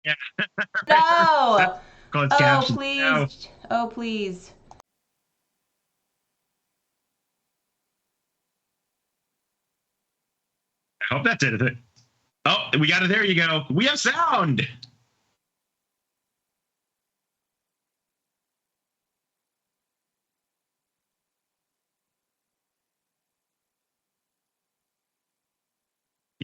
Yeah. No. Closed Oh, captions. No. please. Oh, please. I hope that did it. Oh, we got it. There you go. We have sound.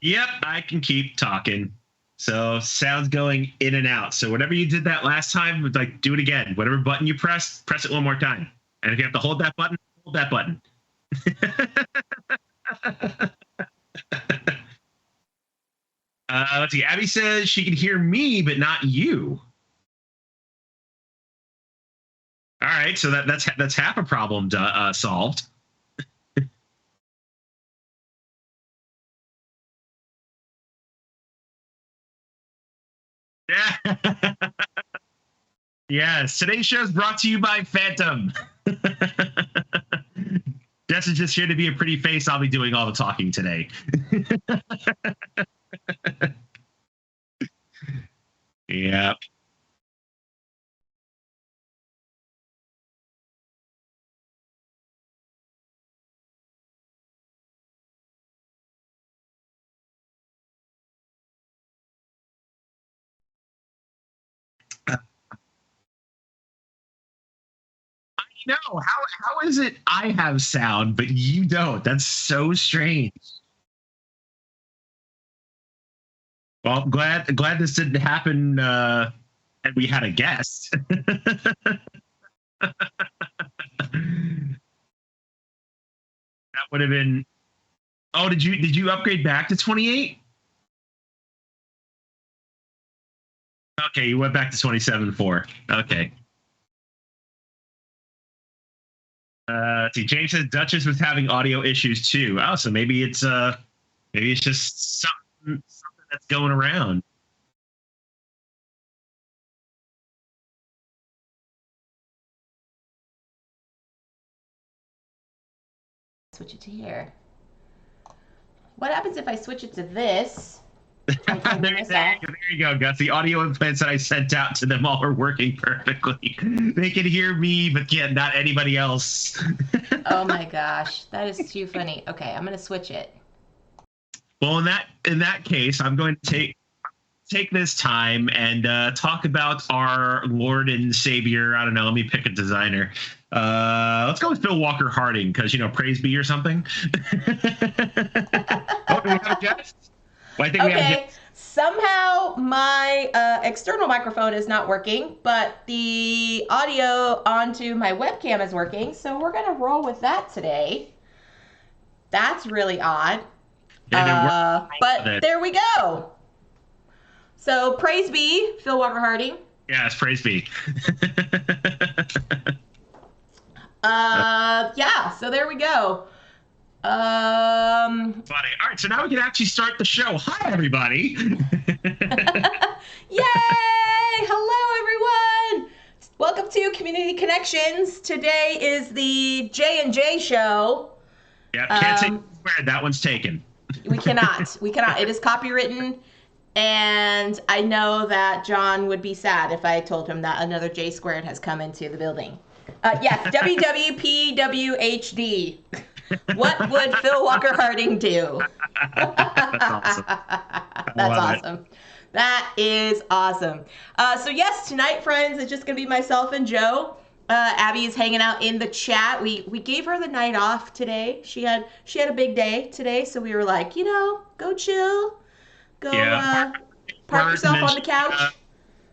Yep, I can keep talking. So sounds going in and out. So whatever you did that last time, like do it again. Whatever button you press it one more time. And if you have to hold that button, hold that button. Let's see. Abby says she can hear me, but not you. All right, so that's half a problem solved. Yeah. Yes. Today's show is brought to you by Phantom. Jess is just here to be a pretty face. I'll be doing all the talking today. Yeah. No, how is it I have sound but you don't? That's so strange. Well, glad this didn't happen and we had a guest. That would have been. Oh, did you upgrade back to 28? Okay, you went back to 27.4. Okay. See, James says Duchess was having audio issues too. Oh, so maybe it's just something that's going around. Switch it to here. What happens if I switch it to this? There you go, Gus. The audio implants that I sent out to them all are working perfectly. They can hear me, but yeah, not anybody else. Oh my gosh, that is too funny. Okay, I'm gonna switch it. Well, in that case, I'm going to take this time and talk about our Lord and Savior. I don't know. Let me pick a designer. Let's go with Phil Walker Harding because praise be or something. Oh, do we have a guest? Well, I think we have a Okay, guest. somehow my external microphone is not working, but the audio onto my webcam is working, so we're gonna roll with that today. That's really odd. But there we go. So praise be, Phil Walker Harding. Yes, praise be. Yeah, so there we go. Funny. All right, so now we can actually start the show. Hi, everybody. Yay! Hello, everyone. Welcome to Community Connections. Today is the J and J show. Yeah, can't say squared. That one's taken. We cannot. We cannot. It is copywritten, and I know that John would be sad if I told him that another J squared has come into the building. Yes, WWPWHD. What would Phil Walker Harding do? That's awesome. That's awesome. That is awesome. So yes, tonight, friends, it's just gonna be myself and Joe. Abby is hanging out in the chat. We gave her the night off today. She had a big day today, so we were like, go chill, go park yourself on the couch.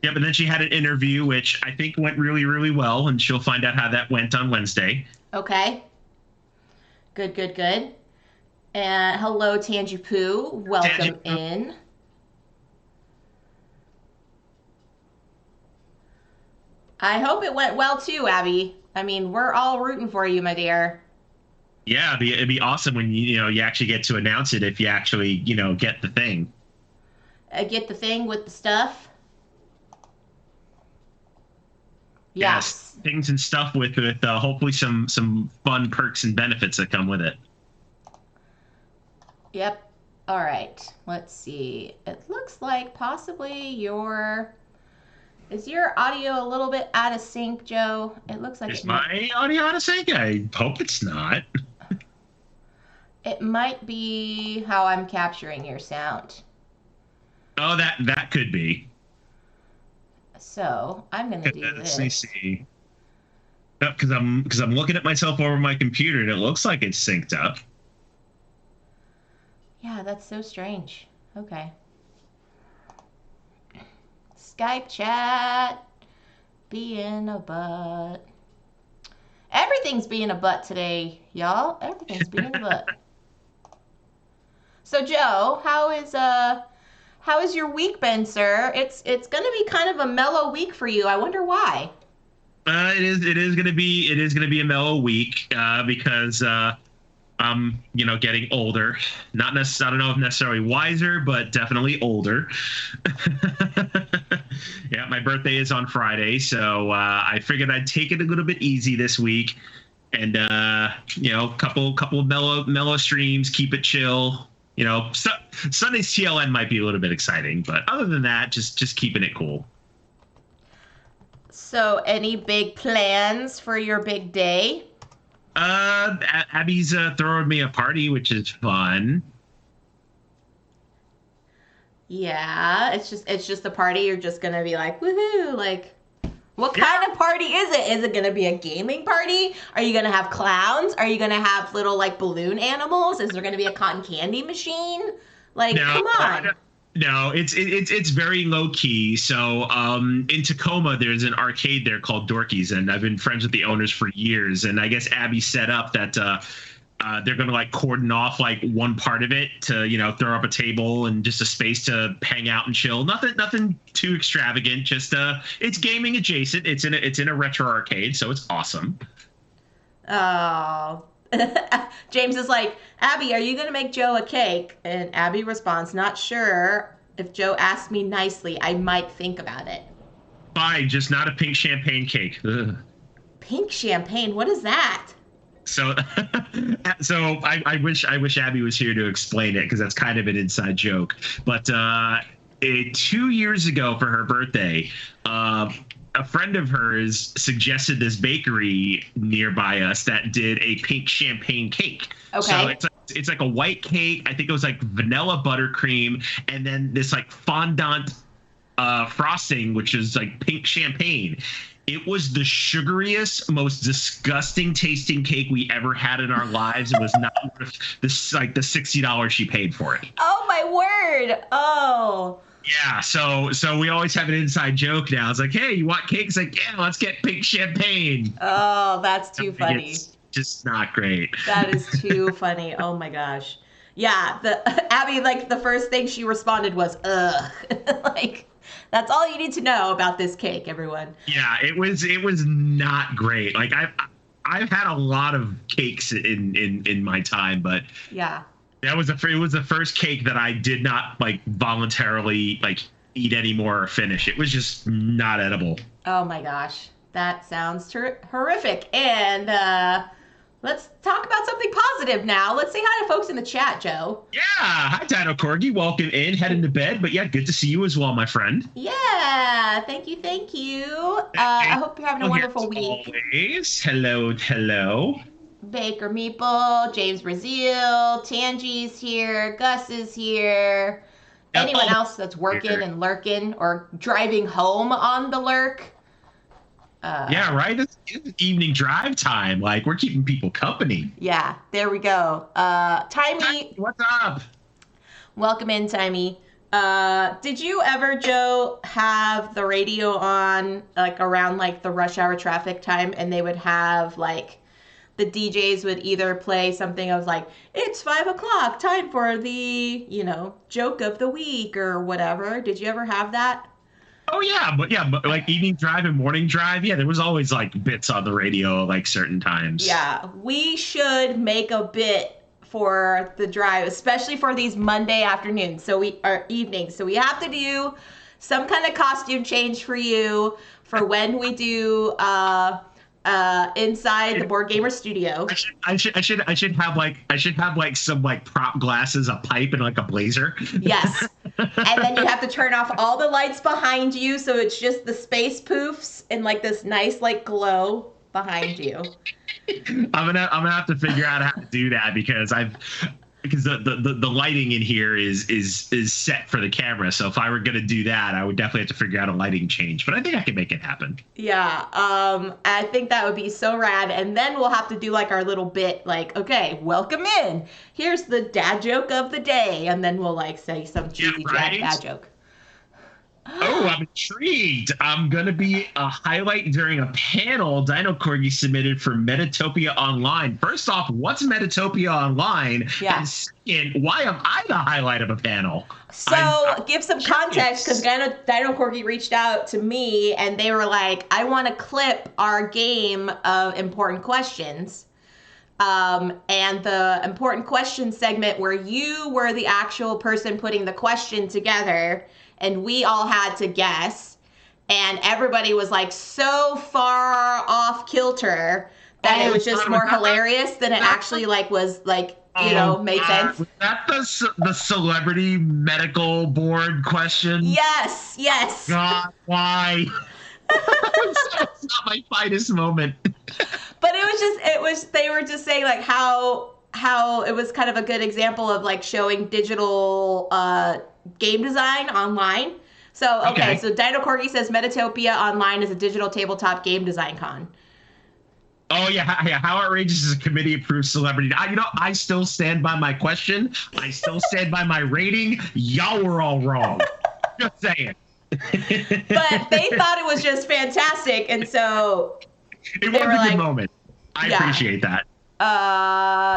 Yeah, but then she had an interview, which I think went really, really well, and she'll find out how that went on Wednesday. Okay. Good, good, good. And hello, Tangy Poo. Welcome in. I hope it went well too, Abby. I mean, we're all rooting for you, my dear. Yeah, it'd be awesome when you actually get to announce it if you actually get the thing. Get the thing with the stuff. Yes, things and stuff with hopefully some fun perks and benefits that come with it. Yep. All right, let's see. It looks like possibly is your audio a little bit out of sync, Joe? It looks like Is my audio out of sync? I hope it's not. It might be how I'm capturing your sound. Oh, that could be. So I'm gonna do this. Let me see. Because I'm looking at myself over my computer and it looks like it's synced up. Yeah, that's so strange. Okay. Skype chat being a butt. Everything's being a butt today, y'all. Everything's being a butt. So Joe, how is your week been, sir? It's gonna be kind of a mellow week for you. I wonder why. It is gonna be a mellow week because I'm getting older. Not necessarily, I don't know if necessarily wiser, but definitely older. Yeah, my birthday is on Friday, so I figured I'd take it a little bit easy this week, and couple of mellow streams, keep it chill. Sunday's TLN might be a little bit exciting, but other than that, just keeping it cool. So, any big plans for your big day? Abby's throwing me a party, which is fun. Yeah, it's just a party. You're just gonna be like, woohoo! Like, what kind of party is it? Is it gonna be a gaming party? Are you gonna have clowns? Are you gonna have little like balloon animals? Is there gonna be a cotton candy machine? Like, No, come on. No, it's very low key. So in Tacoma, there's an arcade there called Dorky's, and I've been friends with the owners for years. And I guess Abby set up that they're gonna like cordon off like one part of it to throw up a table and just a space to hang out and chill. Nothing too extravagant. Just it's gaming adjacent. It's in a retro arcade, so it's awesome. Oh. James is like, Abby, are you going to make Joe a cake? And Abby responds, not sure. If Joe asks me nicely, I might think about it. Fine, just not a pink champagne cake. Ugh. Pink champagne? What is that? So I wish Abby was here to explain it, because that's kind of an inside joke. But 2 years ago for her birthday, a friend of hers suggested this bakery nearby us that did a pink champagne cake. Okay. So it's like a white cake. I think it was like vanilla buttercream, and then this like fondant frosting, which is like pink champagne. It was the sugariest, most disgusting tasting cake we ever had in our lives. It was not worth the $60 she paid for it. Oh my word! Oh. Yeah, so we always have an inside joke now. It's like, hey, you want cake? It's like, yeah, let's get pink champagne. Oh, that's too funny. It's just not great. That is too funny. Oh my gosh. Yeah, Abby, like the first thing she responded was, ugh. Like, that's all you need to know about this cake, everyone. Yeah, it was not great. Like I've had a lot of cakes in my time, but yeah. It was the first cake that I did not like voluntarily like eat anymore or finish. It was just not edible. Oh my gosh, that sounds horrific. And let's talk about something positive now. Let's say hi to folks in the chat, Joe. Yeah, hi Dino Corgi, welcome in, heading to bed. But yeah, good to see you as well, my friend. Yeah, thank you. I hope you're having a wonderful week. Always, hello. Baker Meeple, James Brazil, Tangi's here, Gus is here. Anyone else that's working and lurking or driving home on the lurk? Yeah, right? It's evening drive time. Like, we're keeping people company. Yeah, there we go. Timey. What's up? Welcome in, Timey. Did you ever, Joe, have the radio on, like, around, like, the rush hour traffic time, and they would have, like, the DJs would either play something of like, it's 5 o'clock, time for the, joke of the week or whatever. Did you ever have that? Oh, yeah. But like evening drive and morning drive. Yeah, there was always like bits on the radio like certain times. Yeah, we should make a bit for the drive, especially for these Monday afternoons. Or evenings. So we have to do some kind of costume change for you for when we do, inside the Board Gamer studio. I should have like some like prop glasses, a pipe, and like a blazer. Yes. And then you have to turn off all the lights behind you, so it's just the space poofs and like this nice like glow behind you. I'm gonna have to figure out how to do that because the lighting in here is set for the camera. So if I were gonna do that, I would definitely have to figure out a lighting change. But I think I can make it happen. Yeah, I think that would be so rad. And then we'll have to do like our little bit, like, okay, welcome in. Here's the dad joke of the day, and then we'll like say some cheesy dad joke. Oh, I'm intrigued. I'm going to be a highlight during a panel Dino Corgi submitted for Metatopia Online. First off, what's Metatopia Online? Yeah. And second, why am I the highlight of a panel? So give some context, because Dino Corgi reached out to me and they were like, I want to clip our game of important questions. And the important questions segment where you were the actual person putting the question together and we all had to guess, and everybody was like so far off kilter that it was just more hilarious than it actually like was like, you know, made sense. Was that the celebrity medical board question? Yes. God, why? It's not my finest moment. But they were just saying like how it was kind of a good example of like showing digital game design online. So, okay, so Dino Corgi says Metatopia Online is a digital tabletop game design con. Oh, yeah. How outrageous is a committee-approved celebrity? I still stand by my question. I still stand by my rating. Y'all were all wrong. Just saying. But they thought it was just fantastic, and so it was a good moment. I appreciate that.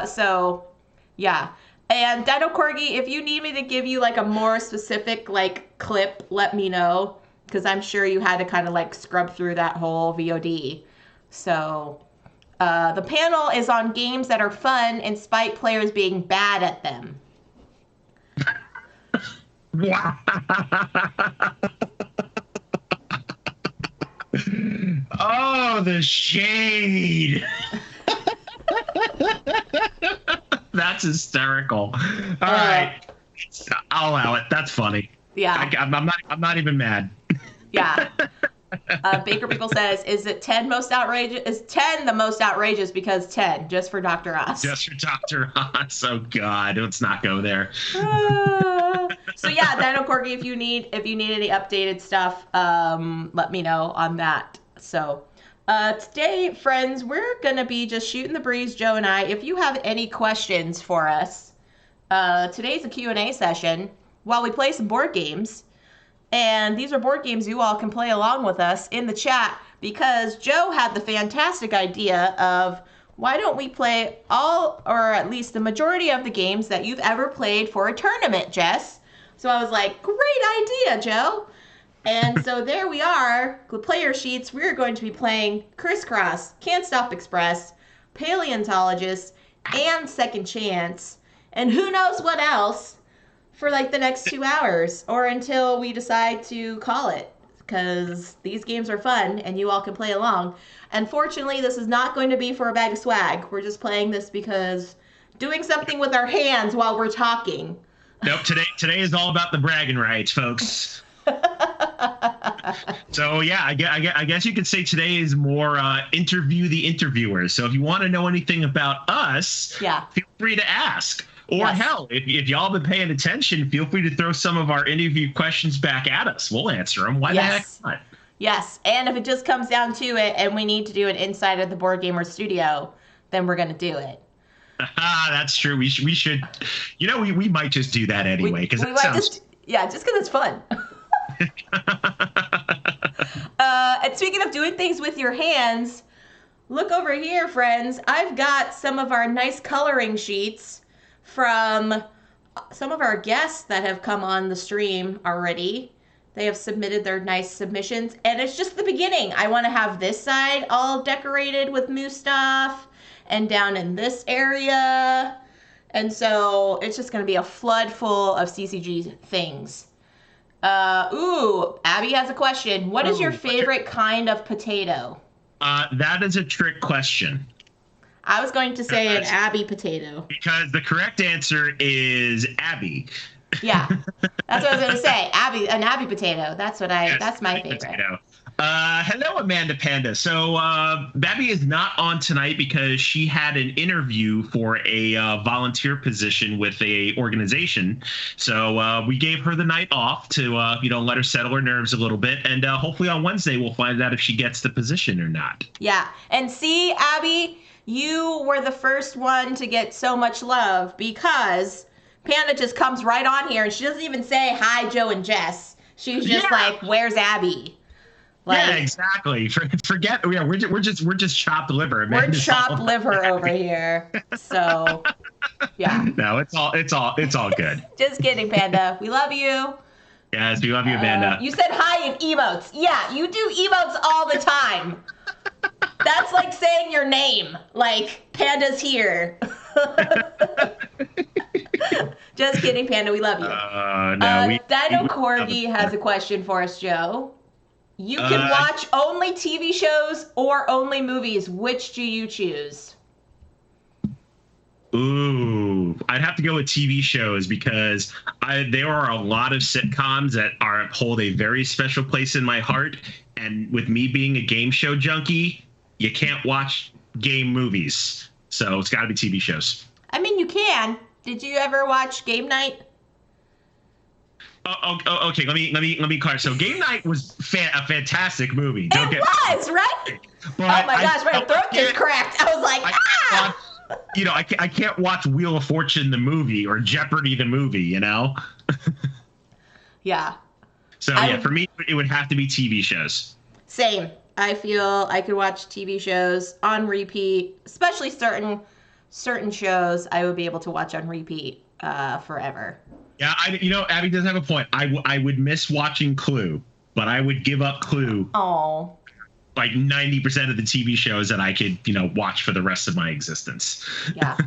So, yeah. And Dino Corgi, if you need me to give you like a more specific like clip, let me know, because I'm sure you had to kind of like scrub through that whole VOD. So the panel is on games that are fun in spite players being bad at them. Wow. Oh, the shade. That's hysterical. All right, I'll allow it. That's funny. Yeah, I'm not even mad. Yeah. Baker Pickle says, "Is it 10 most outrageous? Is 10 the most outrageous because 10 just for Dr. Oz?" Just for Dr. Oz. Oh God, let's not go there. So yeah, Dino Corgi, if you need any updated stuff, let me know on that. So. Today, friends, we're going to be just shooting the breeze, Joe and I. If you have any questions for us, today's a Q&A session while we play some board games. And these are board games you all can play along with us in the chat, because Joe had the fantastic idea of why don't we play all, or at least the majority of the games that you've ever played for a tournament, Jess. So I was like, great idea, Joe. And so there we are, the player sheets. We're going to be playing Crisscross, Can't Stop Express, Paleontologist, and Second Chance, and who knows what else for like the next 2 hours, or until we decide to call it, because these games are fun and you all can play along. Unfortunately, this is not going to be for a bag of swag. We're just playing this because doing something with our hands while we're talking. Nope, today is all about the bragging rights, folks. So yeah, I guess you could say today is more interview the interviewers. So if you want to know anything about us, feel free to ask. Or hell, if y'all been paying attention, feel free to throw some of our interview questions back at us. We'll answer them. Why the heck not? Yes, and if it just comes down to it and we need to do an inside of the Board Gamer studio, then we're going to do it. That's true. We should, we might just do that anyway, because that sounds... just because it's fun. And speaking of doing things with your hands, look over here, friends. I've got some of our nice coloring sheets from some of our guests that have come on the stream already. They have submitted their nice submissions, and it's just the beginning. I want to have this side all decorated with Moo stuff, and down in this area. And so it's just going to be a flood full of CCG things. Abby has a question. What is your favorite kind of potato? That is a trick question. I was going to say an Abby potato. Because the correct answer is Abby. Yeah, that's what I was going to say. An Abby potato. That's my favorite. Potato. Hello, Amanda Panda. So Babby is not on tonight because she had an interview for a volunteer position with a organization. So we gave her the night off to let her settle her nerves a little bit, and hopefully on Wednesday we'll find out if she gets the position or not. Yeah, and see, Abby, you were the first one to get so much love because Panda just comes right on here and she doesn't even say hi, Joe and Jess. She's just like, "Where's Abby?" Like, yeah, exactly. Forget. Yeah, we're just chopped liver. We're chopped liver over here. So, yeah. No, it's all good. Just kidding, Panda. We love you. Yes, we love you, Amanda. You said hi in emotes. Yeah, you do emotes all the time. That's like saying your name. Like, Panda's here. Just kidding, Panda. We love you. Dino Corgi has a question for us, Joe. You can watch only TV shows or only movies. Which do you choose? Ooh, I'd have to go with TV shows because there are a lot of sitcoms that hold a very special place in my heart. And with me being a game show junkie, you can't watch game movies. So it's got to be TV shows. I mean, you can. Did you ever watch Game Night? Okay. Let me clarify. So, Game Night was a fantastic movie. Right? But oh my gosh, my throat just cracked. I was like, I can't watch Wheel of Fortune the movie or Jeopardy the movie. Yeah. So for me, it would have to be TV shows. Same. I feel I could watch TV shows on repeat, especially certain shows I would be able to watch on repeat forever. Yeah, Abby does have a point. I would miss watching Clue, but I would give up Clue. Oh. Like 90% of the TV shows that I could, watch for the rest of my existence. Yeah.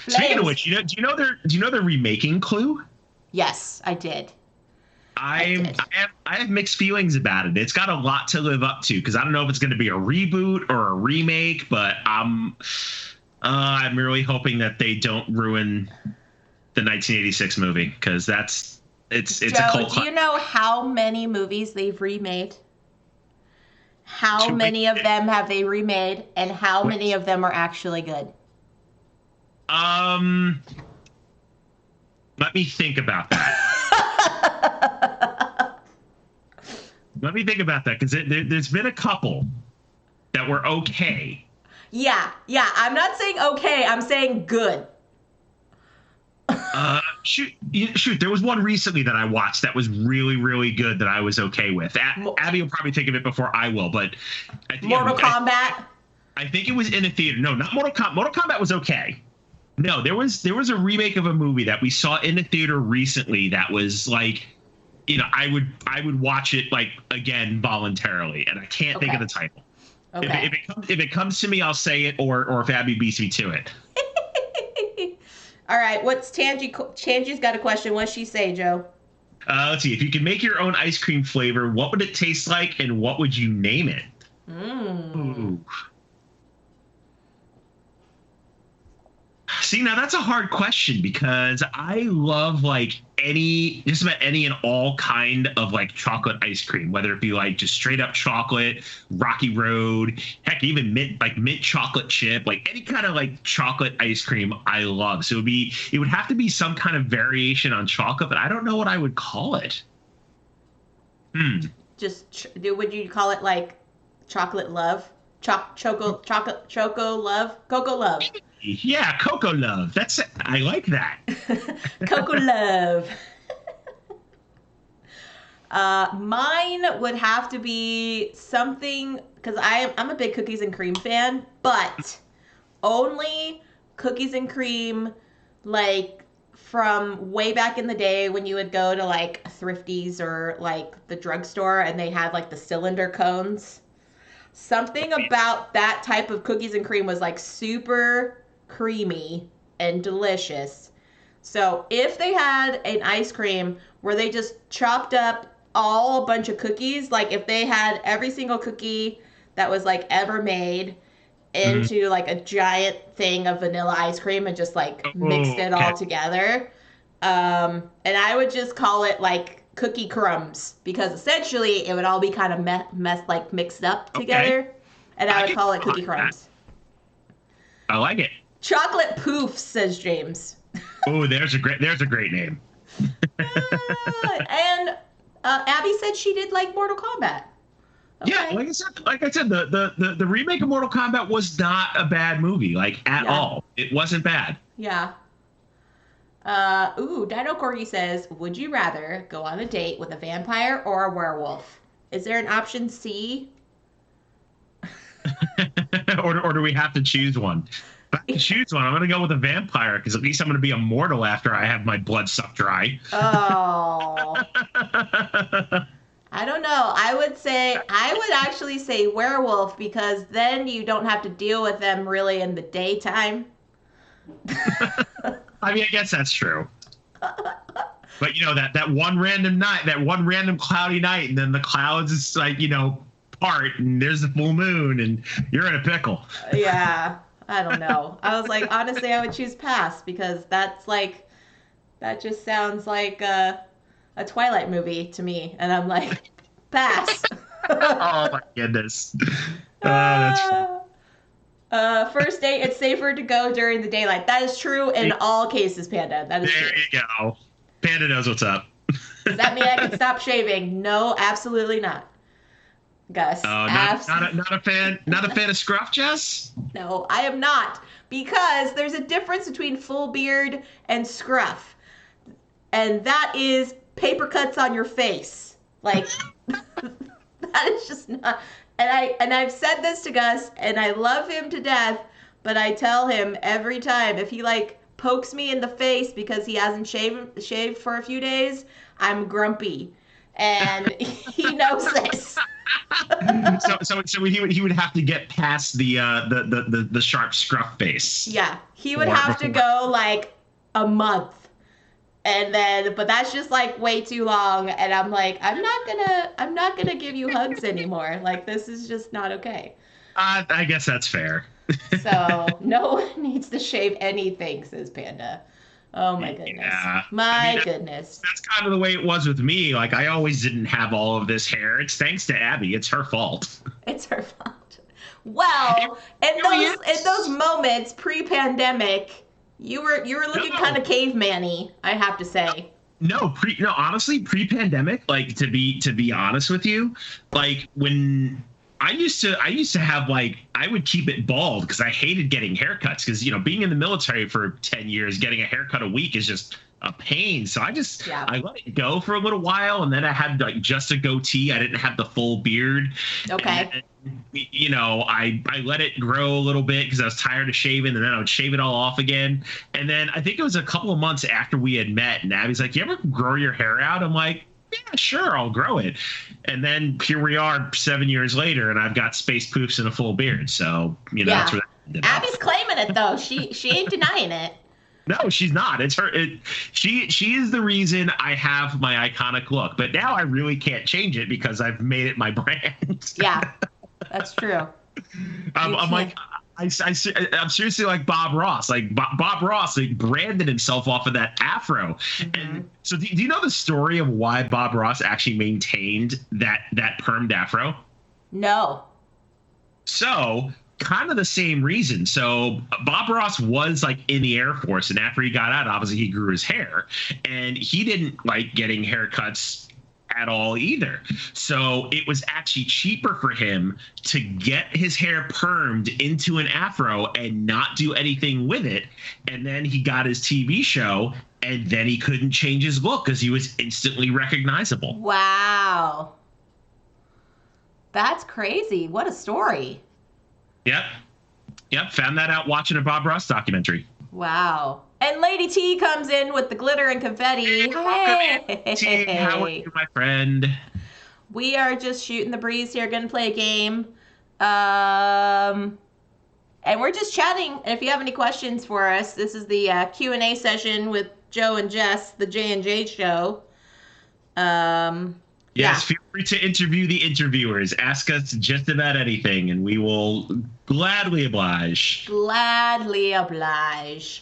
Speaking of which, do you know they're remaking Clue? Yes, I did. I have mixed feelings about it. It's got a lot to live up to because I don't know if it's going to be a reboot or a remake, but I'm really hoping that they don't ruin the 1986 movie because it's Joe, a cult. Do you know how many movies they've remade? How many of them have they remade, and how many of them are actually good? Let me think about that. Let me think about that because there's been a couple that were okay. Yeah. I'm not saying okay. I'm saying good. Shoot! There was one recently that I watched that was really, really good that I was okay with. Abby will probably think of it before I will, but Mortal Kombat. I think it was in a theater. No, not Mortal Kombat. Mortal Kombat was okay. No, there was a remake of a movie that we saw in the theater recently that was like, I would watch it like again voluntarily, and I can't think of the title. Okay. If it comes to me, I'll say it, or if Abby beats me to it. All right, what's Tangi's got a question. What's she say, Joe? Let's see. If you could make your own ice cream flavor, what would it taste like, and what would you name it? Ooh. See, now that's a hard question because I love just about any and all kind of chocolate ice cream, whether it be just straight up chocolate, Rocky Road, heck, even mint chocolate chip, any kind of chocolate ice cream I love. So it would have to be some kind of variation on chocolate, but I don't know what I would call it. Just would you call it chocolate love? Choco love? Cocoa love. Yeah, Cocoa Love. I like that. Cocoa Love. Mine would have to be something, because I'm a big cookies and cream fan, but only cookies and cream from way back in the day when you would go to Thrifties or the drugstore and they had the cylinder cones. Something about that type of cookies and cream was super creamy and delicious. So if they had an ice cream where they just chopped up a bunch of cookies, if they had every single cookie that was like ever made into like a giant thing of vanilla ice cream and just like mixed it all together. And I would just call it like cookie crumbs because essentially it would all be kind of mixed up together. And I would call it cookie crumbs. I like it. Chocolate poof, says James. Oh, there's a great name. And Abby said she did like Mortal Kombat. Okay. Yeah, like I said, the remake of Mortal Kombat was not a bad movie, like at all. It wasn't bad. Yeah. Dino Corgi says, would you rather go on a date with a vampire or a werewolf? Is there an option C? or do we have to choose one? If I have to choose one, I'm going to go with a vampire because at least I'm going to be immortal after I have my blood sucked dry. Oh. I don't know. I would actually say werewolf because then you don't have to deal with them really in the daytime. I mean, I guess that's true. But you know, that one random night, that one random cloudy night, and then the clouds is like, you know, part and there's the full moon and you're in a pickle. Yeah. I don't know. I was like, honestly, I would choose pass because that just sounds like a Twilight movie to me. And I'm like, pass. Oh my goodness. That's first date, it's safer to go during the daylight. That is true in all cases, Panda. That is true. There you go. Panda knows what's up. Does that mean I can stop shaving? No, absolutely not. Gus. Oh, not a fan of scruff, Jess? No, I am not. Because there's a difference between full beard and scruff. And that is paper cuts on your face. Like, that is just not... And I've said this to Gus, and I love him to death, but I tell him every time, if he, like, pokes me in the face because he hasn't shaved for a few days, I'm grumpy. And he knows this. So he would have to get past the sharp scruff face. Yeah, he would have to go like a month, and then but that's just like way too long. And I'm like, I'm not gonna give you hugs anymore. Like this is just not okay. I guess that's fair. So no one needs to shave anything, says Panda. Oh my goodness. Yeah. My goodness. That's kind of the way it was with me. Like I always didn't have all of this hair. It's thanks to Abby. It's her fault. It's her fault. Well, in those moments pre-pandemic, you were looking kind of caveman-y, I have to say. Honestly, pre-pandemic, like to be honest with you, like when I used to have like I would keep it bald because I hated getting haircuts because being in the military for 10 years, getting a haircut a week is just a pain. So I let it go for a little while, and then I had like just a goatee. I didn't have the full beard. Okay. And, I let it grow a little bit because I was tired of shaving, and then I would shave it all off again. And then I think it was a couple of months after we had met, and Abby's like, "You ever grow your hair out?" I'm like, yeah, sure, I'll grow it. And then here we are 7 years later, and I've got space poofs and a full beard. So, that's where that Abby's claiming it, though. She ain't denying it. No, she's not. It's her. She is the reason I have my iconic look. But now I really can't change it because I've made it my brand. Yeah, that's true. I'm like... I'm seriously like Bob Ross. Like Bob Ross, like branded himself off of that afro. Mm-hmm. And so, do you know the story of why Bob Ross actually maintained that permed afro? No. So, kind of the same reason. So, Bob Ross was like in the Air Force, and after he got out, obviously he grew his hair, and he didn't like getting haircuts at all either. So it was actually cheaper for him to get his hair permed into an afro and not do anything with it. And then he got his TV show, and then he couldn't change his look because he was instantly recognizable. Wow. That's crazy. What a story. Yep. Found that out watching a Bob Ross documentary. Wow. And Lady T comes in with the glitter and confetti. Hey, T, how are you, my friend? We are just shooting the breeze here, gonna play a game. And we're just chatting. And if you have any questions for us, this is the Q&A session with Joe and Jess, the J&J show. Yes, feel free to interview the interviewers. Ask us just about anything, and we will gladly oblige. Gladly oblige.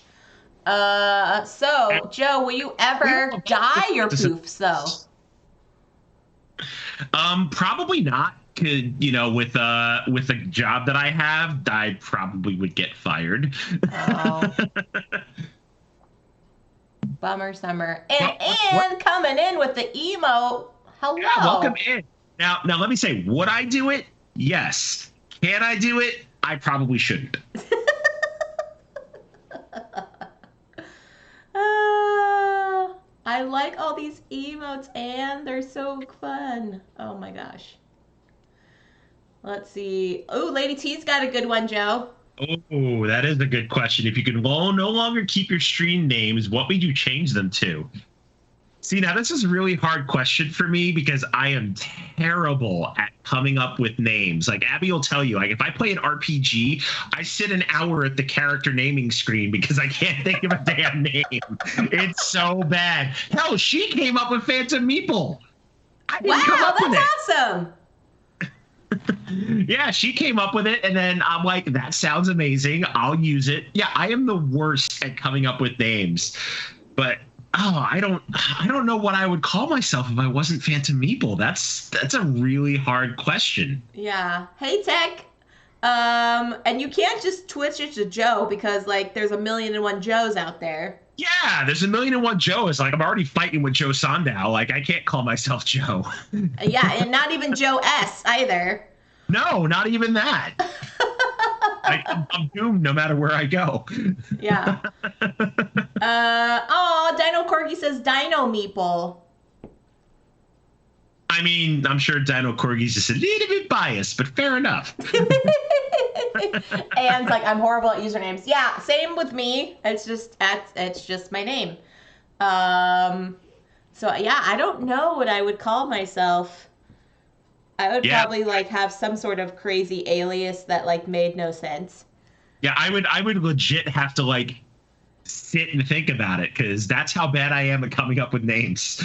So, Joe, will you ever dye your poofs, though? Probably not. Could, with a job that I have, I probably would get fired. Oh. Bummer summer. And coming in with the emo. Hello. Yeah, welcome in. Now let me say, would I do it? Yes. Can I do it? I probably shouldn't. I like all these emotes, and they're so fun. Oh my gosh. Let's see. Oh, Lady T's got a good one, Joe. Oh, that is a good question. If you can no longer keep your stream names, what would you change them to? See, now this is a really hard question for me because I am terrible at coming up with names. Like Abby will tell you, like if I play an RPG, I sit an hour at the character naming screen because I can't think of a damn name. It's so bad. Hell, she came up with Phantom Meeple. I didn't come up with it. Awesome. Yeah, she came up with it, and then I'm like, that sounds amazing. I'll use it. Yeah, I am the worst at coming up with names, but I don't know what I would call myself if I wasn't Phantom Meeple. That's a really hard question. Yeah. Hey, Tech. And you can't just twitch it to Joe because like there's 1,000,001 Joes out there. Yeah, there's 1,000,001 Joes. Like I'm already fighting with Joe Sandow. Like I can't call myself Joe. Yeah, and not even Joe S either. No, not even that. I'm doomed no matter where I go. Yeah. Dino Corgi says Dino Meeple. I mean, I'm sure Dino Corgi's just a little bit biased, but fair enough. And like, I'm horrible at usernames. Yeah, same with me. It's just my name. So yeah, I don't know what I would call myself. I would probably like have some sort of crazy alias that like made no sense. Yeah, I would legit have to like sit and think about it because that's how bad I am at coming up with names.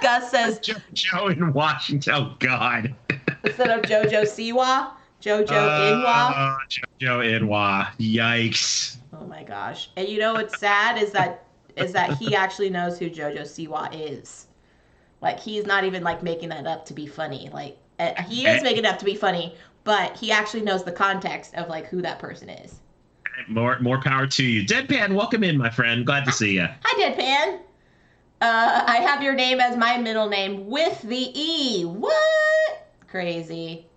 Gus says Joe in Washington. Oh God. Instead of Jojo Siwa, Jojo Inwa. Jojo Inwa. Yikes. Oh my gosh. And you know what's sad is that he actually knows who Jojo Siwa is. Like he's not even like making that up to be funny. Like he is making it up to be funny, but he actually knows the context of like who that person is. More power to you. Deadpan, welcome in, my friend. Glad to see you. Hi, Deadpan. I have your name as my middle name with the E. What? Crazy.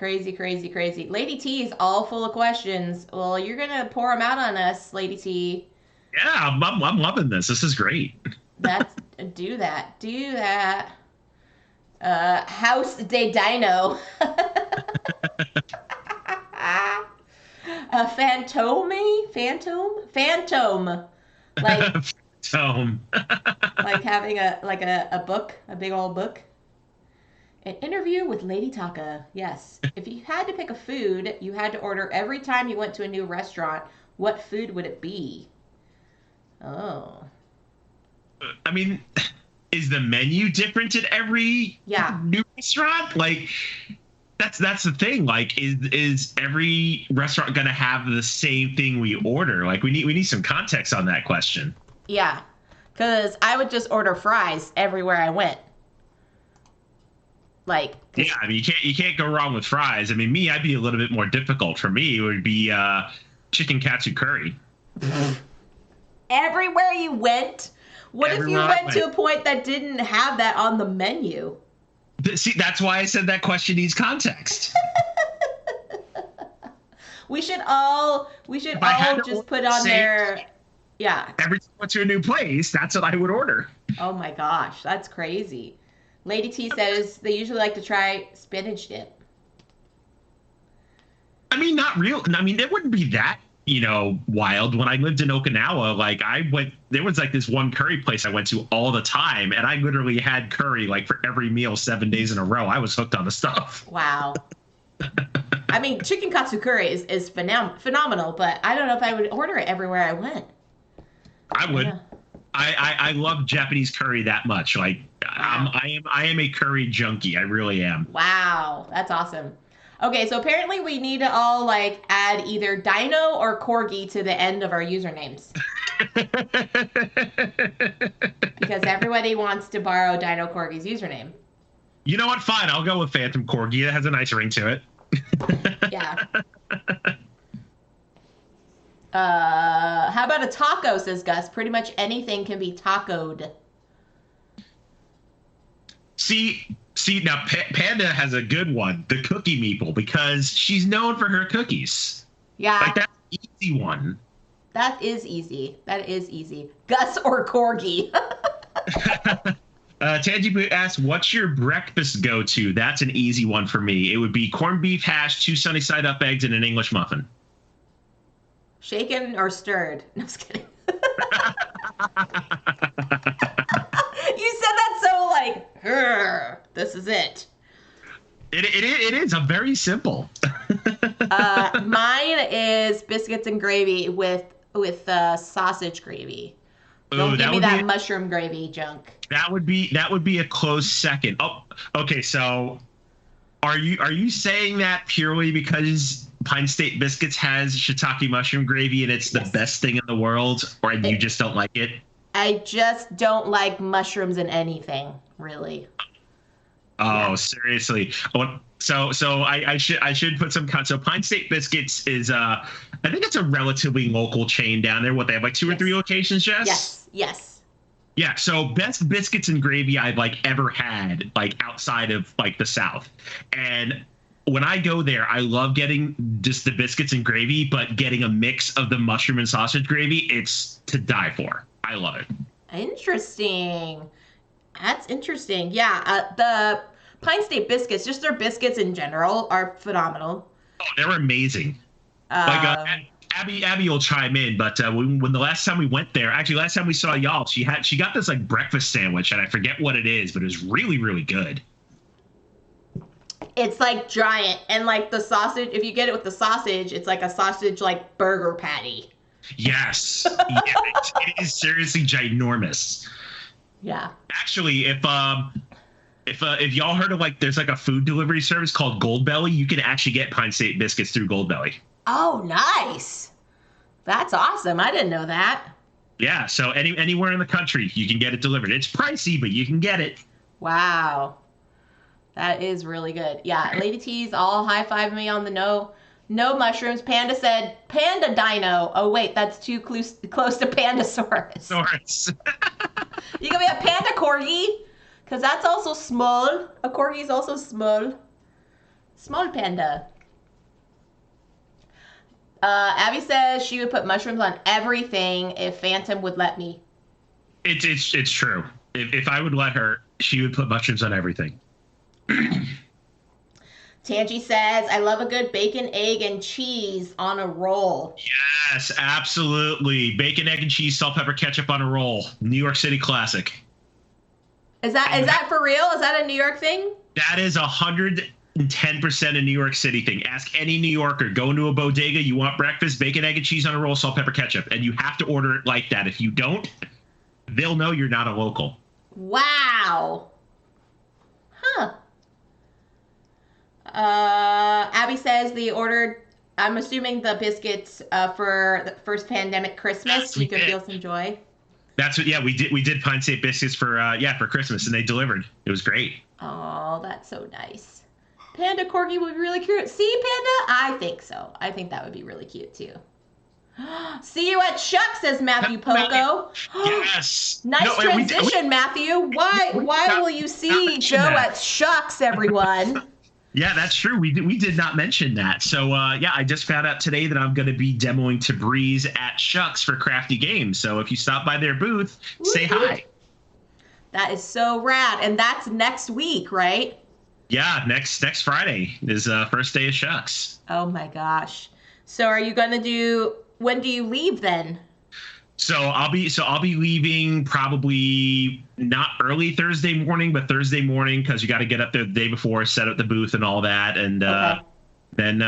Lady T is all full of questions. Well, you're going to pour them out on us, Lady T. Yeah, I'm loving this. This is great. Do that. House de Dino. Phantom. Like Phantom. like having a book, a big old book. An interview with Lady Taka. Yes. If you had to pick a food you had to order every time you went to a new restaurant, what food would it be? Oh. I mean, is the menu different at every new restaurant? Like that's the thing. Like, is every restaurant gonna have the same thing we order? Like, we need some context on that question. Yeah, because I would just order fries everywhere I went. Like, yeah, I mean, you can't go wrong with fries. I mean, I'd be a little bit more difficult. For me, it would be chicken katsu curry. Everywhere you went. What if you went to a point that didn't have that on the menu? See, that's why I said that question needs context. we should all just put on there. Yeah. Every time I went to a new place, that's what I would order. Oh my gosh, that's crazy. Lady T says they usually like to try spinach dip. I mean, not real. I mean, it wouldn't be that, wild. When I lived in Okinawa, like there was like this one curry place I went to all the time, and I literally had curry like for every meal 7 days in a row. I was hooked on the stuff. Wow. I mean, chicken katsu curry is phenomenal, but I don't know if I would order it everywhere I went. I would. I love Japanese curry that much. Like Wow. I am a curry junkie. I really am. Wow, that's awesome. Okay, so apparently we need to all like add either Dino or Corgi to the end of our usernames because everybody wants to borrow Dino Corgi's username. You know what? Fine, I'll go with Phantom Corgi. It has a nice ring to it. Yeah. How about a taco, says Gus? Pretty much anything can be tacoed. See, now Panda has a good one, the cookie meeple, because she's known for her cookies. Yeah. Like that's an easy one. That is easy. That is easy. Gus or Corgi? Tangy Boot asks, what's your breakfast go-to? That's an easy one for me. It would be corned beef hash, 2 sunny side up eggs, and an English muffin. Shaken or stirred? No, I'm just kidding. You said that so like, this is it. It is. I'm very simple. Mine is biscuits and gravy with sausage gravy. Don't give me that mushroom gravy junk. That would be a close second. Oh, okay. So, are you saying that purely because Pine State Biscuits has shiitake mushroom gravy and it's the best thing in the world, or you just don't like it? I just don't like mushrooms in anything, really. Oh, yeah. Seriously. So I should put some. So Pine State Biscuits is I think it's a relatively local chain down there. What, they have like 2 or 3 locations, Jess? Yes. Yeah, so best biscuits and gravy I've like ever had, like outside of like the South. And when I go there, I love getting just the biscuits and gravy, but getting a mix of the mushroom and sausage gravy, it's to die for. I love it. Interesting. That's interesting. Yeah, the Pine State Biscuits, just their biscuits in general, are phenomenal. Oh, they're amazing. Abby will chime in, but when the last time we went there, actually last time we saw y'all, she got this like breakfast sandwich, and I forget what it is, but it was really, really good. It's like giant, and like the sausage, if you get it with the sausage, it's like a sausage like burger patty. Yes. Yeah, it is seriously ginormous. Yeah. Actually, if y'all heard of like there's like a food delivery service called Goldbelly, you can actually get Pine State Biscuits through Goldbelly. Oh, nice. That's awesome. I didn't know that. Yeah, so anywhere in the country, you can get it delivered. It's pricey, but you can get it. Wow. That is really good. Yeah, Lady T's all high-fiving me on the no mushrooms. Panda said, Panda Dino. Oh, wait, that's too close to Pandasaurus. You gonna be a Panda Corgi? Because that's also small. A Corgi is also small. Small panda. Abby says she would put mushrooms on everything if Phantom would let me. It's true. If I would let her, she would put mushrooms on everything. Tangy says, I love a good bacon, egg, and cheese on a roll. Yes, absolutely. Bacon, egg, and cheese, salt, pepper, ketchup on a roll. New York City classic. Is that for real? Is that a New York thing? That is 110% a New York City thing. Ask any New Yorker. Go into a bodega. You want breakfast, bacon, egg, and cheese on a roll, salt, pepper, ketchup. And you have to order it like that. If you don't, they'll know you're not a local. Wow. Huh. Abby says they ordered, I'm assuming the biscuits for the first pandemic Christmas. You could feel some joy. That's what, yeah, we did Pine State Biscuits for Christmas, and they delivered. It was great. Oh, that's so nice. Panda Corgi would be really cute. See, Panda? I think so. I think that would be really cute, too. See you at Shucks, says Matthew Poco. Yes. Nice transition, Matthew. Why will you see Joe at Shucks, everyone? Yeah, that's true. We did not mention that. So, I just found out today that I'm going to be demoing Tabriz at Shucks for Crafty Games. So if you stop by their booth, say hi. That is so rad. And that's next week, right? Yeah, next Friday is first day of Shucks. Oh, my gosh. So are you going to do... When do you leave then? So I'll be leaving probably not early Thursday morning, but Thursday morning, because you got to get up there the day before, set up the booth and all that, and then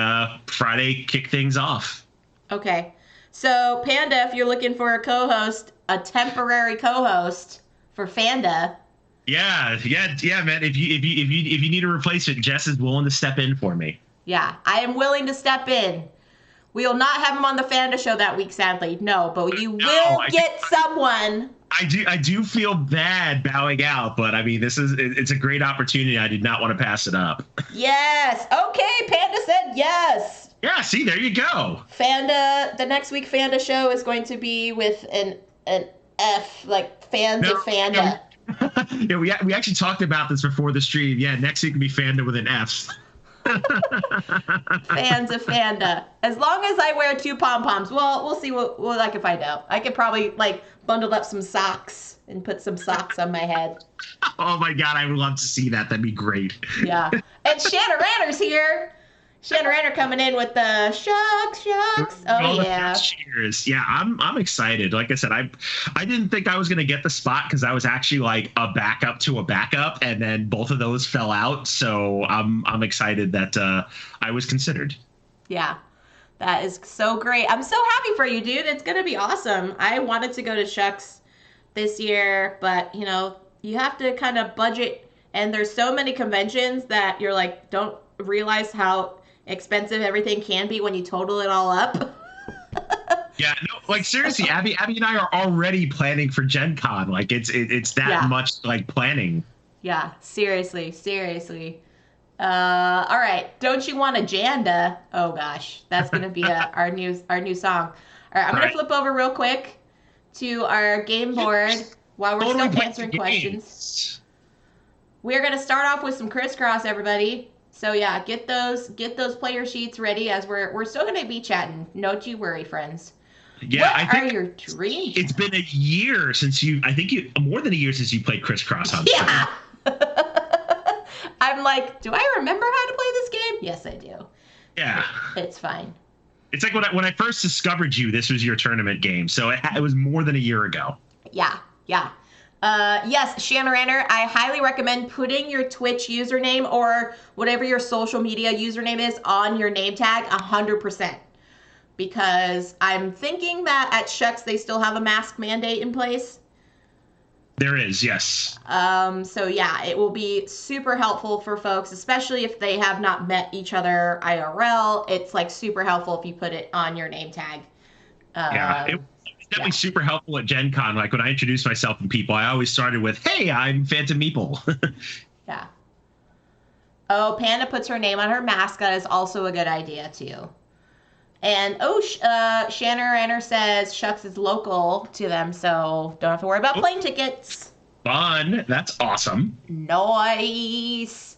Friday kick things off. Okay. So Panda, if you're looking for a co-host, a temporary co-host for Fanda. Yeah, man. If you need a replacement, Jess is willing to step in for me. Yeah, I am willing to step in. We will not have him on the Fanda show that week, sadly. No, but you will get someone. I do feel bad bowing out, but I mean, it's a great opportunity. I did not want to pass it up. Yes. Okay, Panda said yes. Yeah, see, there you go. Fanda, the next week Fanda show is going to be with an F, like fans of Fanda. Yeah, we actually talked about this before the stream. Yeah, next week will be Fanda with an F. Fans of Fanda. As long as I wear 2 pom-poms. Well, we'll see what I can find out. I could probably bundle up some socks and put some socks on my head. Oh my god, I would love to see that. That'd be great. Yeah. And Shanna Ranner's here. Shanna Ranner coming in with the shucks. Oh yeah. Cheers. Yeah, I'm excited. Like I said, I didn't think I was gonna get the spot because I was actually like a backup to a backup, and then both of those fell out. So I'm excited that I was considered. Yeah. That is so great. I'm so happy for you, dude. It's gonna be awesome. I wanted to go to Shucks this year, but you have to kind of budget, and there's so many conventions that you're like, don't realize how expensive everything can be when you total it all up. Yeah, no, like seriously, Abby and I are already planning for Gen Con. Like it's that much like planning. Yeah, seriously. All right, don't you want a Janda? Oh gosh, that's gonna be our new song. All right, I'm gonna flip over real quick to our game board while we're still answering questions. We're gonna start off with some crisscross, everybody. So yeah, get those player sheets ready as we're still gonna be chatting. Don't you worry, friends. Yeah, I think your dreams? It's been a year since more than a year since you played crisscross on. Yeah. I'm like, do I remember how to play this game? Yes, I do. Yeah. It's fine. It's like when I first discovered you, this was your tournament game, so it was more than a year ago. Yeah. Yes, Shanna Ranner, I highly recommend putting your Twitch username or whatever your social media username is on your name tag 100%. Because I'm thinking that at Shucks they still have a mask mandate in place. There is, yes. So yeah, it will be super helpful for folks, especially if they have not met each other IRL. It's super helpful if you put it on your name tag. It's definitely super helpful at Gen Con. Like when I introduce myself to people, I always started with, "Hey, I'm Phantom Meeple." Yeah. Oh, Panda puts her name on her mask. That is also a good idea too. And Shanna Ranner says Shucks is local to them, so don't have to worry about plane tickets. Fun. That's awesome. Nice.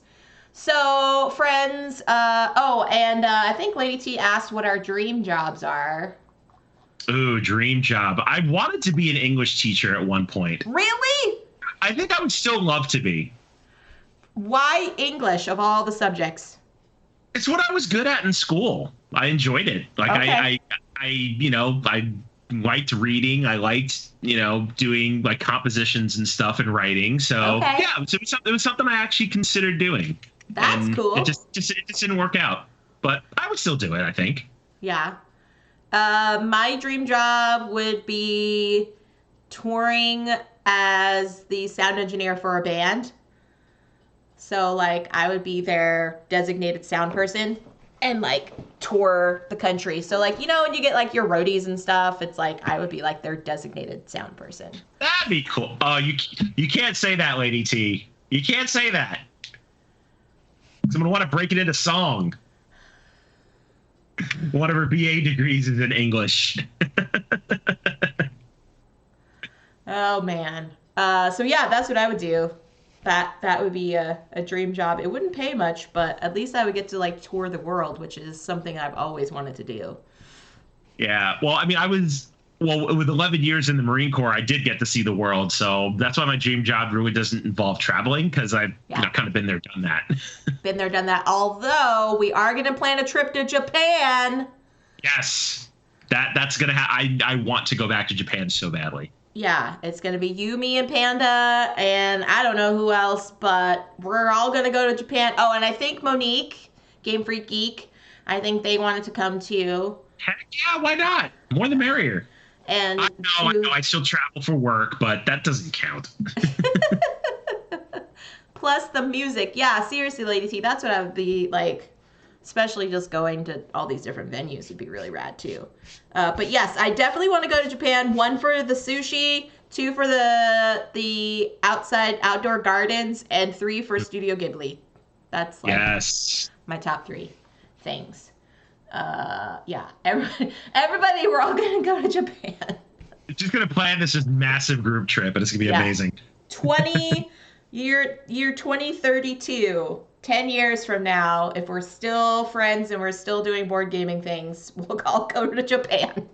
So, friends, I think Lady T asked what our dream jobs are. Ooh, dream job. I wanted to be an English teacher at one point. Really? I think I would still love to be. Why English of all the subjects? It's what I was good at in school. I enjoyed it. Like I liked reading. I liked, doing like compositions and stuff and writing. So yeah, it was something I actually considered doing. That's cool. It just didn't work out, but I would still do it, I think. Yeah. My dream job would be touring as the sound engineer for a band. So I would be their designated sound person and tour the country. So when you get your roadies and stuff, it's I would be their designated sound person. That'd be cool. Oh, you can't say that, Lady T. You can't say that. Someone want to break it into song. One of her BA degrees is in English. Oh man. So yeah, that's what I would do. That would be a dream job. It wouldn't pay much, but at least I would get to tour the world, which is something I've always wanted to do. Yeah. Well, I mean, with 11 years in the Marine Corps, I did get to see the world. So that's why my dream job really doesn't involve traveling, because I've kind of been there, done that. Been there, done that. Although we are going to plan a trip to Japan. Yes. That's going to I want to go back to Japan so badly. Yeah, it's going to be you, me, and Panda, and I don't know who else, but we're all going to go to Japan. Oh, and I think Monique, Game Freak Geek, I think they wanted to come too. Heck yeah, why not? More the merrier. And I know. I still travel for work, but that doesn't count. Plus the music. Yeah, seriously, Lady T, that's what I would be like. Especially just going to all these different venues would be really rad too. But yes, I definitely want to go to Japan. 1 for the sushi, 2 for the outdoor gardens, and 3 for Studio Ghibli. That's like my top 3 things. Yeah, everybody, we're all gonna go to Japan. Just gonna plan this just massive group trip, and it's gonna be amazing. 2032. 10 years from now, if we're still friends and we're still doing board gaming things, we'll all go to Japan.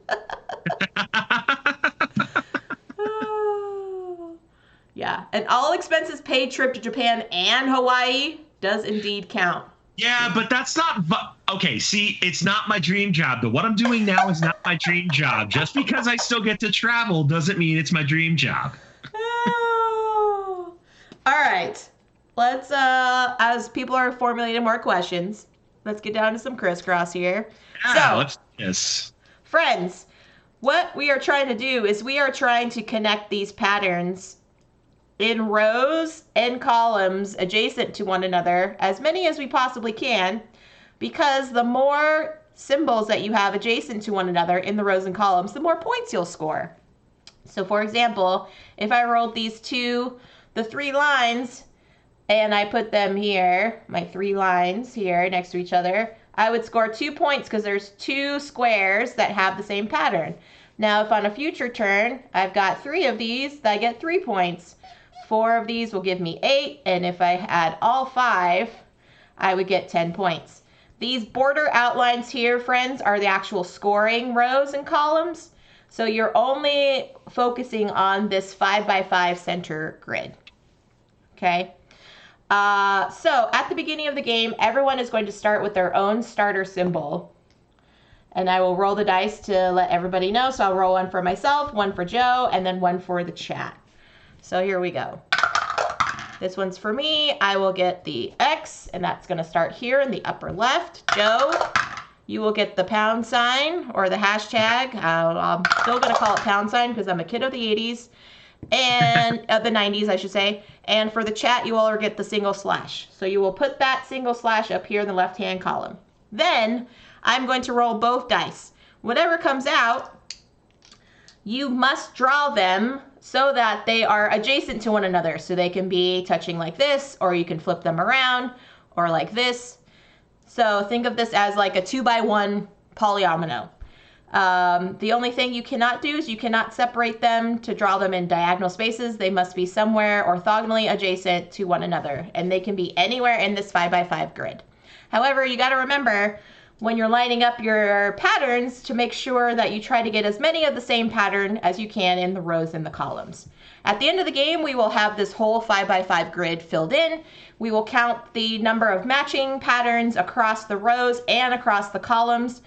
Yeah, an all expenses paid trip to Japan and Hawaii does indeed count. Yeah, but that's not... Okay, see, it's not my dream job. What I'm doing now is not my dream job. Just because I still get to travel doesn't mean it's my dream job. Oh. All right. Let's, as people are formulating more questions, let's get down to some crisscross here. Yeah, yes. Friends, what we are trying to do is we are trying to connect these patterns in rows and columns adjacent to one another, as many as we possibly can, because the more symbols that you have adjacent to one another in the rows and columns, the more points you'll score. So for example, if I rolled the 3 lines, and I put them here, my 3 lines here next to each other, I would score 2 points because there's 2 squares that have the same pattern. Now, if on a future turn, I've got 3 of these, I get 3 points. 4 of these will give me 8, and if I had all 5, I would get 10 points. These border outlines here, friends, are the actual scoring rows and columns. So you're only focusing on this 5x5 center grid. Okay? So at the beginning of the game, everyone is going to start with their own starter symbol. And I will roll the dice to let everybody know. So I'll roll 1 for myself, 1 for Joe, and then 1 for the chat. So here we go. This one's for me. I will get the X, and that's going to start here in the upper left. Joe, you will get the pound sign or the hashtag. I'm still going to call it pound sign because I'm a kid of the 80s. And the 90s, I should say. And for the chat, you all will get the single slash. So you will put that single slash up here in the left-hand column. Then I'm going to roll both dice. Whatever comes out, you must draw them so that they are adjacent to one another. So they can be touching like this, or you can flip them around, or like this. So think of this as like a 2x1 polyomino. The only thing you cannot do is you cannot separate them to draw them in diagonal spaces. They must be somewhere orthogonally adjacent to one another, and they can be anywhere in this 5x5 grid. However, you got to remember when you're lining up your patterns to make sure that you try to get as many of the same pattern as you can in the rows and the columns. At the end of the game, we will have this whole 5x5 grid filled in. We will count the number of matching patterns across the rows and across the columns.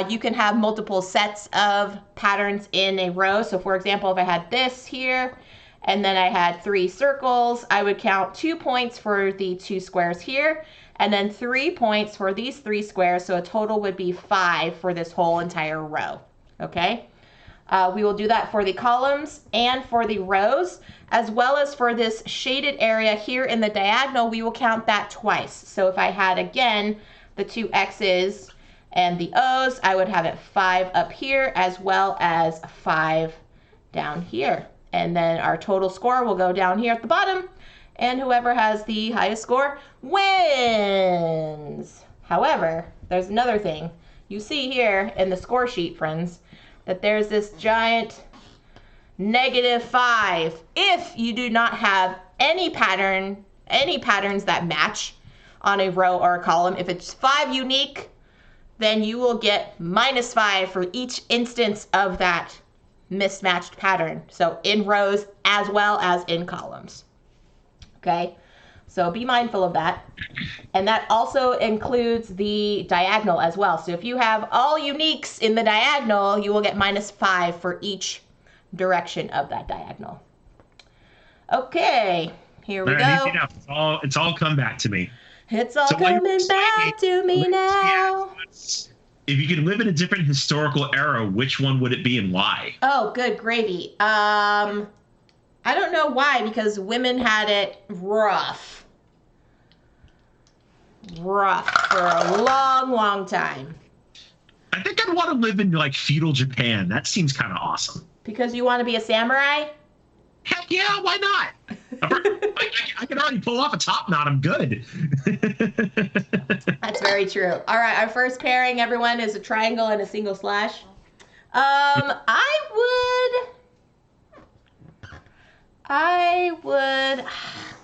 You can have multiple sets of patterns in a row. So for example, if I had this here and then I had 3 circles, I would count 2 points for the 2 squares here and then 3 points for these 3 squares. So a total would be 5 for this whole entire row. Okay. We will do that for the columns and for the rows, as well as for this shaded area here in the diagonal. We will count that twice. So if I had, again, the 2 X's and the O's, I would have it 5 up here as well as 5 down here. And then our total score will go down here at the bottom, and whoever has the highest score wins. However, there's another thing. You see here in the score sheet, friends, that there's this giant -5 if you do not have any patterns that match on a row or a column. If it's 5 unique, then you will get -5 for each instance of that mismatched pattern. So in rows as well as in columns. Okay, so be mindful of that. And that also includes the diagonal as well. So if you have all uniques in the diagonal, you will get -5 for each direction of that diagonal. Okay, here we go. It's all come back to me. It's all coming back to me now. if you could live in a different historical era, which one would it be and why? Oh, good gravy. I don't know why, because women had it rough. Rough for a long, long time. I think I'd want to live in like feudal Japan. That seems kind of awesome. Because you want to be a samurai? Heck yeah, why not? I can already pull off a top knot. I'm good. That's very true. All right, our first pairing, everyone, is a triangle and a single slash. I would,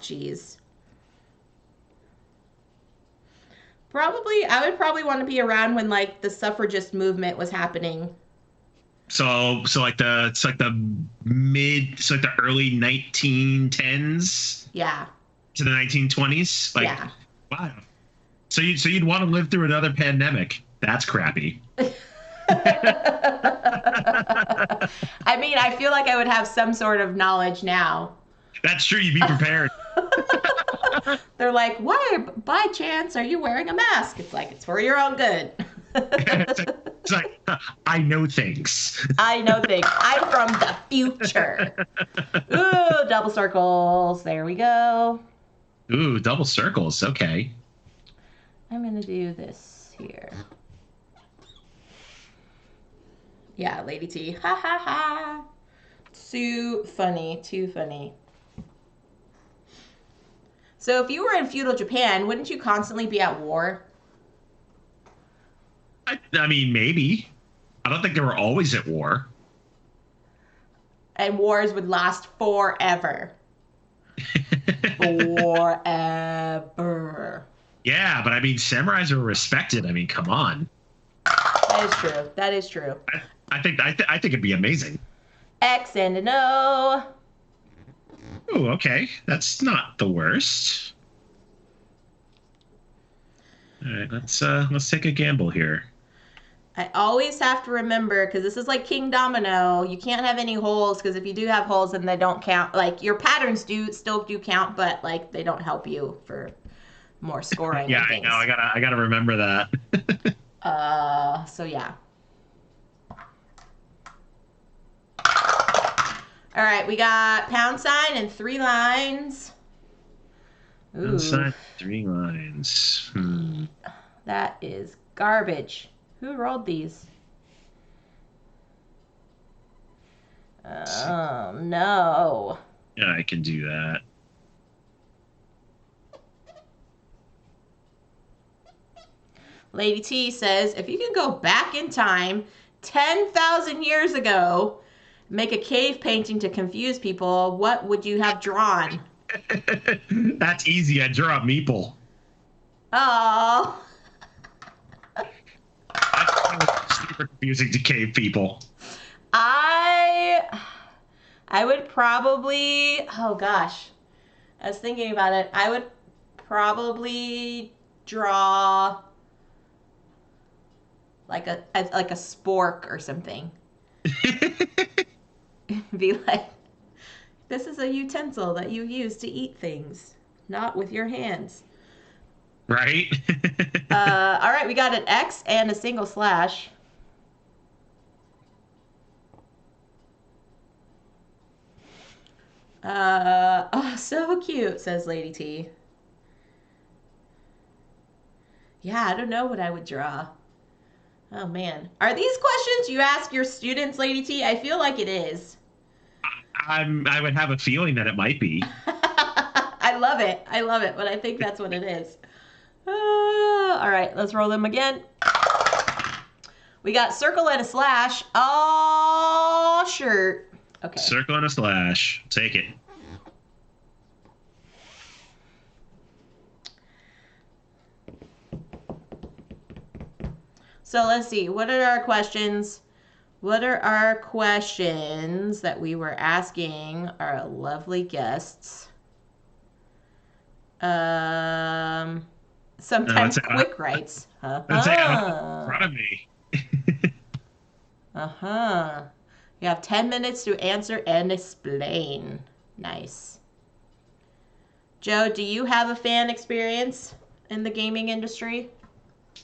jeez. I would probably want to be around when like the suffragist movement was happening. So like the early 1910s. Yeah. To the 1920s. Like, yeah. Wow. So you'd want to live through another pandemic. That's crappy. I mean, I feel like I would have some sort of knowledge now. That's true. You'd be prepared. They're like, why, by chance, are you wearing a mask? It's like, it's for your own good. it's like, I know things. I know things. I'm from the future. Ooh, double circles. There we go. Ooh, double circles. Okay. I'm going to do this here. Yeah, Lady T. Ha ha ha. Too funny. Too funny. So if you were in feudal Japan, wouldn't you constantly be at war? I mean, maybe. I don't think they were always at war. And wars would last forever. Forever. Yeah, but I mean, samurais are respected. I mean, come on. That is true. That is true. I think it'd be amazing. X and an O. Oh, okay. That's not the worst. All right, let's take a gamble here. I always have to remember, because this is like King Domino, you can't have any holes, because if you do have holes, then they don't count. Like, your patterns still do count, but like they don't help you for more scoring. Yeah, and things. I know. I gotta remember that. So yeah. All right, we got pound sign and 3 lines. Ooh. Pound sign, 3 lines. That is garbage. Who rolled these? Oh, no. Yeah, I can do that. Lady T says, if you can go back in time 10,000 years ago, make a cave painting to confuse people, what would you have drawn? That's easy. I draw a meeple. Oh. That's super confusing to cave people. I would probably, oh gosh, I was thinking about it. I would probably draw like a spork or something. Be like, this is a utensil that you use to eat things, not with your hands. Right? All right, we got an X and a single slash. Oh, so cute, says Lady T. Yeah, I don't know what I would draw. Oh, man. Are these questions you ask your students, Lady T? I feel like it is. I would have a feeling that it might be. I love it, but I think that's what it is. All right, let's roll them again. We got circle and a slash. Oh, shirt. Okay. Circle and a slash. Take it. So let's see. What are our questions? What are our questions that we were asking our lovely guests? Sometimes quick writes. That's in front of me. You have 10 minutes to answer and explain. Nice. Joe, do you have a fan experience in the gaming industry?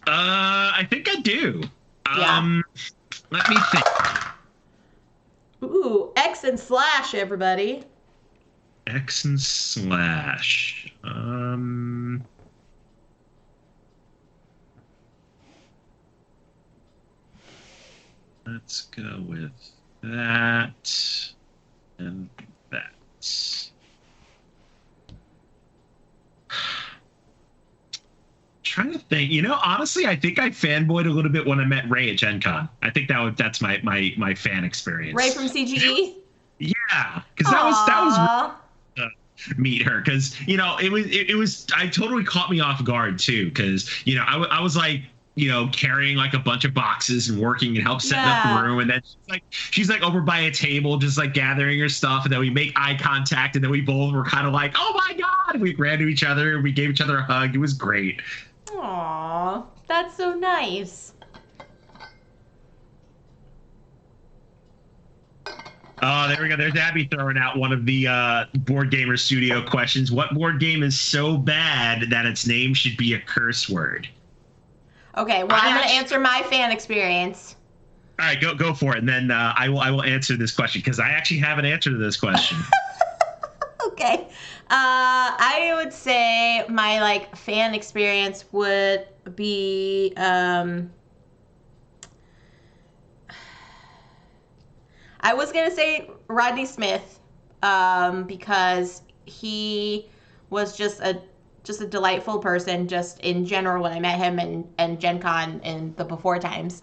I think I do. Yeah. Let me think. Ooh, X and slash, everybody. X and slash. Let's go with that and that. Trying to think. Honestly, I think I fanboyed a little bit when I met Ray at Gen Con. I think that's my fan experience. Ray from CGE? Yeah, because that was meet her, because it was I totally caught me off guard too, because I was like carrying like a bunch of boxes and working and help setting up the room, and then she's like over by a table just like gathering her stuff, and then we make eye contact, and then we both were kind of like, oh my god, and we ran to each other and we gave each other a hug. It was great. Aw, that's so nice. Oh, there we go. There's Abby throwing out one of the Board Gamer Studio questions. What board game is so bad that its name should be a curse word? Okay, well, I'm going to answer my fan experience. All right, go for it, and then I will answer this question, because I actually have an answer to this question. Okay. I would say my fan experience would be I was gonna say Rodney Smith, because he was just a delightful person, just in general, when I met him and Gen Con in the before times.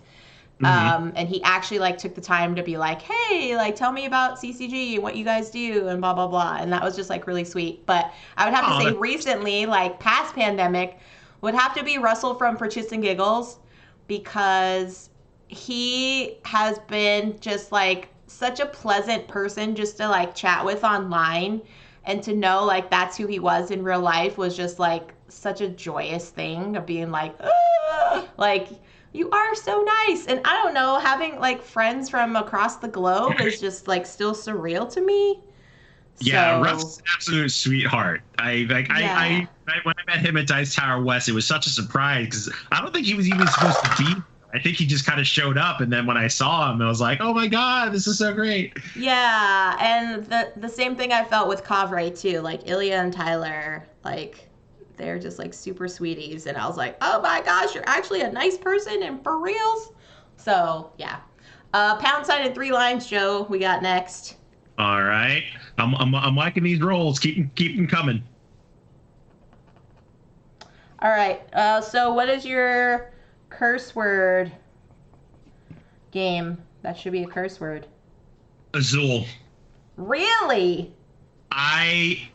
Mm-hmm. And he actually took the time to be like, hey, tell me about CCG and what you guys do and blah, blah, blah. And that was just really sweet. But I would have to say recently, past pandemic, would have to be Russell from For Chits and Giggles, because he has been just such a pleasant person just to chat with online, and to know that's who he was in real life was just such a joyous thing of being you are so nice. And I don't know, having friends from across the globe is just still surreal to me. Yeah, Russ is an absolute sweetheart. I when I met him at Dice Tower West, it was such a surprise, because I don't think he was even supposed to be. I think he just kind of showed up, and then when I saw him, I was like, oh my god, this is so great. Yeah, and the same thing I felt with Kavre too. Ilya and Tyler, they're just super sweeties, and I was like, oh my gosh, you're actually a nice person and for reals. So yeah. Pound sign and 3 lines, Joe, we got next. All right. I'm liking these rolls. Keep them coming. All right. So what is your curse word game that should be a curse word? Azul. Really? I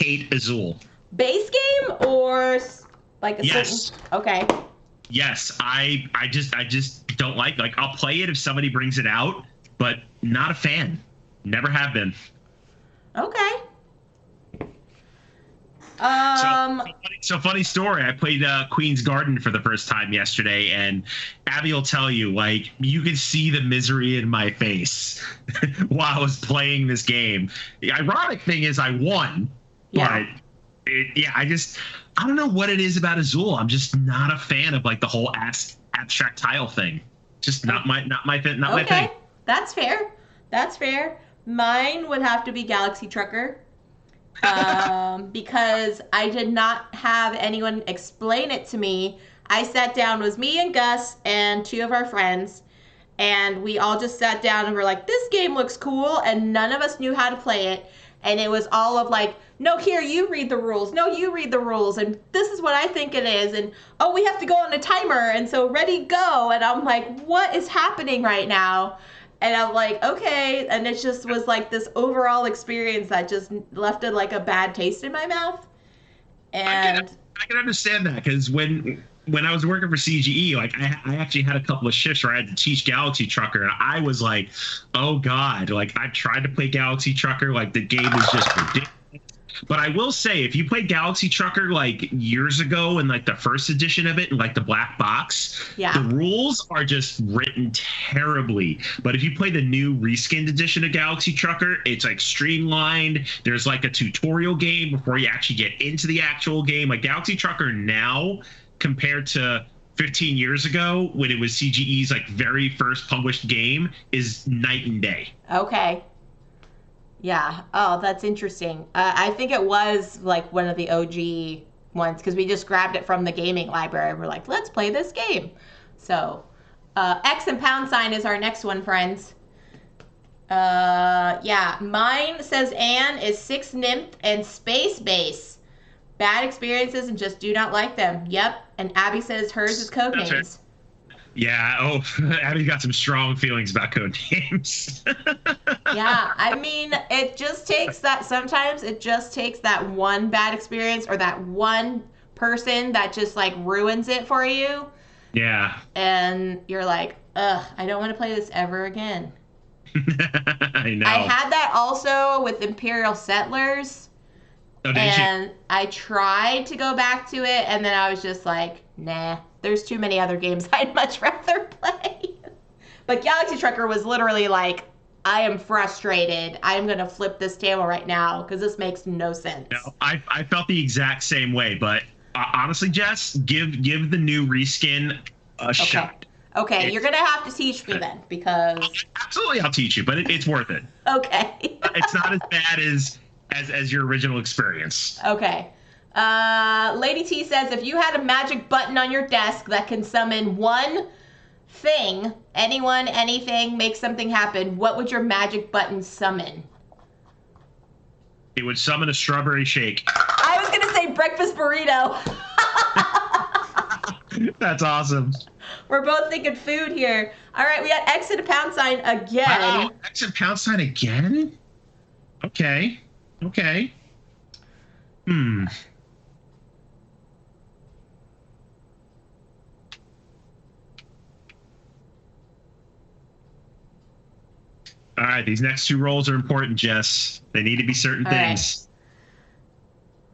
hate Azul. Base game or a yes. certain... Okay. Yes, I just don't like I'll play it if somebody brings it out, but not a fan. Never have been. Okay. So funny story. I played Queen's Garden for the first time yesterday, and Abby will tell you, you could see the misery in my face while I was playing this game. The ironic thing is I won, but I don't know what it is about Azul. I'm just not a fan of the whole abstract tile thing. Just not my thing. That's fair. Mine would have to be Galaxy Trucker. Because I did not have anyone explain it to me. I sat down, it was me and Gus and 2 of our friends, and we all just sat down and were like, this game looks cool, and none of us knew how to play it. And it was all of no, here, you read the rules. No, you read the rules. And this is what I think it is. And, oh, we have to go on a timer. And so ready, go. And I'm like, what is happening right now? And I'm like, okay. And it just was this overall experience that just left a bad taste in my mouth. And I can understand that, because when I was working for CGE, I actually had a couple of shifts where I had to teach Galaxy Trucker, and I was like, oh god, I tried to play Galaxy Trucker, the game is just ridiculous. But I will say, if you played Galaxy Trucker years ago in the first edition of it, in the black box, the rules are just written terribly. But if you play the new reskinned edition of Galaxy Trucker, it's streamlined. There's a tutorial game before you actually get into the actual game. Galaxy Trucker now, compared to 15 years ago when it was CGE's like very first published game is night and day. Okay. Yeah. Oh, that's interesting. I think it was like one of the OG ones because we just grabbed it from the gaming library and we're like, let's play this game. So, X and pound sign is our next one, friends. Yeah, mine says Anne is 6 nymph and space base. Bad experiences and just do not like them. Yep. And Abby says hers is Codenames. Yeah. Oh, Abby got some strong feelings about Codenames. Yeah. I mean, it just takes that. Sometimes it just takes that one bad experience or that one person that just like ruins it for you. Yeah. And you're like, ugh, I don't want to play this ever again. I know. I had that also with Imperial Settlers. Oh, and I tried to go back to it, and then I was just like, nah, there's too many other games I'd much rather play. But Galaxy Trucker was literally like, I am frustrated. I am going to flip this table right now because this makes no sense. No, I felt the exact same way, but honestly, Jess, give the new reskin a shot. Okay, you're going to have to teach me then because... Absolutely, I'll teach you, but it's worth it. Okay. It's not as bad as your original experience. Okay. Lady T says, if you had a magic button on your desk that can summon one thing, anyone, anything, make something happen, what would your magic button summon? It would summon a strawberry shake. I was going to say breakfast burrito. That's awesome. We're both thinking food here. All right, we got X and a pound sign again. Wow, X and pound sign again? Okay. All right, these next 2 rolls are important, Jess. They need to be certain things.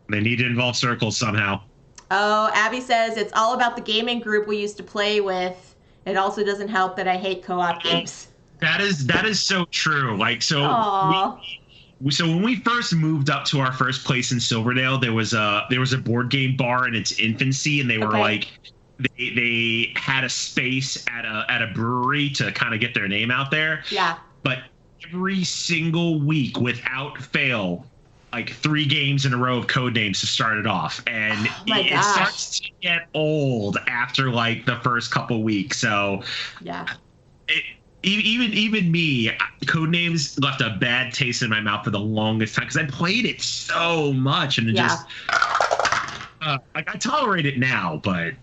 Right. They need to involve circles somehow. Oh, Abby says it's all about the gaming group we used to play with. It also doesn't help that I hate co-op games. That is so true. Like so when we first moved up to our first place in Silverdale, there was a board game bar in its infancy, and they were like they had a space at a brewery to kind of get their name out there. Yeah. But every single week, without fail, like 3 games in a row of Codenames to start it off, and it starts to get old after like the first couple weeks. So yeah, even me, Codenames left a bad taste in my mouth for the longest time because I played it so much, and it just like I tolerate it now, but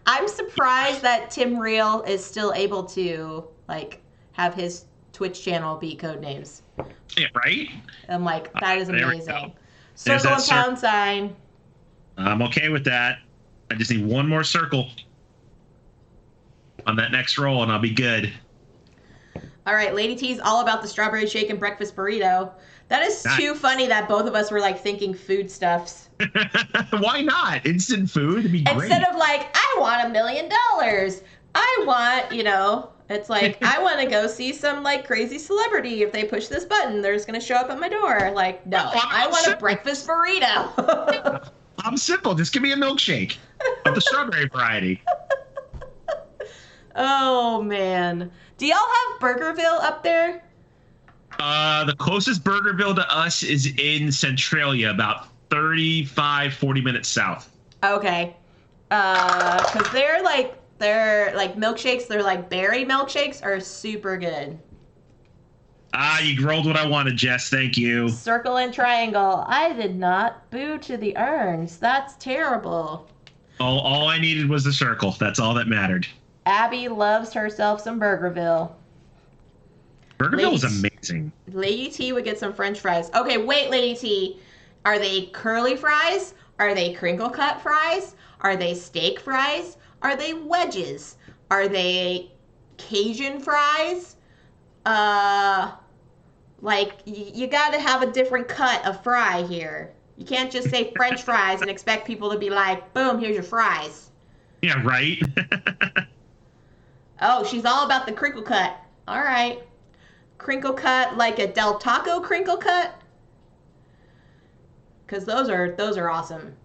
I'm surprised that Tim Real is still able to like have his Twitch channel be Codenames. Yeah, right? I'm like, that is amazing. Circle and pound sign. I'm okay with that. I just need one more circle on that next roll, and I'll be good. All right, Lady T's all about the strawberry shake and breakfast burrito. That is too funny that both of us were like thinking foodstuffs. Why not? Instant food would be great. Instead of like, I want $1 million. I want, it's like, I want to go see some like crazy celebrity. If they push this button, they're just going to show up at my door. Like, no, I want a breakfast burrito. I'm simple. Just give me a milkshake of the strawberry variety. Oh, man. Do y'all have Burgerville up there? The closest Burgerville to us is in Centralia, about 35, 40 minutes south. Okay. Because they're like milkshakes, they're like berry milkshakes are super good. You rolled what I wanted, Jess. Thank you. Circle and triangle. I did not. Boo to the urns. That's terrible. All I needed was the circle. That's all that mattered. Abby loves herself some Burgerville. Burgerville is amazing. Lady T would get some French fries. Okay, wait, Lady T. Are they curly fries? Are they crinkle cut fries? Are they steak fries? Are they wedges? Are they Cajun fries? You got to have a different cut of fry here. You can't just say French fries and expect people to be like, boom, here's your fries. Yeah, right? Oh, she's all about the crinkle cut. All right. Crinkle cut like a Del Taco crinkle cut? Because those are awesome.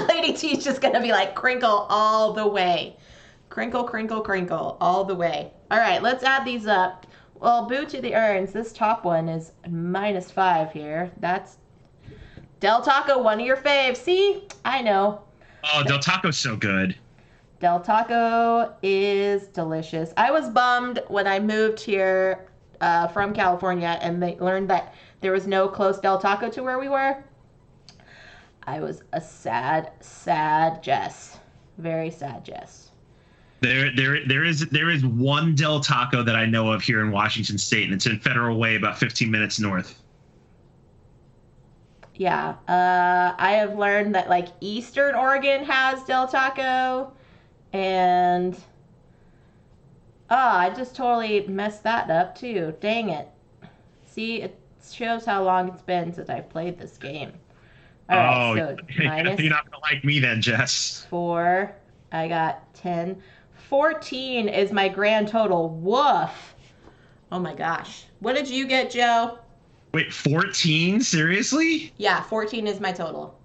Lady T's just gonna be like crinkle all the way. Crinkle, crinkle, crinkle all the way. All right, let's add these up. Well, boo to the urns. This top one is -5 here. That's Del Taco, one of your faves. See? I know. Oh, Del Taco's so good. Del Taco is delicious. I was bummed when I moved here from California and they learned that there was no close Del Taco to where we were. I was a sad Jess. Very sad Jess. There is one Del Taco that I know of here in Washington State, and it's in Federal Way, about 15 minutes north. Yeah, I have learned that like Eastern Oregon has Del Taco, and I just totally messed that up too. Dang it! See, it shows how long it's been since I've played this game. All right, so minus you're not gonna like me then, Jess. 4. I got 10. 14 is my grand total. Woof. Oh my gosh. What did you get, Joe? Wait, 14? Seriously? Yeah, 14 is my total.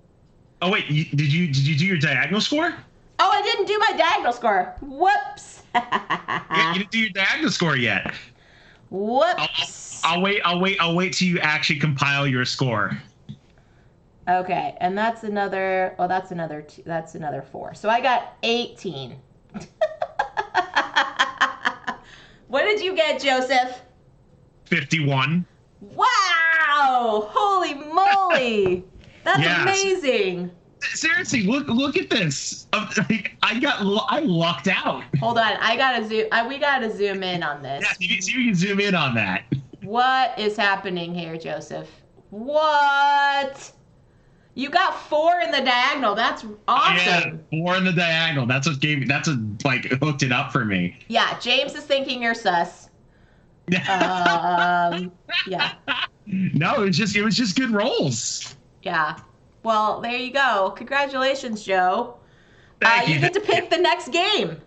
Oh wait, did you do your diagonal score? Oh, I didn't do my diagonal score. Whoops. Yeah, you didn't do your diagonal score yet. Whoops. I'll wait till you actually compile your score. Okay, and that's another. Oh, that's another 4. So I got 18. What did you get, Joseph? 51. Wow! Holy moly! That's amazing. Seriously, look at this. I lucked out. Hold on, we gotta zoom in on this. Yeah, see you can zoom in on that. What is happening here, Joseph? What? You got 4 in the diagonal. That's awesome. Yeah, 4 in the diagonal. That's what hooked it up for me. Yeah, James is thinking you're sus. Yeah. No, it was just good rolls. Yeah. Well, there you go. Congratulations, Joe. You get to pick the next game.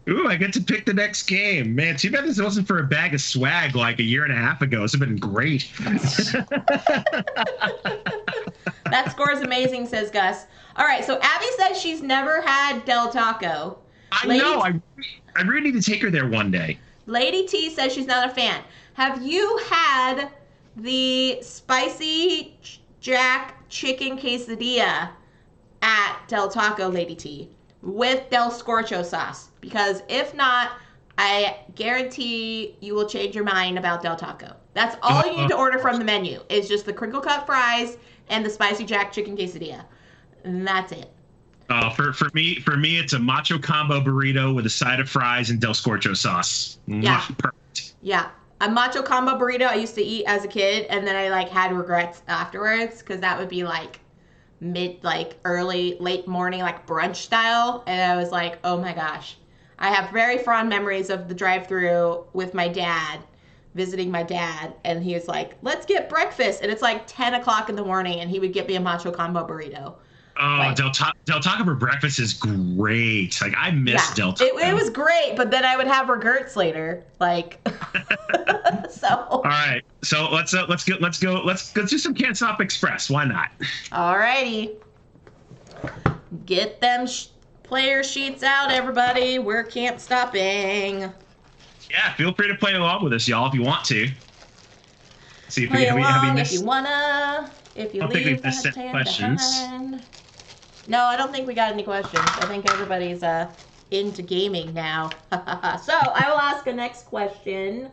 Ooh, I get to pick the next game. Man, too bad this wasn't for a bag of swag like a year and a half ago. This would have been great. That score is amazing, says Gus. All right, so Abby says she's never had Del Taco. I know. I really need to take her there one day. Lady T says she's not a fan. Have you had the spicy Jack chicken quesadilla at Del Taco, Lady T, with Del Scorcho sauce? Because if not, I guarantee you will change your mind about Del Taco. That's all you need to order from the menu is just the crinkle cut fries and the spicy Jack chicken quesadilla. And that's it. For me, it's a macho combo burrito with a side of fries and Del Scorcho sauce. Yeah. Perfect. Yeah. A macho combo burrito I used to eat as a kid, and then I had regrets afterwards because that would be early, late morning, brunch style. And I was like, oh my gosh. I have very fond memories of the drive-thru with my dad, visiting my dad, and he was like, let's get breakfast. And it's 10 o'clock in the morning, and he would get me a macho combo burrito. Oh, Del Taco for breakfast is great. I miss Del Taco. It was great, but then I would have regrets later. So. All right, so let's do some Can't Stop Express. Why not? All righty, get them player sheets out, everybody. We're can't stopping. Yeah, feel free to play along with us, y'all, if you want to. See if play have along we missed. If you wanna. If you I don't think we've leave missed any questions. behind. No, I don't think we got any questions. I think everybody's into gaming now. So I will ask a next question.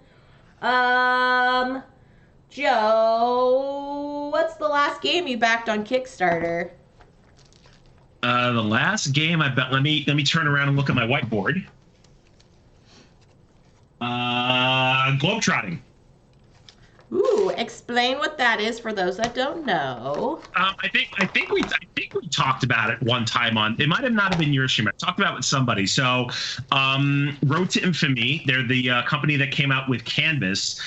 Joe, what's the last game you backed on Kickstarter? The last game I bet. Let me turn around and look at my whiteboard. Globetrotting. Ooh, explain what that is for those that don't know. I think we talked about it one time on. It might have not have been your stream. I talked about it with somebody. So, Road to Infamy. They're the company that came out with Canvas.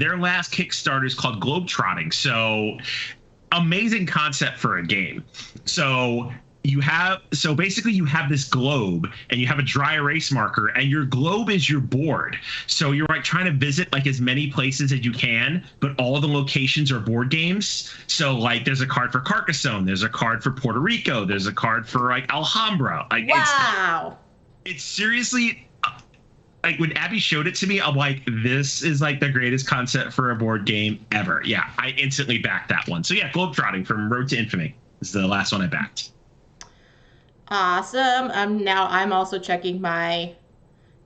Their last Kickstarter is called Globetrotting. So, amazing concept for a game. So, basically you have this globe and you have a dry erase marker and your globe is your board. So you're like trying to visit like as many places as you can, but all the locations are board games. So like there's a card for Carcassonne, there's a card for Puerto Rico, there's a card for like Alhambra. Like wow. It's seriously like when Abby showed it to me, I'm like, this is like the greatest concept for a board game ever. Yeah, I instantly backed that one. So yeah, Globetrotting from Road to Infamy is the last one I backed. Awesome. I'm also checking my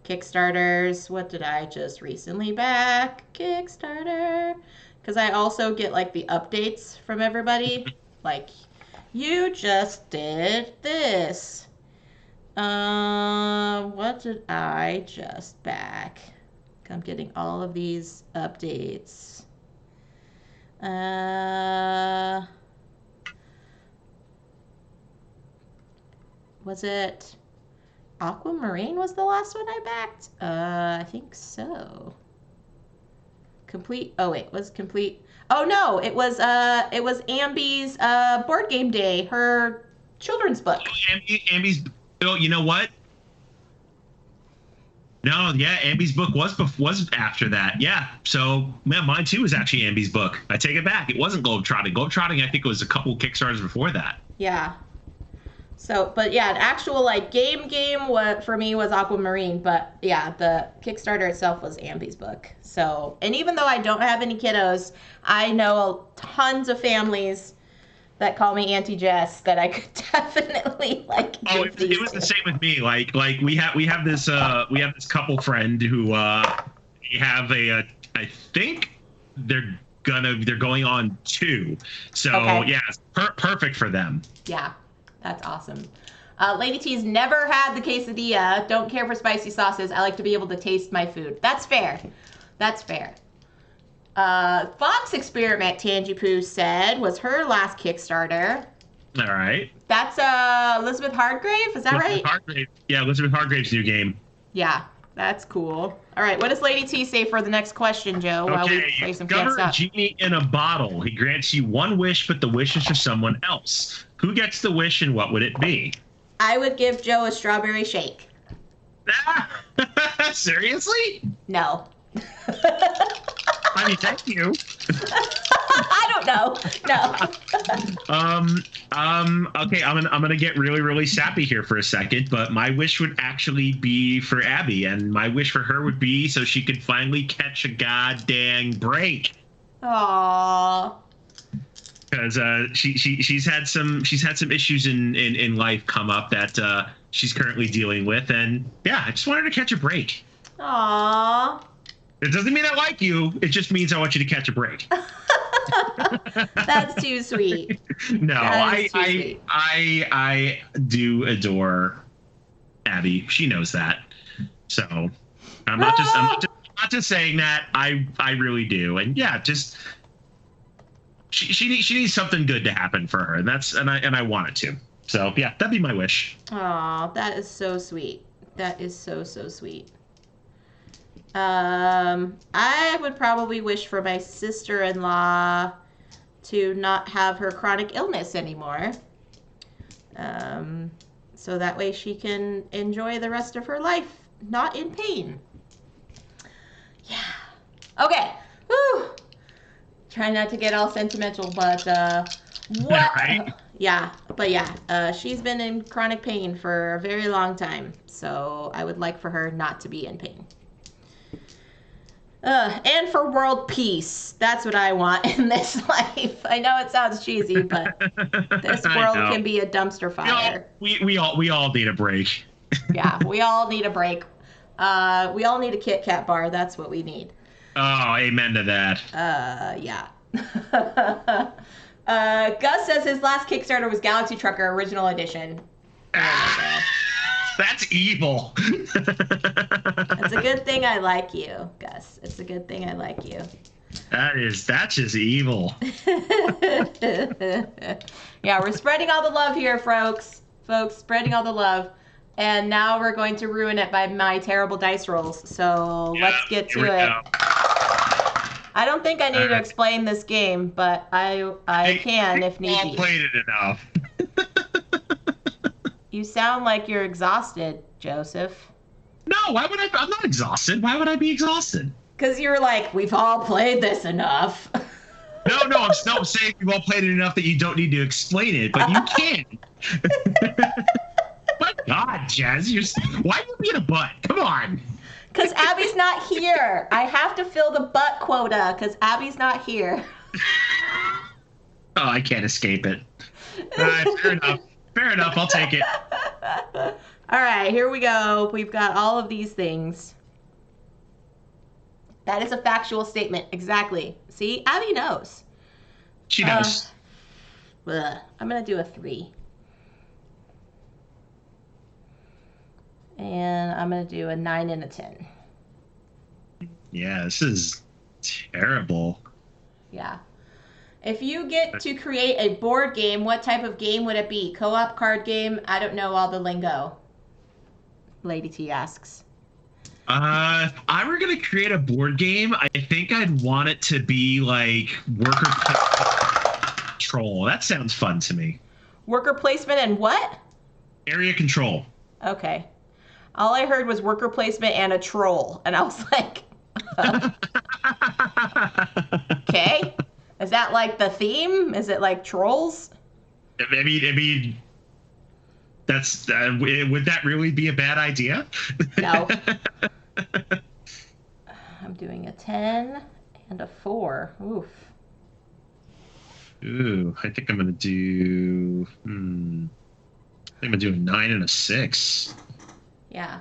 Kickstarters. What did I just recently back? Kickstarter. Because I also get like the updates from everybody. Like, you just did this. What did I just back? I'm getting all of these updates. Was it Aquamarine was the last one I backed? I think so. Complete. Oh wait, was complete. Oh no, it was Ambi's board game day, her children's book. Ambi's. Oh, you know what? No, yeah, Ambi's book was after that. Yeah, so man, mine too was actually Ambi's book. I take it back. It wasn't Globetrotting. Globetrotting, I think it was a couple Kickstarters before that. Yeah. So, but yeah, an actual like game what for me was Aquamarine, but yeah, the Kickstarter itself was Ambi's book. So, and even though I don't have any kiddos, I know tons of families that call me Auntie Jess that I could definitely like. Oh, it was the same with me. Like we have this couple friend who have a I think they're going on 2. So okay. Yeah, it's perfect for them. Yeah. That's awesome. Lady T's never had the quesadilla. Don't care for spicy sauces. I like to be able to taste my food. That's fair. That's fair. Fox Experiment, Tangy said, was her last Kickstarter. All right. That's Elizabeth Hargrave. Is that right? Hargrave. Yeah, Elizabeth Hargrave's new game. Yeah, that's cool. All right, what does Lady T say for the next question, Joe? While we play some discover a genie in a bottle. He grants you one wish, but the wish is for someone else. Who gets the wish and what would it be? I would give Joe a strawberry shake. Seriously? No. I mean, thank you. I don't know. No. Okay, I'm gonna get really, really sappy here for a second, but my wish would actually be for Abby, and my wish for her would be so she could finally catch a goddamn break. Aww. Because she's had some issues in life come up that she's currently dealing with, and yeah, I just want her to catch a break. Aww. It doesn't mean I like you. It just means I want you to catch a break. That's too sweet. No, I do adore Abby. She knows that. So I'm not just saying that. I really do. And yeah, just she needs something good to happen for her, and I want it to. So yeah, that'd be my wish. Aw, that is so sweet. That is so sweet. I would probably wish for my sister-in-law to not have her chronic illness anymore. So that way she can enjoy the rest of her life, not in pain. Yeah. Okay. Whew. Try not to get all sentimental, but what? Right? Yeah, but yeah, she's been in chronic pain for a very long time, so I would like for her not to be in pain. And for world peace. That's what I want in this life. I know it sounds cheesy, but this world can be a dumpster fire. We all need a break. Yeah, we all need a break. We all need a Kit Kat bar. That's what we need. Oh, amen to that. Yeah. Gus says his last Kickstarter was Galaxy Trucker Original Edition. That's evil. It's a good thing I like you, Gus. It's a good thing I like you. That's just evil. Yeah, we're spreading all the love here, folks. Spreading all the love. And now we're going to ruin it by my terrible dice rolls. So let's get to it. I don't think I need to explain this game, but I can if need be. I've played it enough. You sound like you're exhausted, Joseph. No, why would I? I'm not exhausted. Why would I be exhausted? Because you're like, we've all played this enough. No, I'm saying we've all played it enough that you don't need to explain it, but you can. My God, Jazz, why are you being a butt? Come on. Because Abby's not here. I have to fill the butt quota because Abby's not here. Oh, I can't escape it. All right, fair enough. Fair enough. I'll take it. All right, here we go. We've got all of these things. That is a factual statement. Exactly. See, Abby knows. She knows. I'm going to do a 3. And I'm going to do a 9 and a 10. Yeah, this is terrible. Yeah. If you get to create a board game, what type of game would it be? Co-op, card game? I don't know all the lingo. Lady T asks. If I were going to create a board game, I think I'd want it to be like worker control. That sounds fun to me. Worker placement and what? Area control. Okay. All I heard was worker placement and a troll. And I was like, okay. Is that like the theme? Is it like trolls? I mean, that's would that really be a bad idea? No. I'm doing a 10 and a 4. Oof. Ooh, I think I'm gonna do. I think I'm gonna do a 9 and a 6. Yeah.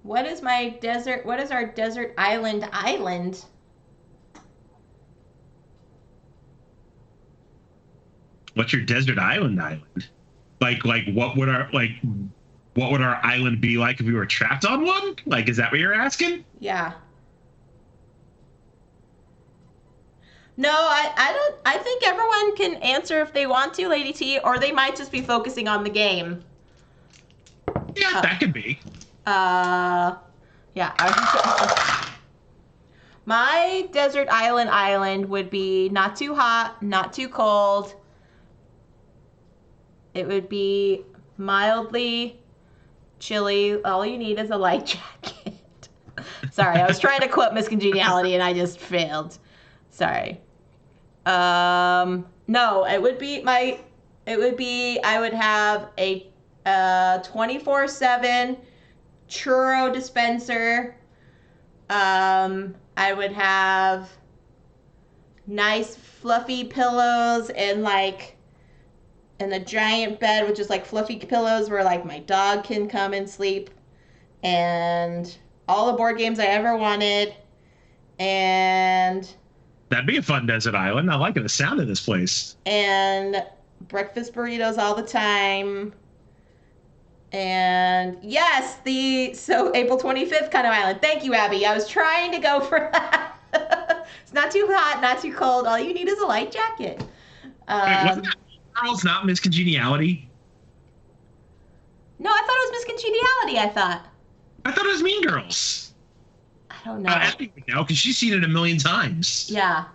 What is my desert? What is our desert island? What's your desert island? Like what would our island be like if we were trapped on one? Like, is that what you're asking? Yeah. No, I think everyone can answer if they want to, Lady T, or they might just be focusing on the game. Yeah, that could be. Yeah. My desert island would be not too hot, not too cold. It would be mildly chilly. All you need is a light jacket. Sorry, I was trying to quote Miss Congeniality and I just failed. Sorry. No, I would have a 24/7 churro dispenser. I would have nice fluffy pillows and a giant bed with just like fluffy pillows where like my dog can come and sleep, and all the board games I ever wanted, and that'd be a fun desert island. I like the sound of this place. And breakfast burritos all the time. And yes, so April 25th kind of island. Thank you, Abby. I was trying to go for that. It's not too hot, not too cold. All you need is a light jacket. Wait, wasn't that Girls, not Miss Congeniality? No, I thought it was Miss Congeniality, I thought it was Mean Girls. I don't know. Abby would know because she's seen it a million times. Yeah.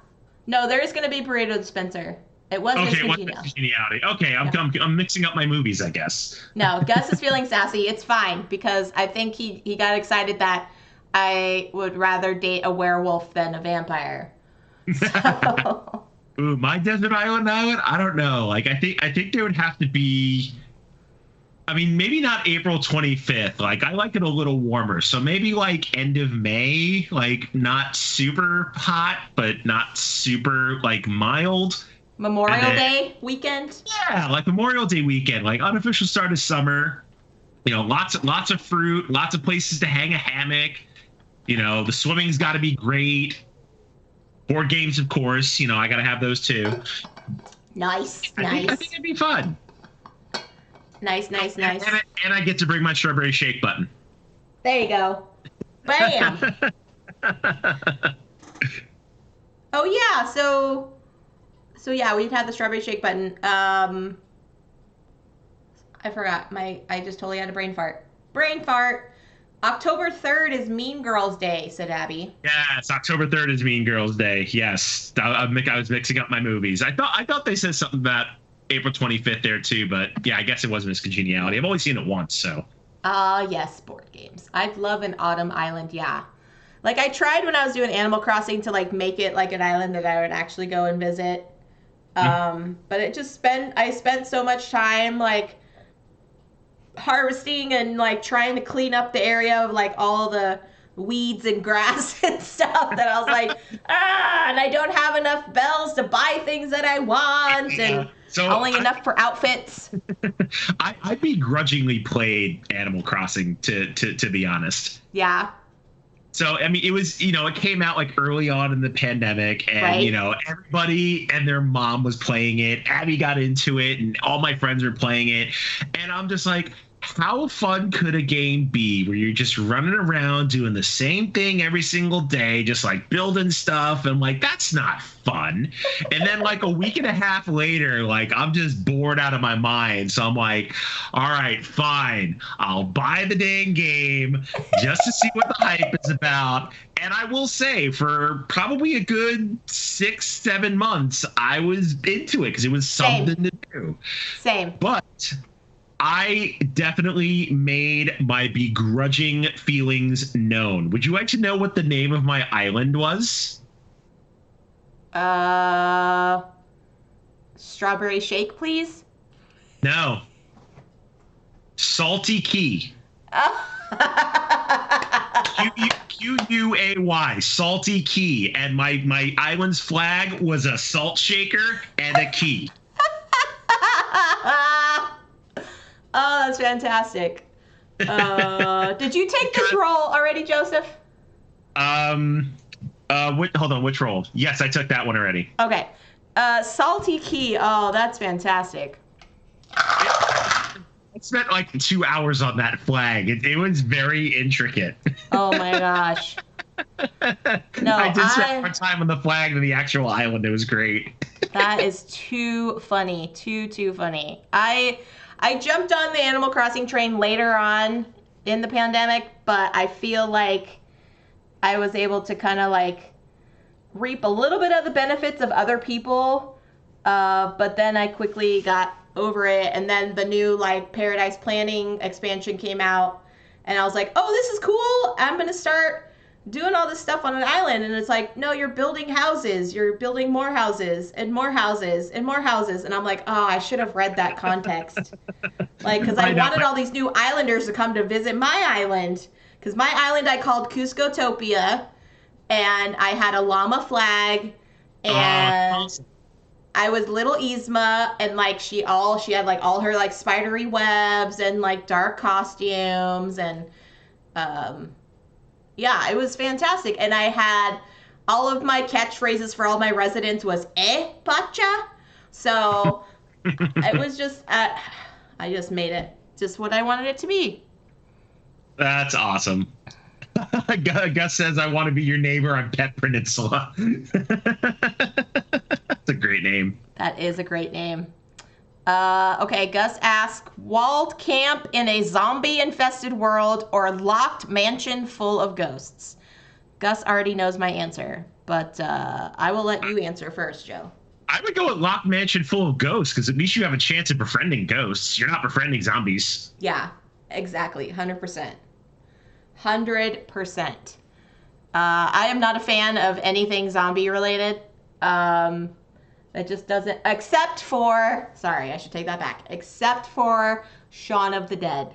No, there is going to be burrito dispenser. It was Miss Congeniality. Okay, I'm mixing up my movies, I guess. No, Gus is feeling sassy. It's fine because I think he got excited that I would rather date a werewolf than a vampire. So. Ooh, my desert island? I don't know. Like, I think there would have to be. I mean, maybe not April 25th. Like, I like it a little warmer. So maybe like end of May, like not super hot, but not super like mild. Memorial Day weekend? Yeah, like Memorial Day weekend, like unofficial start of summer. You know, lots of fruit, lots of places to hang a hammock. You know, the swimming's got to be great. Board games, of course. You know, I got to have those too. Nice. I think it'd be fun. Nice. And I get to bring my strawberry shake button. There you go. Bam. Oh yeah, so yeah, we'd have the strawberry shake button. I forgot. I just totally had a brain fart. October 3rd is Mean Girls Day, said Abby. Yes, October 3rd is Mean Girls Day. Yes, I was mixing up my movies. I thought they said something about April 25th there too, but yeah, I guess it was Miss Congeniality. I've only seen it once, so. Yes, board games. I'd love an autumn island, yeah. Like, I tried when I was doing Animal Crossing to, like, make it like an island that I would actually go and visit. But I spent so much time, like, harvesting and, like, trying to clean up the area of, like, all the weeds and grass and stuff that I was like, and I don't have enough bells to buy things that I want, and only enough for outfits. I begrudgingly played Animal Crossing to be honest. Yeah. So, I mean, it was, it came out like early on in the pandemic and, right. Everybody and their mom was playing it. Abby got into it and all my friends were playing it. And I'm just like, how fun could a game be where you're just running around doing the same thing every single day, just like building stuff? And like, that's not fun. And then like a week and a half later, like I'm just bored out of my mind. So I'm like, all right, fine. I'll buy the dang game just to see what the hype is about. And I will say for probably a good 6-7 months, I was into it because it was something to do. Same. But I definitely made my begrudging feelings known. Would you like to know what the name of my island was? Strawberry Shake, please? No. Salty Key. Quay, Salty Key. And my island's flag was a salt shaker and a key. Oh, that's fantastic. Did you take this role already, Joseph? Hold on, which role? Yes, I took that one already. Okay. Salty Key. Oh, that's fantastic. I spent like 2 hours on that flag. It was very intricate. Oh my gosh. No, I did spend more time on the flag than the actual island. It was great. That is too funny. Too funny. I jumped on the Animal Crossing train later on in the pandemic, but I feel like I was able to kind of like reap a little bit of the benefits of other people, but then I quickly got over it, and then the new like Paradise Planning expansion came out, and I was like, oh, this is cool. I'm going to start doing all this stuff on an island. And it's like, no, you're building houses. You're building more houses and more houses and more houses. And I'm like, oh, I should have read that context. Like, because I wanted all these new islanders to come to visit my island. Because my island I called Cuscotopia. And I had a llama flag. And Awesome. I was little Yzma. And like she had like all her like spidery webs and like dark costumes. And yeah, it was fantastic. And I had all of my catchphrases for all my residents was pacha. So it was just, I just made it just what I wanted it to be. That's awesome. Gus says, I want to be your neighbor on Pet Peninsula. That's a great name. That is a great name. Okay, Gus asks, walled camp in a zombie-infested world or locked mansion full of ghosts? Gus already knows my answer, but I will let you answer first, Joe. I would go with locked mansion full of ghosts, because at least you have a chance of befriending ghosts. You're not befriending zombies. Yeah, exactly, 100%. 100%. I am not a fan of anything zombie-related. It just doesn't, except for Shaun of the Dead,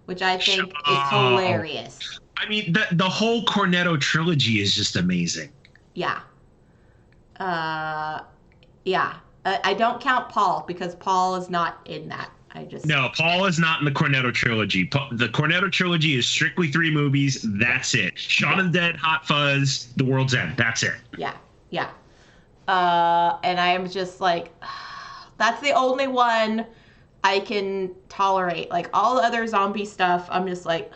which I think is hilarious. I mean, the whole Cornetto trilogy is just amazing. Yeah. Yeah. I don't count Paul because Paul is not in that. No, Paul is not in the Cornetto trilogy. The Cornetto trilogy is strictly 3 movies. That's it. Shaun of the Dead, Hot Fuzz, The World's End. That's it. Yeah. Yeah. And I am just like, that's the only one I can tolerate. Like all the other zombie stuff, I'm just like,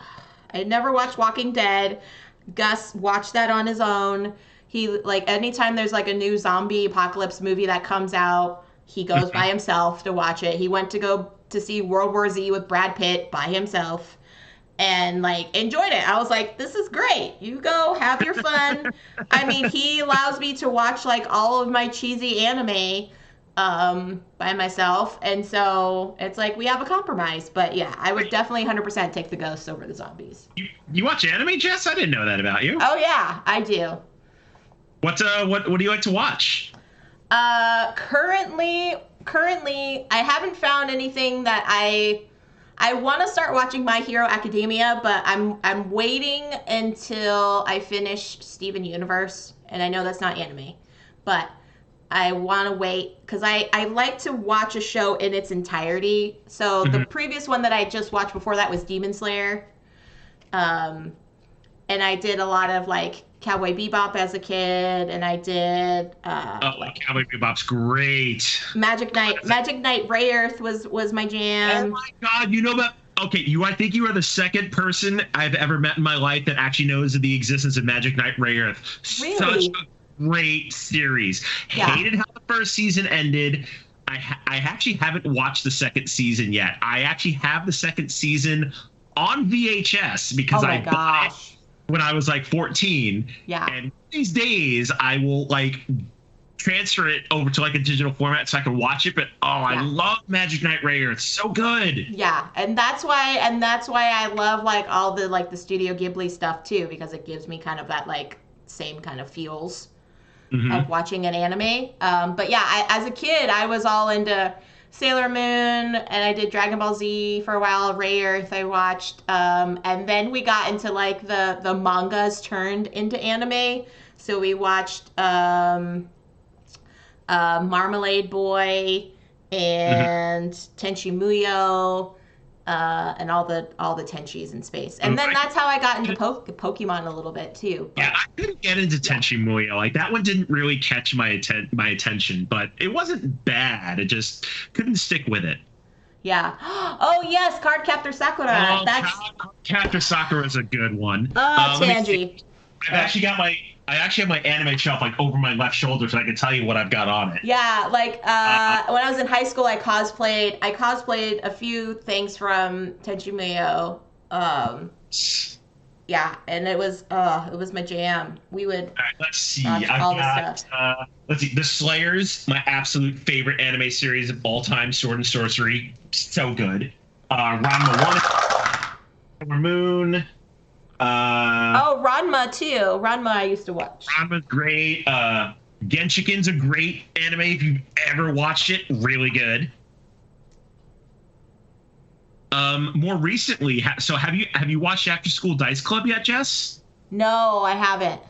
I never watched Walking Dead. Gus watched that on his own. He like anytime there's like a new zombie apocalypse movie that comes out, he goes by himself to watch it. He went to go to see World War Z with Brad Pitt by himself. And like enjoyed it. I was like, this is great. You go have your fun. I mean, he allows me to watch like all of my cheesy anime by myself, and so it's like we have a compromise. But yeah, I would definitely 100% take the ghosts over the zombies. You watch anime, Jess? I didn't know that about you. Oh yeah, I do. What do you like to watch? Currently, I haven't found anything that I want to start watching My Hero Academia, but I'm waiting until I finish Steven Universe, and I know that's not anime, but I want to wait because I like to watch a show in its entirety. So the previous one that I just watched before that was Demon Slayer. And I did a lot of like Cowboy Bebop as a kid, and I did Cowboy Bebop's great. Magic Knight Rayearth was my jam. Oh my god, you know that? Okay, I think you are the second person I've ever met in my life that actually knows of the existence of Magic Knight Rayearth. Really? Such a great series. Yeah. Hated how the first season ended. I actually haven't watched the second season yet. I actually have the second season on VHS because I bought it when I was like 14. Yeah. And these days I will like transfer it over to like a digital format so I can watch it. But I love Magic Knight Rayearth. It's so good. Yeah, and that's why I love like all the like the Studio Ghibli stuff too, because it gives me kind of that like same kind of feels of watching an anime. But yeah, as a kid, I was all into Sailor Moon, and I did Dragon Ball Z for a while. Rayearth I watched, and then we got into like the mangas turned into anime. So we watched Marmalade Boy and Tenchi Muyo, and all the Tenchis in space. And then that's how I got into Pokemon a little bit too. But, yeah, I couldn't get into Tenchi Muyo. Like that one didn't really catch my attention, but it wasn't bad. It just couldn't stick with it. Yeah. Oh yes, Cardcaptor Sakura. Cardcaptor Sakura is a good one. Tangy. I actually have my anime shelf like over my left shoulder, so I can tell you what I've got on it. Yeah, like when I was in high school, I cosplayed a few things from Tenchi Muyo. Yeah, and it was my jam. We would. All right, let's see. Let's see. The Slayers, my absolute favorite anime series of all time. Sword and Sorcery, so good. Ranma 1, Sailor Moon. Ranma too. Ranma I used to watch. Ranma's great. Genshiken's a great anime if you've ever watched it. Really good. More recently, so have you watched After School Dice Club yet, Jess? No, I haven't.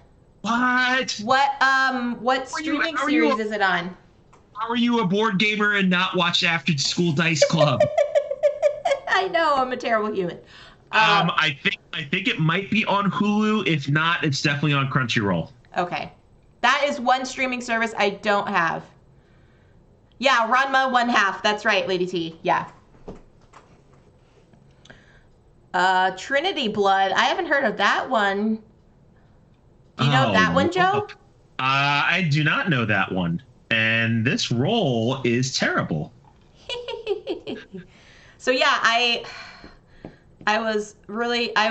What? What streaming series is it on? How are you a board gamer and not watch After School Dice Club? I know, I'm a terrible human. I think it might be on Hulu. If not, it's definitely on Crunchyroll. Okay. That is one streaming service I don't have. Yeah, Ranma 1/2. That's right, Lady T. Yeah. Trinity Blood. I haven't heard of that one. Do you know that one, Joe? I do not know that one. And this role is terrible. So yeah, I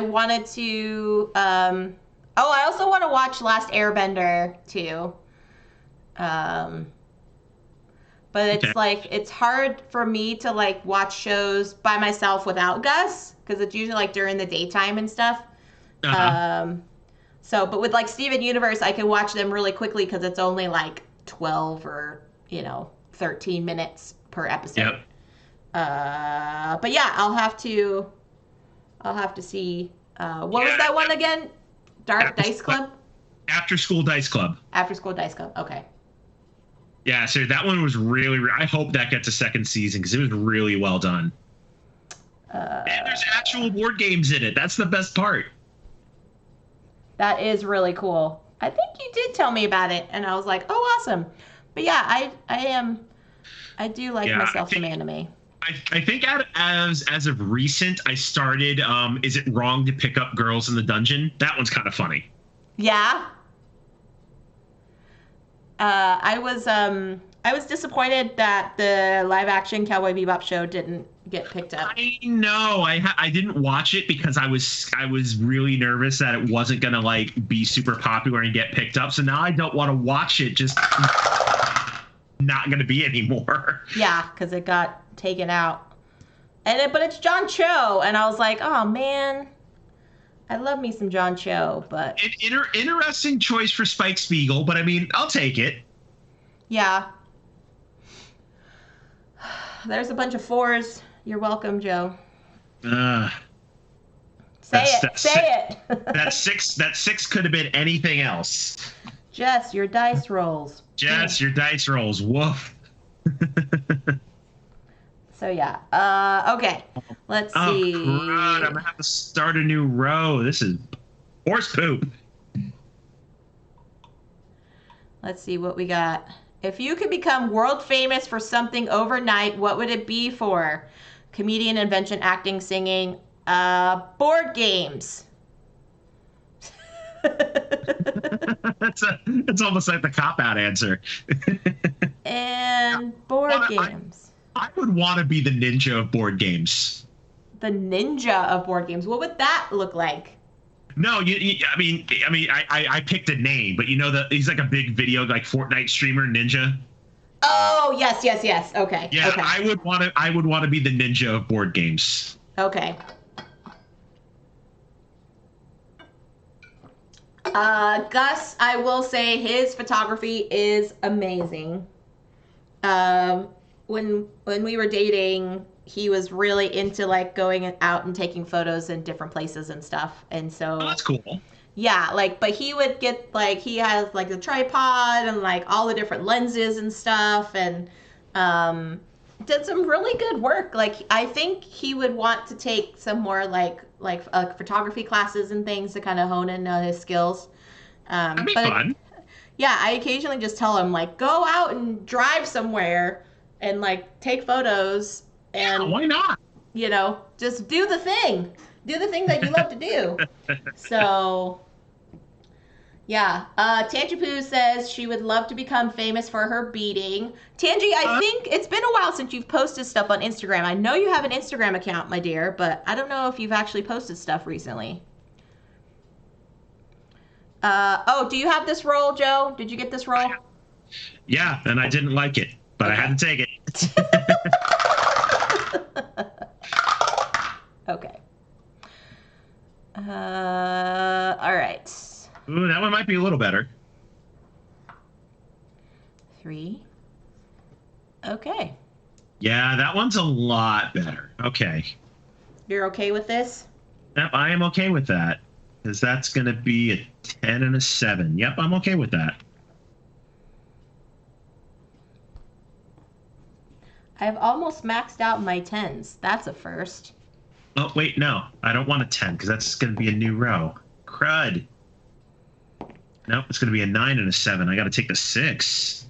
wanted to, I also want to watch Last Airbender too. But it's like, it's hard for me to like watch shows by myself without Gus, because it's usually like during the daytime and stuff. But with like Steven Universe, I can watch them really quickly because it's only like 12 or, 13 minutes per episode. Yep. But yeah, I'll have to see. What was that one again? Dice Club? After School Dice Club. After School Dice Club. Okay. Yeah, so that one was really. I hope that gets a second season because it was really well done. And there's actual board games in it. That's the best part. That is really cool. I think you did tell me about it, and I was like, "Oh, awesome!" But yeah, I do like myself some anime. I think as of recent, I started. Is it wrong to pick up girls in the dungeon? That one's kind of funny. Yeah. I was disappointed that the live action Cowboy Bebop show didn't get picked up. I know. I didn't watch it because I was really nervous that it wasn't gonna like be super popular and get picked up. So now I don't want to watch it just not going to be anymore. Yeah, because it got taken out. But it's John Cho, and I was like, oh man, I love me some John Cho, but Interesting choice for Spike Spiegel, but I mean, I'll take it. Yeah. There's a bunch of 4s. You're welcome, Joe. Say it. That 6 could have been anything else. Jess, your dice rolls. Jess, your dice rolls. Woof. So yeah. Okay. Let's see. Oh God, I'm gonna have to start a new row. This is horse poop. Let's see what we got. If you could become world famous for something overnight, what would it be for? Comedian, invention, acting, singing, board games. That's almost like the cop-out answer. And board games. I would want to be the ninja of board games. The ninja of board games. What would that look like? No, I picked a name, but he's like a big video, like Fortnite streamer ninja. Oh, yes. Okay. Yeah, okay. I would want to be the ninja of board games. Okay. Gus, I will say his photography is amazing. When we were dating, he was really into like going out and taking photos in different places and stuff. And so that's cool. Yeah, but he would get he has like the tripod and like all the different lenses and stuff, and did some really good work. I think he would want to take some more photography classes and things to kind of hone in his skills. That'd be fun. Yeah, I occasionally just tell him go out and drive somewhere and take photos, and why not? Just do the thing that you love to do. So yeah, Tanjipoo says she would love to become famous for her beading. Tanji, I think it's been a while since you've posted stuff on Instagram. I know you have an Instagram account, my dear, but I don't know if you've actually posted stuff recently. Do you have this role, Joe? Did you get this role? Yeah, and I didn't like it, but okay. I had to take it. Okay. All right. Ooh, that one might be a little better. 3. Okay. Yeah, that one's a lot better. Okay. You're okay with this? Yep, I am okay with that. Because that's going to be a 10 and a 7. Yep, I'm okay with that. I've almost maxed out my 10s. That's a first. Oh, wait, no. I don't want a 10 because that's going to be a new row. Crud. Nope, it's going to be a 9 and a 7. I got to take the 6.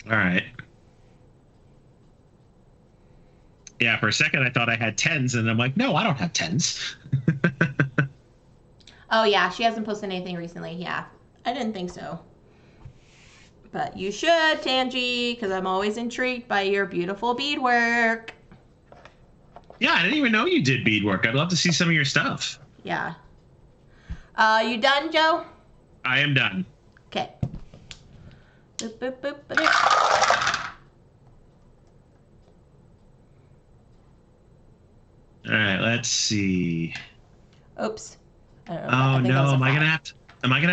All right. Yeah, for a second I thought I had 10s, and I'm like, no, I don't have 10s. Oh, yeah, she hasn't posted anything recently. Yeah, I didn't think so. But you should, Tanji, because I'm always intrigued by your beautiful beadwork. Yeah, I didn't even know you did beadwork. I'd love to see some of your stuff. Yeah. You done, Joe? I am done. Okay. Boop, boop, boop, boop. All right, let's see. Oops. Oh no, am I gonna have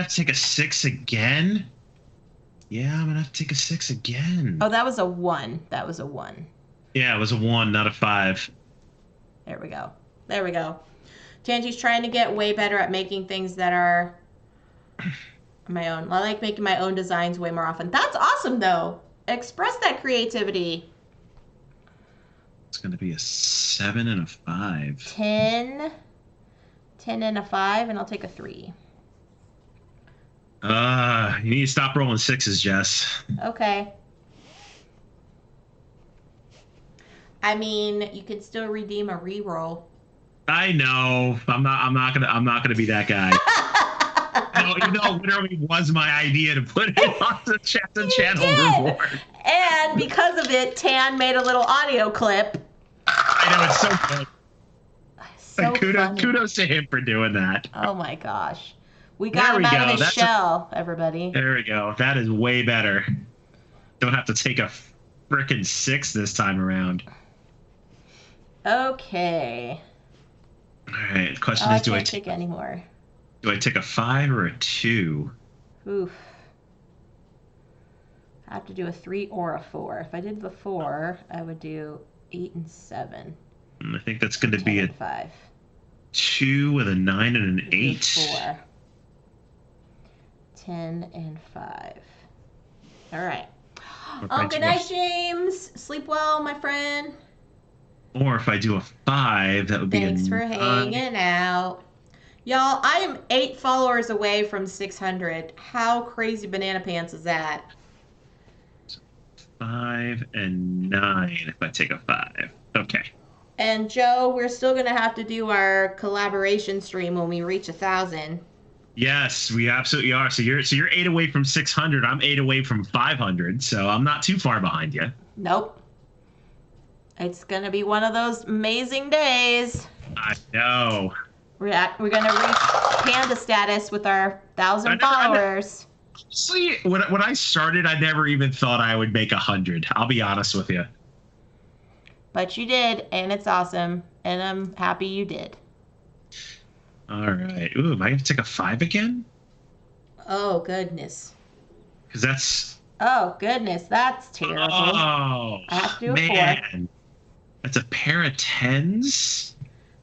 to take a 6 again? Yeah, I'm gonna have to take a 6 again. Oh, that was a 1. That was a 1. Yeah, it was a 1, not a 5. There we go. There we go. Tanji's trying to get way better at making things that are my own. I like making my own designs way more often. That's awesome, though. Express that creativity. It's gonna be a 7 and a 5. 10 and a 5, and I'll take a 3. You need to stop rolling 6s, Jess. Okay. I mean, you can still redeem a reroll. I know. I'm not gonna be that guy. It literally was my idea to put it on the chat and channel reward. And because of it, Tan made a little audio clip. I know, it's so good. So funny. Kudos to him for doing that. Oh my gosh. We got him out of his shell, everybody. There we go. That is way better. Don't have to take a frickin' 6 this time around. Okay. All right. The question is, do I take any more? Do I take a 5 or a 2? Oof. I have to do a 3 or a 4. If I did the 4, I would do 8 and 7. I think that's going to be a 5. 2 with a 9 and an 8. 4. 10 and 5. All right. Good night, James. Sleep well, my friend. Or if I do a 5, that would be Thanks for hanging out. Y'all, I am 8 followers away from 600. How crazy banana pants is that? 5 and 9 if I take a 5. Okay. And Joe, we're still going to have to do our collaboration stream when we reach 1,000. Yes, we absolutely are. So you're 8 away from 600. I'm 8 away from 500. So I'm not too far behind you. Nope. It's going to be one of those amazing days. I know. We're going to reach panda status with our 1,000 followers. Honestly, when I started, I never even thought I would make 100. I'll be honest with you. But you did, and it's awesome. And I'm happy you did. All right. Ooh, am I going to take a 5 again? Oh, goodness. Because that's... Oh, goodness. That's terrible. Oh, I have to do a man. 4. That's a pair of 10s?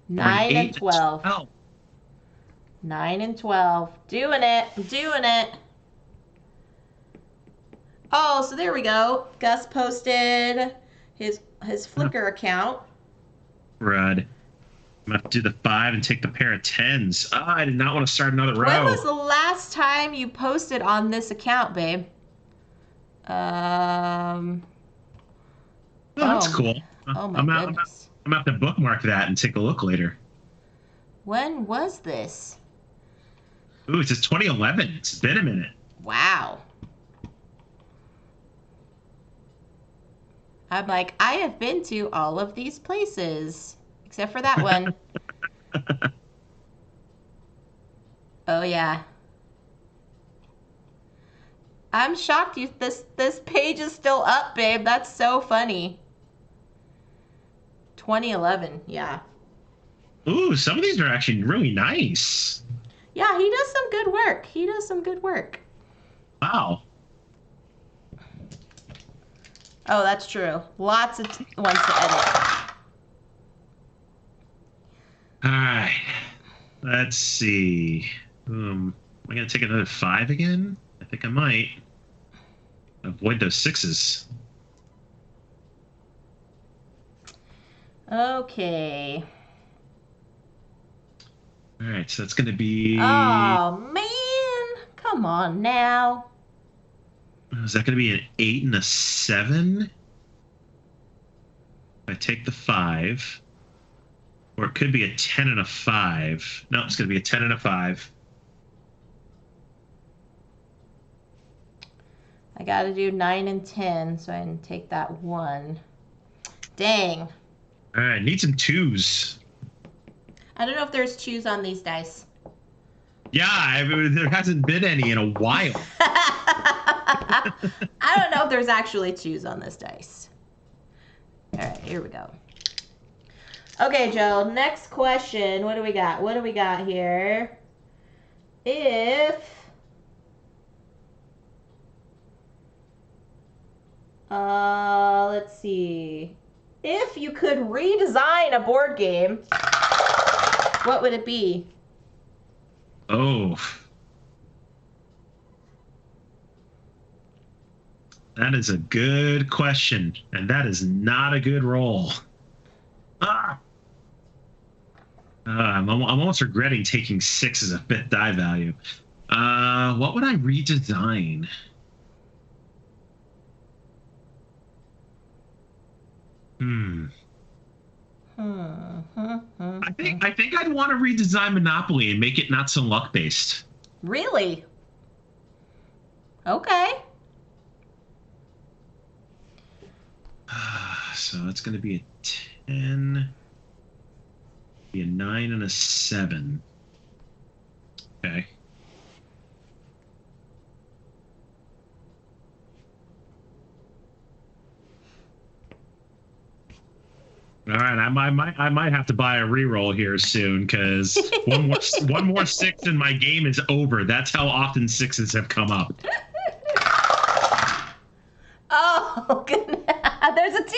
9 and 12. 9 and 12. Doing it. I'm doing it. Oh, so there we go. Gus posted his Flickr account. Rud. I'm going to have to do the 5 and take the pair of 10s. Oh, I did not want to start another row. When was the last time you posted on this account, babe? Oh, that's cool. Oh, my goodness. I'm going to have to bookmark that and take a look later. When was this? Ooh, it says 2011. It's been a minute. Wow. I'm like, I have been to all of these places, except for that one. Oh, yeah. I'm shocked this page is still up, babe. That's so funny. 2011, yeah. Ooh, some of these are actually really nice. Yeah, he does some good work. He does some good work. Wow. Oh, that's true. Lots of ones to edit. All right. Let's see. Am I going to take another 5 again? I think I might. Avoid those 6s. Okay. All right, so that's going to be... Oh, man. Come on now. Is that going to be an 8 and a 7? I take the 5. Or it could be a 10 and a 5. No, it's going to be a 10 and a 5. I got to do 9 and 10, so I can take that 1. Dang. All right, need some 2s. I don't know if there's 2s on these dice. Yeah, there hasn't been any in a while. I don't know if there's actually 2s on this dice. All right, here we go. Okay, Joe, next question. What do we got? What do we got here? Let's see. If you could redesign a board game, what would it be? Oh. That is a good question, and that is not a good roll. I'm almost regretting taking 6 as a 5th die value. What would I redesign? I think I'd want to redesign Monopoly and make it not so luck based. Really? Okay. So it's going to be a 10. Be a 9 and a 7. Okay. All right, I might have to buy a reroll here soon because one more 6 and my game is over. That's how often 6s have come up. Oh, goodness. There's a 2.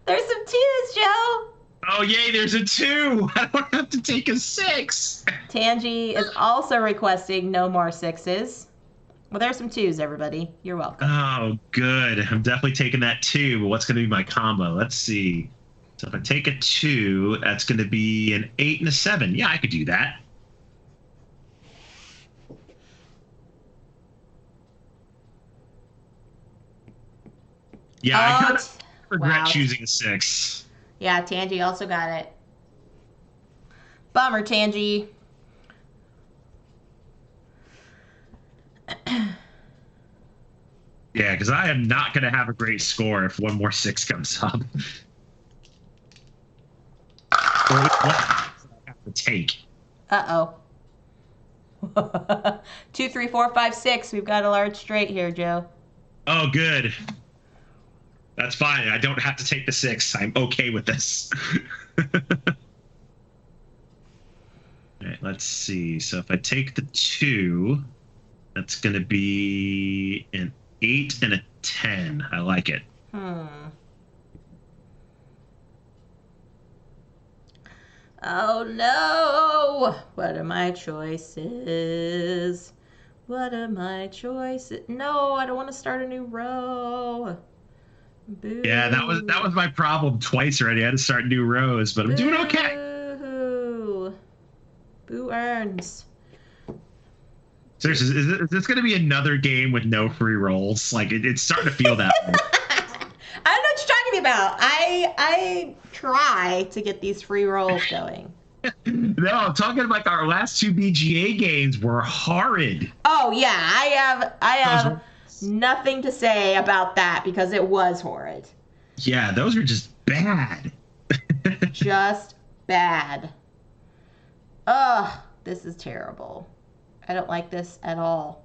There's some 2s, Joe. Oh, yay, there's a 2. I don't have to take a 6. Tangy is also requesting no more 6s. Well, there's some 2s, everybody. You're welcome. Oh, good. I'm definitely taking that 2, but what's going to be my combo? Let's see. So if I take a 2, that's going to be an 8 and a 7. Yeah, I could do that. Yeah, I kind of regret choosing a 6. Yeah, Tangy also got it. Bummer, Tangy. Yeah, because I am not going to have a great score if one more 6 comes up. Or what I have to take. Uh-oh. 2, 3, 4, 5, 6. We've got a large straight here, Joe. Oh, good. That's fine. I don't have to take the 6. I'm okay with this. All right, let's see. So if I take the 2, that's going to be an 8 and a 10. I like it. Oh, no. What are my choices? What are my choices? No, I don't want to start a new row. Boo. Yeah, that was my problem twice already. I had to start new rows, but I'm doing okay. Boo earns. Seriously, is this going to be another game with no free rolls? Like, it's starting to feel that way. I don't know what you're talking about. I try to get these free rolls going. No, I'm talking about our last 2 BGA games were horrid. Oh yeah, I have nothing to say about that because it was horrid. Yeah, those are just bad. Just bad. Ugh, this is terrible. I don't like this at all.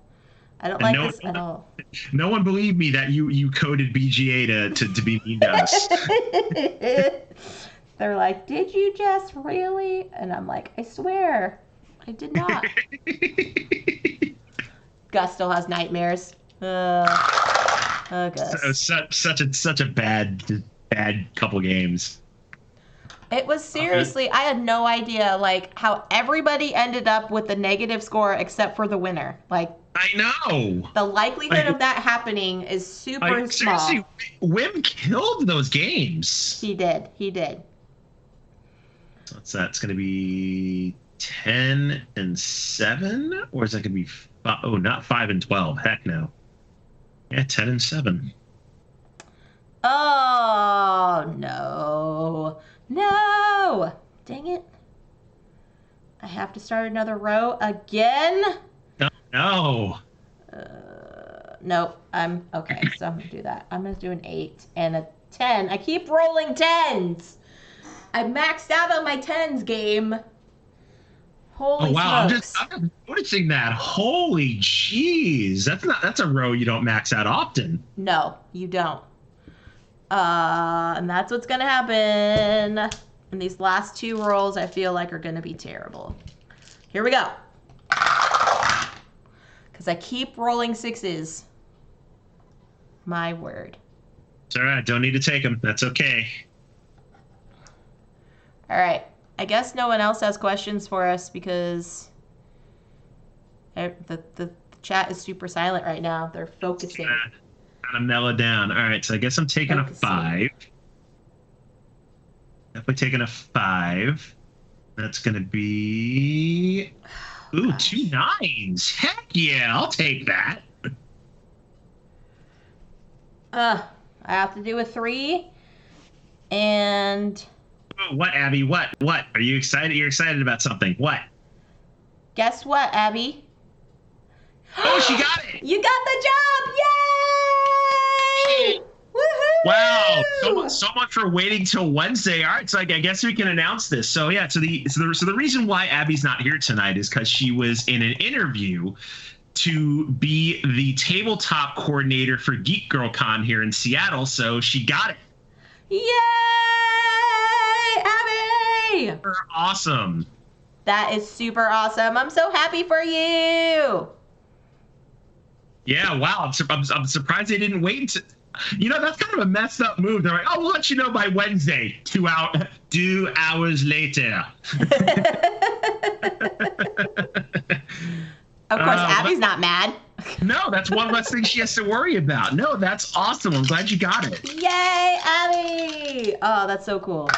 I don't like this at all. No one believed me that you coded BGA to be mean to us. They're like, did you just really? And I'm like, I swear, I did not. Gus still has nightmares. Gus. Such a bad couple games. It was seriously, I had no idea, like, how everybody ended up with a negative score except for the winner. Like, I know. The likelihood of that happening is super small. Seriously, Wim killed those games. He did. So that's going to be 10 and 7? Or is that going to be... not 5 and 12. Heck no. Yeah, 10 and 7. Oh, no. No! Dang it. I have to start another row again? No. Nope. I'm okay, so I'm going to do that. I'm going to do an 8 and a 10. I keep rolling 10s. I maxed out on my 10s game. Holy smokes. I'm noticing that. Holy jeez. That's a row you don't max out often. No, you don't. And that's what's going to happen. And these last 2 rolls I feel like are going to be terrible. Here we go. Because I keep rolling 6s. My word. It's all right. Don't need to take them. That's okay. All right. I guess no one else has questions for us because the chat is super silent right now. They're focusing. Kind of mellow down. All right. So I guess I'm taking a 5. Definitely taking a 5. That's going to be... Ooh, gosh. 2 9s. Heck yeah, I'll take that. I have to do a 3. And... What, Abby? What? Are you excited? You're excited about something. What? Guess what, Abby? Oh, she got it! You got the job! Yay! Woohoo! Wow, so much for waiting till Wednesday. All right, so I guess we can announce this. So yeah, so the reason why Abby's not here tonight is because she was in an interview to be the tabletop coordinator for Geek Girl Con here in Seattle. So she got it. Yay, Abby! Awesome. That is super awesome. I'm so happy for you. Yeah, wow. I'm surprised they didn't wait. That's kind of a messed up move. They're like, oh, we'll let you know by Wednesday. 2 hours later. Of course, Abby's not mad. No, that's one less thing she has to worry about. No, that's awesome. I'm glad you got it. Yay, Abby! Oh, that's so cool.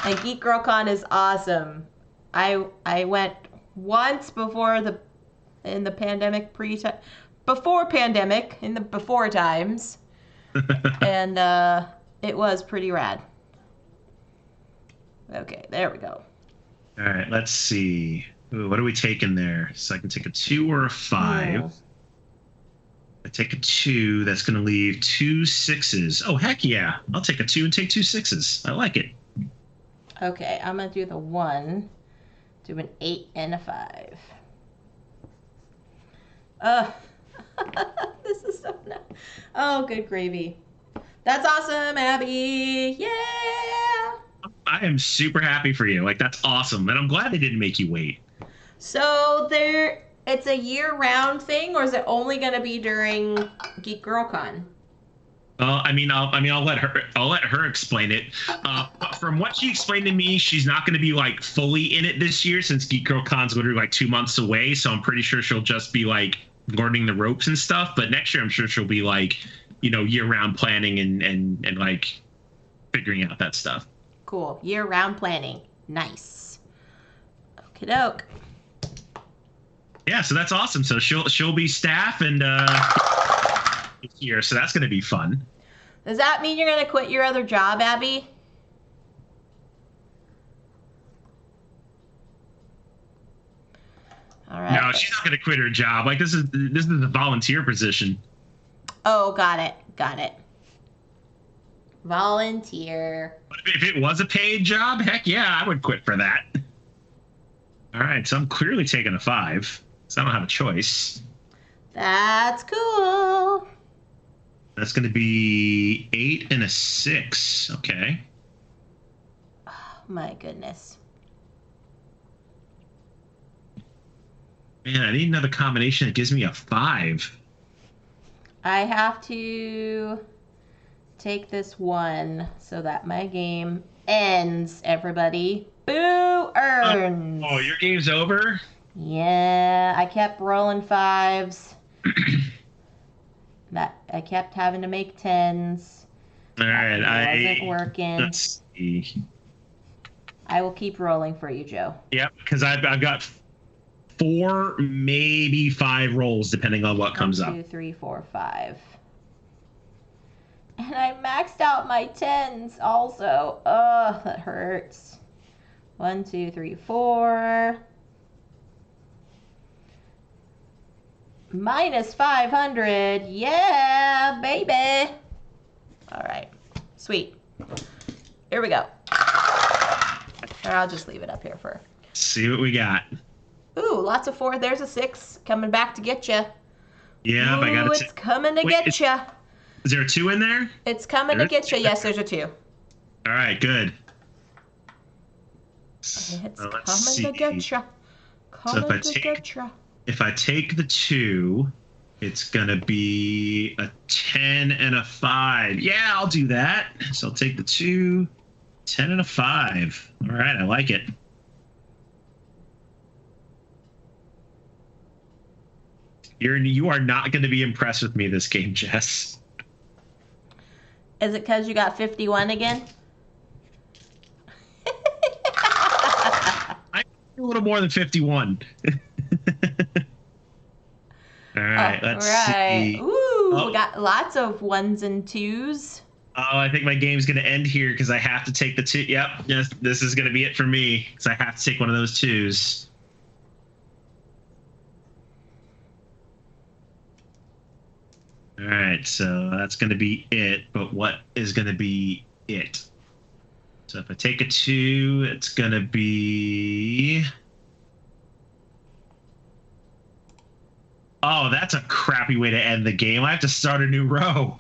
And Geek Girl Con is awesome. I went once before in the before times. And it was pretty rad. Okay, there we go. All right, let's see. Ooh, what are we taking there? So I can take a 2 or a 5. Oh. I take a 2. That's going to leave 2 6s. Oh, heck yeah. I'll take a 2 and take 2 6s. I like it. Okay, I'm going to do the 1. Do an 8 and a 5. This is so nice. Oh, good gravy. That's awesome, Abby. Yeah. I am super happy for you. Like, that's awesome. And I'm glad they didn't make you wait. So it's a year-round thing, or is it only going to be during Geek Girl Con? I'll let her explain it. But from what she explained to me, she's not going to be like fully in it this year since Geek Girl Con's literally like 2 months away. So I'm pretty sure she'll just be like learning the ropes and stuff. But next year, I'm sure she'll be like, year-round planning and like figuring out that stuff. Cool. Year-round planning. Nice. Okie doke. Yeah, so that's awesome. So she'll be staff and here, so that's going to be fun. Does that mean you're going to quit your other job, Abby? All right. No, she's not going to quit her job. Like this is a volunteer position. Oh, got it. Volunteer. But if it was a paid job, heck yeah, I would quit for that. All right, so I'm clearly taking a 5, so I don't have a choice. That's cool. That's going to be 8 and a 6. Okay. Oh, my goodness. Man, I need another combination that gives me a 5. I have to take this 1 so that my game ends, everybody. Boo earns. Oh, your game's over? Yeah, I kept rolling 5s. That I kept having to make 10s. All right, it wasn't working. Let's see. I will keep rolling for you, Joe. Yep, because I've got 4, maybe 5 rolls depending on what comes up. 1, 2, 3, 4, 5. And I maxed out my 10s also. Ugh, that hurts. 1, 2, 3, 4. Minus 500. Yeah, baby. All right. Sweet. Here we go. Or I'll just leave it up here for. See what we got. Ooh, lots of 4. There's a 6 coming back to get you. Yeah, I got it. It's coming to get you. Is there a 2 in there? It's coming to get you. Yes, there's a 2. All right, good. It's coming to get you. Coming to get you. If I take the 2, it's going to be a 10 and a 5. Yeah, I'll do that. So I'll take the 2, 10 and a 5. All right, I like it. You are not going to be impressed with me this game, Jess. Is it because you got 51 again? I'm a little more than 51. All right, let's see. Ooh, we got lots of 1s and 2s. Oh, I think my game's going to end here because I have to take the 2. Yep, yes, this is going to be it for me because I have to take one of those 2s. All right, so that's going to be it. But what is going to be it? So if I take a 2, it's going to be... Oh, that's a crappy way to end the game. I have to start a new row.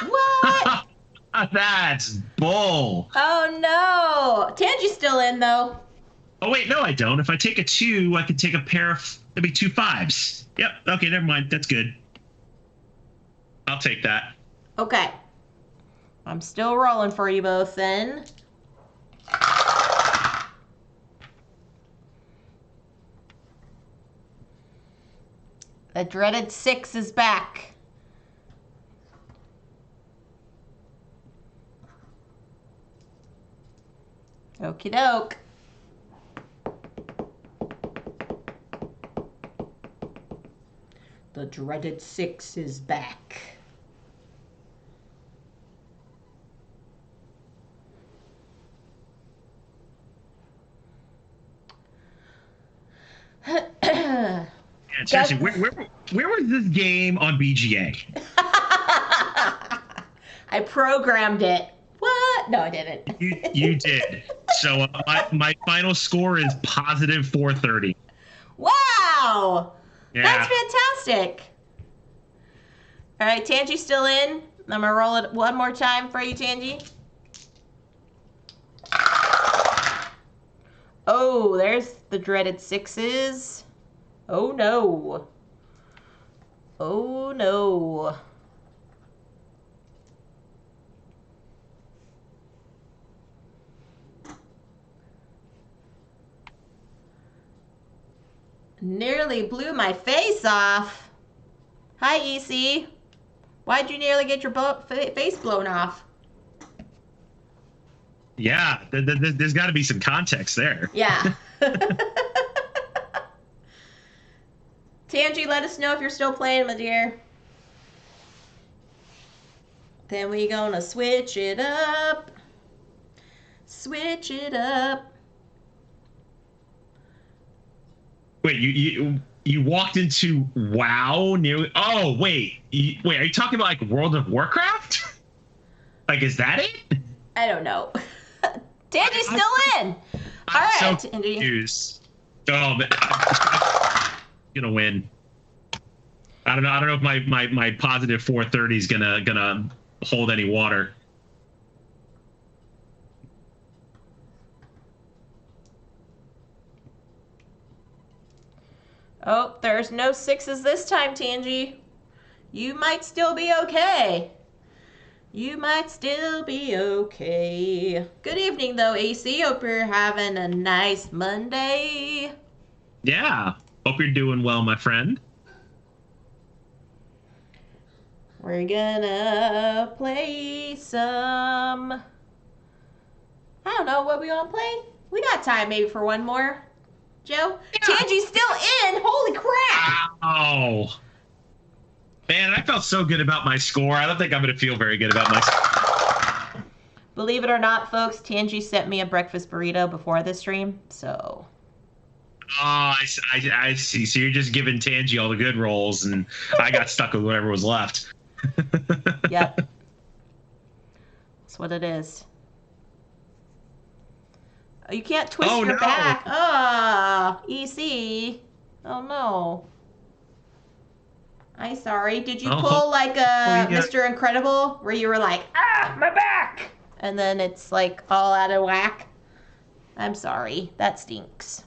What? That's bull. Oh, no. Tangi's still in, though. Oh, wait, no, I don't. If I take a 2, I can take a pair of... It'd be 2 5s. Yep, okay, never mind. That's good. I'll take that. Okay. I'm still rolling for you both, then. The dreaded 6 is back. Okie doke. The dreaded 6 is back. Yeah, seriously, where was this game on BGA? I programmed it. What? No, I didn't. You did. So my final score is positive 430. Wow! Yeah. That's fantastic. All right, Tangi's still in. I'm gonna roll it one more time for you, Tangi. Oh, there's the dreaded 6s. Oh no. Oh no. Nearly blew my face off. Hi, EC. Why'd you nearly get your face blown off? Yeah, there's got to be some context there. Yeah. Tangi, let us know if you're still playing, my dear. Then we gonna switch it up. Switch it up. Wait, you walked into WoW nearly? Oh, wait, wait, are you talking about like World of Warcraft? Like, is that it? I don't know. Tangi's still in. All right, so Tangi. confused. Oh, man. I'm gonna win. I don't know if my positive 430 is gonna hold any water. Oh, there's no 6s this time, Tangi. You might still be okay. You might still be okay. Good evening, though, AC. Hope you're having a nice Monday. Yeah. Hope you're doing well, my friend. We're gonna play some... I don't know what we want to play. We got time maybe for one more. Joe? Yeah. Tangi's still in! Holy crap! Oh. Man, I felt so good about my score. I don't think I'm going to feel very good about my score. Believe it or not, folks, Tangi sent me a breakfast burrito before this stream, so... Oh, I see. So you're just giving Tangi all the good rolls, and I got stuck with whatever was left. Yep. That's what it is. Oh, you can't twist your back. Oh, EC. Oh, no. I'm sorry. Did you pull like a Mr. Incredible where you were like, ah, my back? And then it's like all out of whack? I'm sorry. That stinks.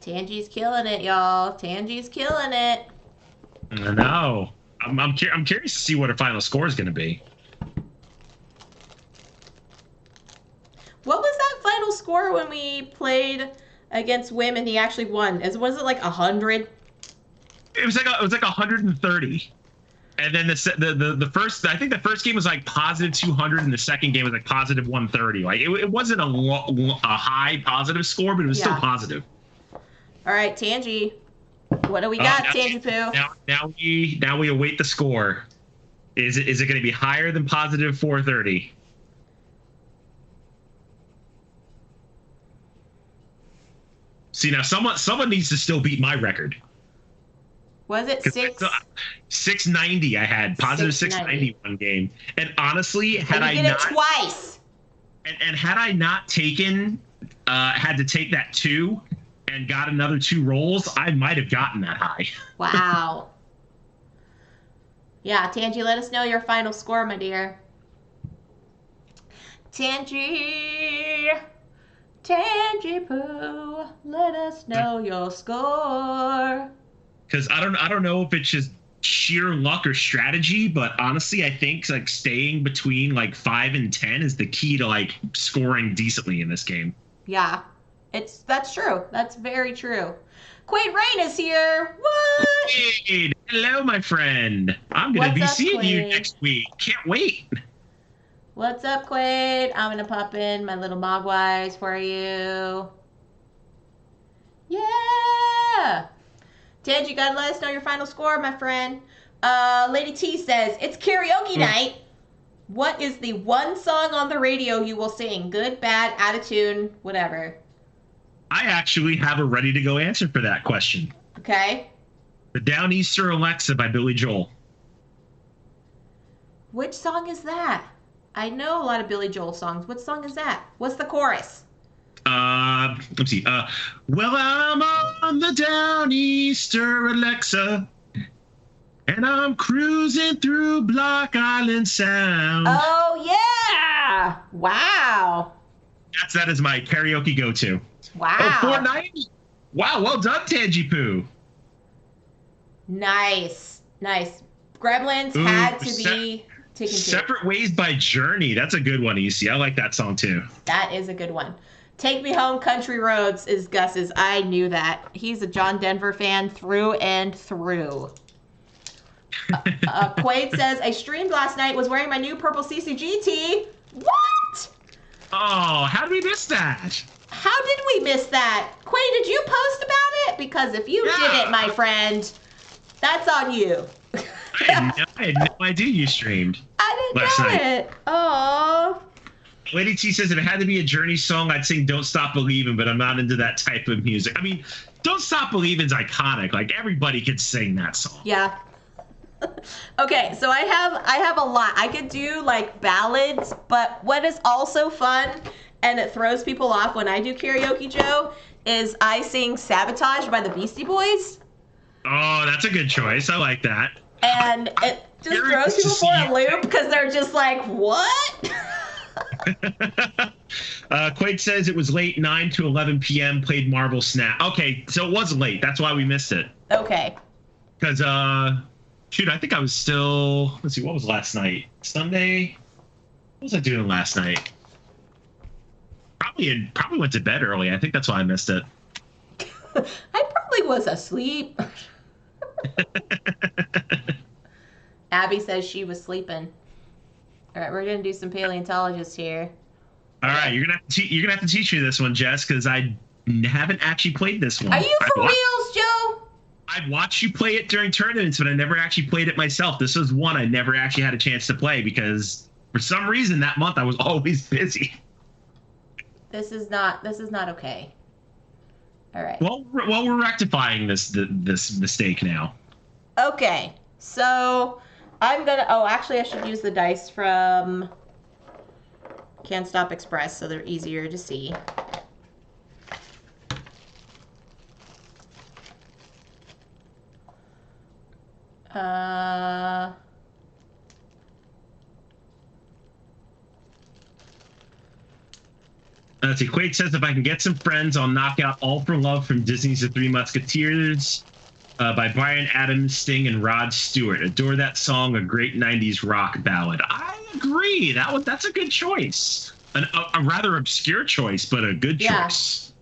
Tangi's killing it, y'all. Tangi's killing it. I know. I'm curious to see what her final score is going to be. What was that final score when we played against Wim and he actually won? Was it like 100? It was like 130. And then the first, I think the first game was like positive 200, and the second game was like positive 130. Like it wasn't a high positive score, but it was still positive. All right, Tangi. What do we got, Tangi Poo? Now we await the score. Is it going to be higher than positive 430? See, now someone needs to still beat my record. Was it 690? I had positive 690 one game, and honestly, had I not twice, and had I not taken, had to take that 2 and got another 2 rolls, I might have gotten that high. Wow. Yeah, Tangy, let us know your final score, my dear. Tangy Poo, let us know your score. Because I don't know if it's just sheer luck or strategy, but honestly, I think like staying between like 5 and 10 is the key to like scoring decently in this game. Yeah, that's true. That's very true. Quaid Rain is here. What? Quaid, hello, my friend. I'm gonna be seeing you next week. Can't wait. What's up, Quaid? I'm gonna pop in my little mogwais for you. Yeah. Ted, you gotta let us know your final score, my friend. Lady T says, it's karaoke night. What is the one song on the radio you will sing? Good, bad, out of tune, whatever. I actually have a ready-to-go answer for that question. Okay. The Downeaster Alexa by Billy Joel. Which song is that? I know a lot of Billy Joel songs. What song is that? What's the chorus? Let's see. Well, I'm on the Downeaster Alexa, and I'm cruising through Block Island Sound. Oh, yeah. Wow. That is my karaoke go-to. Wow. Oh, 490. Wow, well done, Tangy Poo. Nice. Gremlins had to be taken to. Separate Ways by Journey. That's a good one, EC. I like that song, too. That is a good one. Take Me Home, Country Roads is Gus's. I knew that. He's a John Denver fan through and through. Quaid says, I streamed last night, was wearing my new purple CCG tee. What? Oh, how did we miss that? How did we miss that? Quaid, did you post about it? Because if you didn't, my friend, that's on you. I had no idea you streamed. I didn't know it. Oh. Lady T says, if it had to be a Journey song, I'd sing Don't Stop Believin', but I'm not into that type of music. I mean, Don't Stop Believing's iconic. Like, everybody could sing that song. Yeah. Okay, so I have a lot. I could do, like, ballads, but what is also fun, and it throws people off when I do karaoke, Joe, is I sing Sabotage by the Beastie Boys. Oh, that's a good choice. I like that. And it just throws people for a loop because they're just like, what? Quaid says it was late, 9 to 11 p.m., played Marvel Snap. Okay, so it was late. That's why we missed it. Okay. Because, shoot, I think I was still, let's see, what was last night? Sunday? What was I doing last night? Probably went to bed early. I think that's why I missed it. I probably was asleep. Abby says she was sleeping. All right, we're gonna do some paleontologists here. All right, you're gonna have to teach me this one, Jess, because I haven't actually played this one. Are you for reals, Joe? I'd watch you play it during tournaments, but I never actually played it myself. This was one I never actually had a chance to play because for some reason that month I was always busy. This is not okay. All right. Well, we're rectifying this mistake now. Okay, so I'm gonna. Oh, actually, I should use the dice from Can't Stop Express, so they're easier to see. Let's see. Quaid says, if I can get some friends, I'll knock out All for Love from Disney's The Three Musketeers by Bryan Adams, Sting, and Rod Stewart. Adore that song, a great 90s rock ballad. I agree. That's a good choice. A rather obscure choice, but a good choice.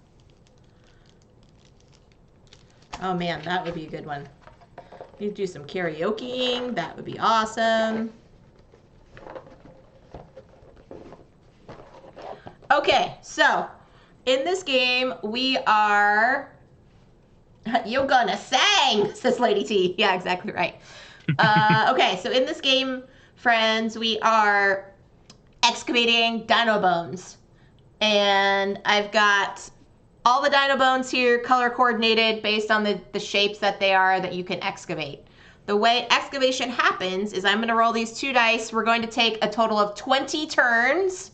Oh, man, that would be a good one. You could do some karaokeing. That would be awesome. Okay, so in this game, we are... You're gonna sing, says Lady T. Yeah, exactly right. Okay, so in this game, friends, we are excavating dino bones. And I've got all the dino bones here color coordinated based on the shapes that they are that you can excavate. The way excavation happens is I'm going to roll these 2 dice. We're going to take a total of 20 turns.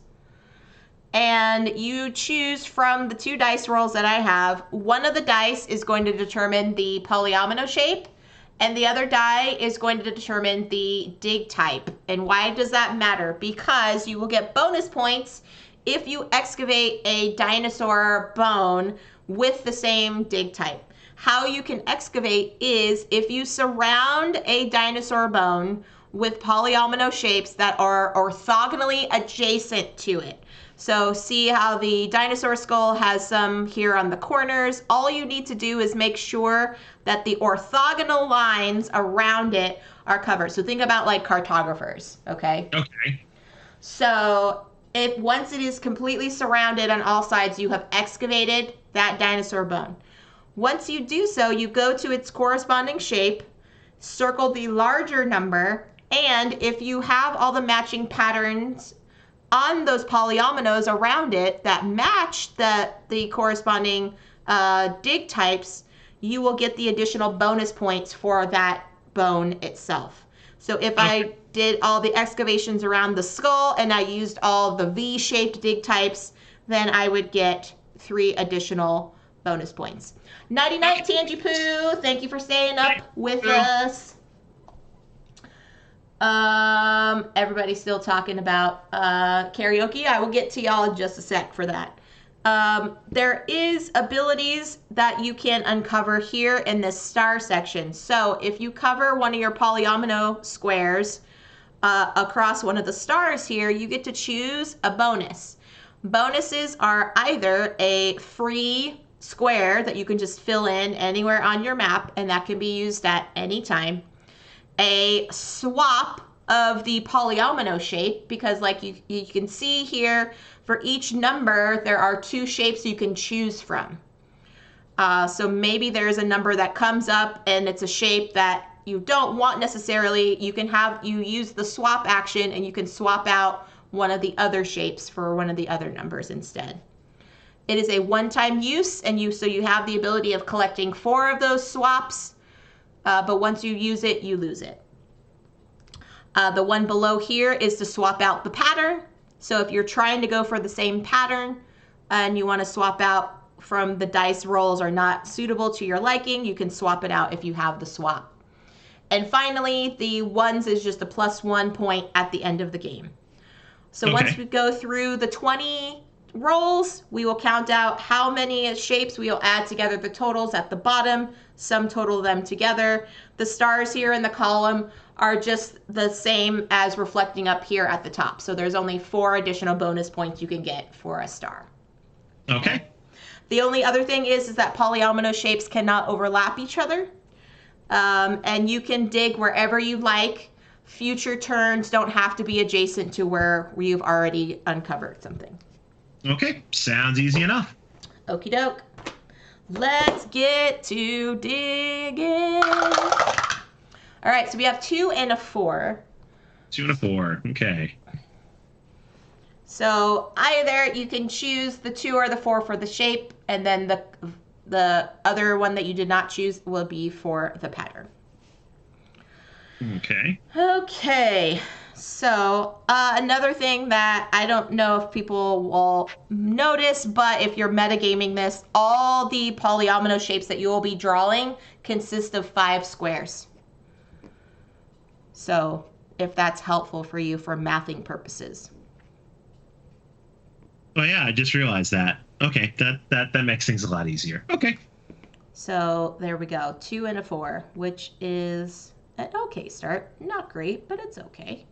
And you choose from the 2 dice rolls that I have. One of the dice is going to determine the polyomino shape, and the other die is going to determine the dig type. And why does that matter? Because you will get bonus points if you excavate a dinosaur bone with the same dig type. How you can excavate is if you surround a dinosaur bone with polyomino shapes that are orthogonally adjacent to it. So see how the dinosaur skull has some here on the corners. All you need to do is make sure that the orthogonal lines around it are covered. So think about like cartographers, okay? Okay. So if once it is completely surrounded on all sides, you have excavated that dinosaur bone. Once you do so, you go to its corresponding shape, circle the larger number, and if you have all the matching patterns on those polyominoes around it that match the corresponding dig types, you will get the additional bonus points for that bone itself. So if I did all the excavations around the skull and I used all the V-shaped dig types, then I would get 3 additional bonus points. Nighty night, Tangy Poo. Thank you for staying up with us. Everybody's still talking about karaoke. I will get to y'all in just a sec for that. There is abilities that you can uncover here in this star section. So if you cover one of your polyomino squares across one of the stars here, you get to choose a bonus. Bonuses are either a free square that you can just fill in anywhere on your map, and that can be used at any time. A swap of the polyomino shape, because like you can see here, for each number, there are 2 shapes you can choose from. So maybe there's a number that comes up and it's a shape that you don't want necessarily. You use the swap action and you can swap out one of the other shapes for one of the other numbers instead. It is a one-time use, and so you have the ability of collecting 4 of those swaps, but once you use it, you lose it. The one below here is to swap out the pattern. So if you're trying to go for the same pattern and you want to swap out from the dice rolls are not suitable to your liking, you can swap it out if you have the swap. And finally, the ones is just a +1 point at the end of the game. So once we go through the 20 rolls, we will count out how many shapes. We will add together the totals at the bottom, sum total them together. The stars here in the column are just the same as reflecting up here at the top. So there's only 4 additional bonus points you can get for a star. Okay. The only other thing is that polyomino shapes cannot overlap each other. And you can dig wherever you like. Future turns don't have to be adjacent to where you've already uncovered something. Okay, sounds easy enough. Okie doke. Let's get to digging. All right, so we have 2 and a 4. 2 and a 4, okay. So either you can choose the 2 or the 4 for the shape, and then the other one that you did not choose will be for the pattern. Okay. Okay. So another thing that I don't know if people will notice, but if you're metagaming this, all the polyomino shapes that you will be drawing consist of 5 squares. So if that's helpful for you for mathing purposes. Oh yeah, I just realized that. Okay, that makes things a lot easier. Okay. So there we go, 2 and a 4, which is an okay start. Not great, but it's okay.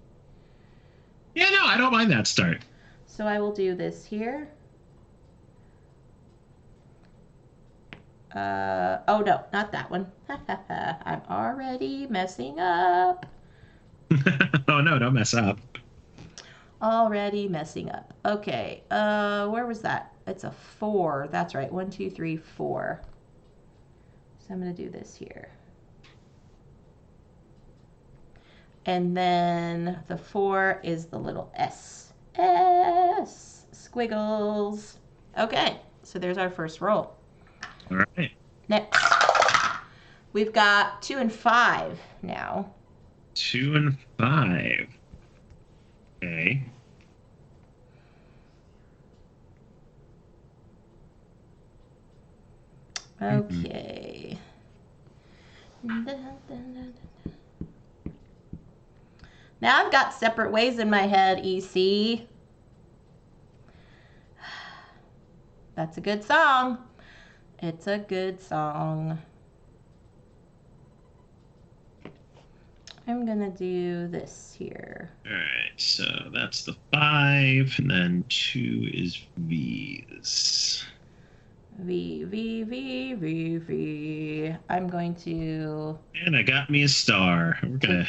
Yeah, no, I don't mind that start. So I will do this here. Oh no, not that one. I'm already messing up. Oh no, don't mess up. Already messing up. Okay, where was that? It's a 4. That's right, 1, 2, 3, 4. So I'm gonna do this here. And then the 4 is the little S. S. Squiggles. Okay, So there's our first roll. All right. Next, we've got 2 and 5 now. 2 and 5. Okay. Okay. Now I've got separate ways in my head, EC. That's a good song. It's a good song. I'm gonna do this here. All right, so that's the 5, and then 2 is V's. V. I'm going to. And I got me a star. We're gonna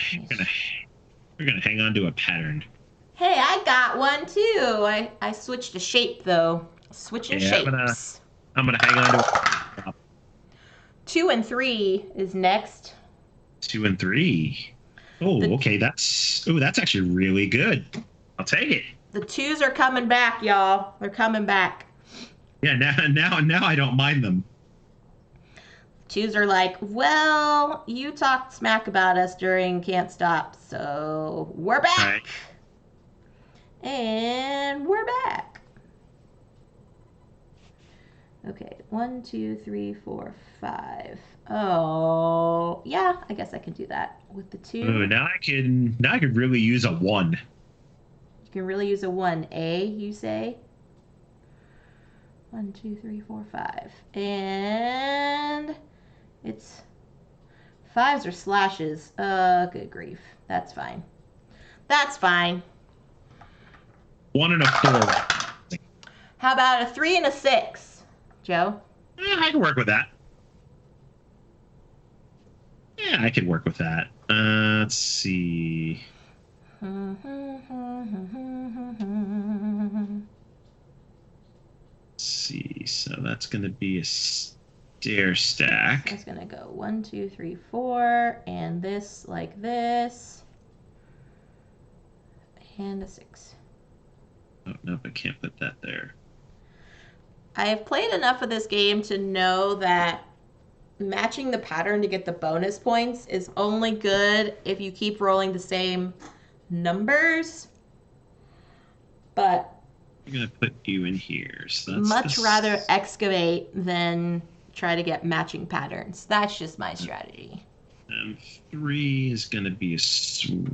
hang on to a pattern. Hey, I got one too. I switched a shape though. Switching shapes. I'm gonna hang on to. 2 and 3 is next. 2 and 3. Oh, okay. That's actually really good. I'll take it. The 2s are coming back, y'all. They're coming back. Yeah, now I don't mind them. 2s are like, well, you talked smack about us during Can't Stop, so we're back. Right. And we're back. Okay, 1, 2, 3, 4, 5. Oh, yeah, I guess I can do that with the 2. Ooh, now I could really use a 1. You can really use a 1A, you say? 1, 2, 3, 4, 5. And it's 5s or slashes. Good grief. That's fine. That's fine. 1 and a 4. How about a 3 and a 6, Joe? I can work with that. Yeah, I could work with that. Let's see. So that's going to be a stair stack. That's going to go 1, 2, 3, 4, and this like this, and a 6. Oh, nope, I can't put that there. I have played enough of this game to know that matching the pattern to get the bonus points is only good if you keep rolling the same numbers. But I'm going to put you in here. So that's much rather excavate than try to get matching patterns. That's just my strategy. 3 is going to be a 3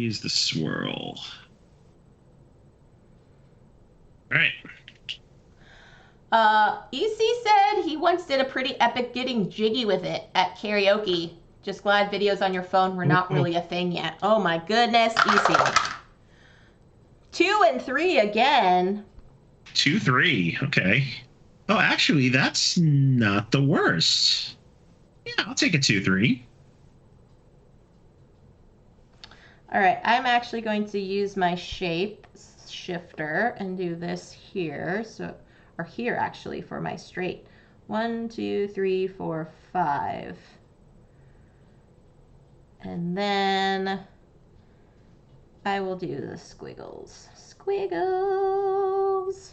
is the swirl. All right. EC said he once did a pretty epic getting jiggy with it at karaoke. Just glad videos on your phone were not really a thing yet. Oh my goodness, EC. 2 and 3 again. 2, 3. Okay. Oh, actually, that's not the worst. Yeah, I'll take a 2, 3. All right, I'm actually going to use my shape shifter and do this here. Or here actually for my straight. 1, 2, 3, 4, 5. And then I will do the squiggles. Squiggles.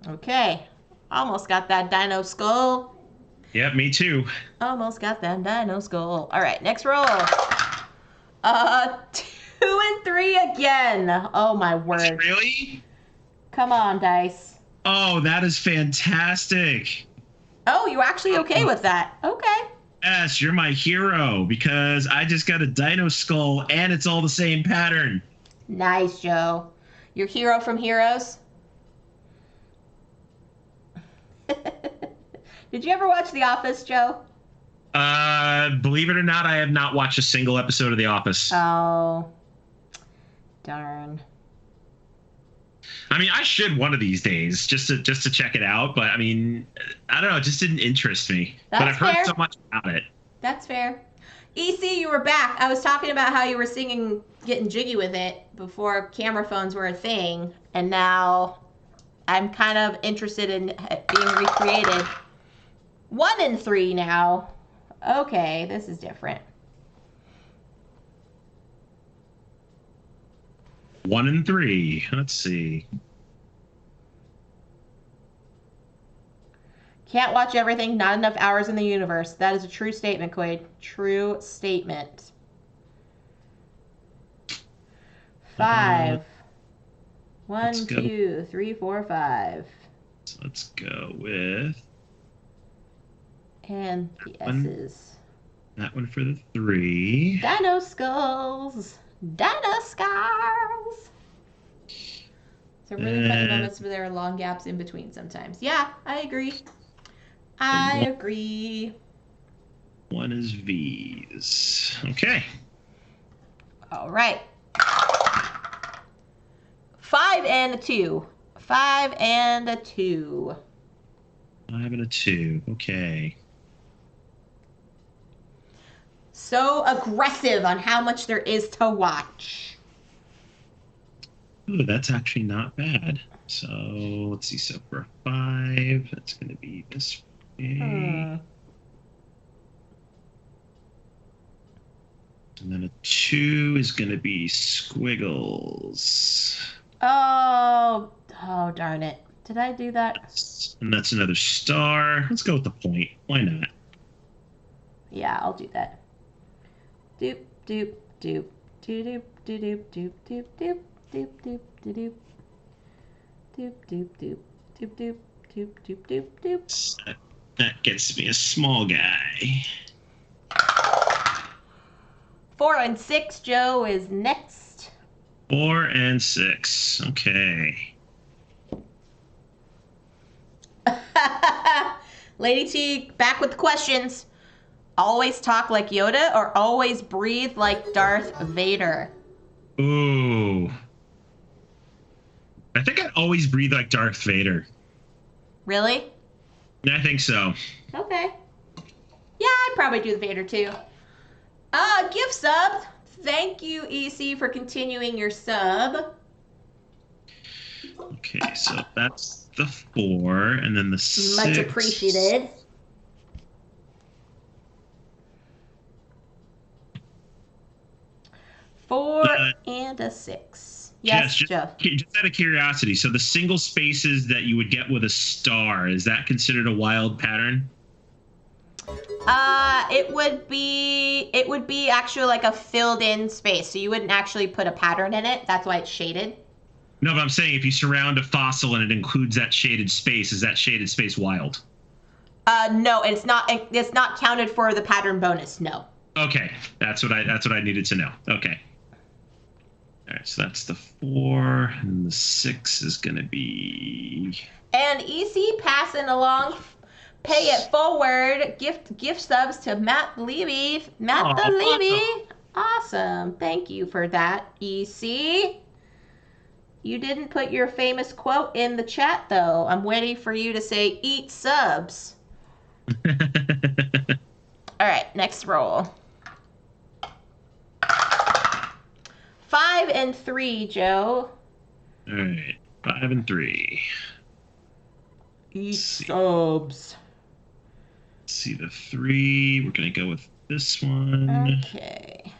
Okay. Almost got that dino skull. Yep, me too. Almost got that dino skull. All right, next roll. 2 and 3 again. Oh my word. Really? Come on, dice. Oh, that is fantastic. Oh, you're actually okay with that. Okay. Yes, you're my hero because I just got a dino skull and it's all the same pattern. Nice, Joe. Your hero from Heroes? Did you ever watch The Office, Joe? Believe it or not, I have not watched a single episode of The Office. Oh, darn. I mean, I should one of these days just to check it out, but I mean, I don't know, it just didn't interest me. That's but I've heard fair. so much about it. That's fair. EC, you were back. I was talking about how you were singing Getting Jiggy with It before camera phones were a thing, and now I'm kind of interested in being recreated. 1 and 3 now. Okay, this is different. 1 and 3. Let's see. Can't watch everything. Not enough hours in the universe. That is a true statement, Quaid. True statement. 5. 1, 2, 3, 4, 5. So let's go with. And the S's. That one for the 3. Dino skulls. Dino skulls. So really funny moments where there are long gaps in between sometimes. Yeah, I agree. I agree. 1 is V's. Okay. All right. 5 and a 2. 5 and a 2. 5 and a 2. Okay. So aggressive on how much there is to watch. Oh, that's actually not bad. So let's see. So for a 5, that's going to be this way. And then a 2 is going to be squiggles. Oh, darn it. Did I do that? And that's another star. Let's go with the point. Why not? Yeah, I'll do that. Doop, doop, doop, doop, doop, doop, doop, doop, doop, doop, doop, doop, doop, doop, doop, doop, doop, doop, doop, doop. That gets me a small guy. 4 and 6, Joe, is next. 4 and 6. Okay. Lady T, back with the questions. Always talk like Yoda or always breathe like Darth Vader? Ooh. I think I'd always breathe like Darth Vader. Really? I think so. Okay. Yeah, I'd probably do the Vader too. Gift sub. Thank you, EC, for continuing your sub. Okay, so that's the 4, and then the 6. Much appreciated. Four and a 6. Yes, Jeff. Just out of curiosity, so the single spaces that you would get with a star, is that considered a wild pattern? It would be actually like a filled in space, so you wouldn't actually put a pattern in it. That's why it's shaded. No, but I'm saying if you surround a fossil and it includes that shaded space, is that shaded space wild? No, it's not counted for the pattern bonus. No. Okay, that's what I needed to know. Okay. All right, so that's the 4, and the 6 is gonna be. And EC passing along. Pay it forward. Gift subs to Matt Levy. Matt the Levy. Awesome. Thank you for that, EC. You didn't put your famous quote in the chat, though. I'm waiting for you to say, eat subs. All right, next roll. 5 and 3, Joe. All right, 5 and 3. Eat subs. Let's see the 3. We're going to go with this one. Okay.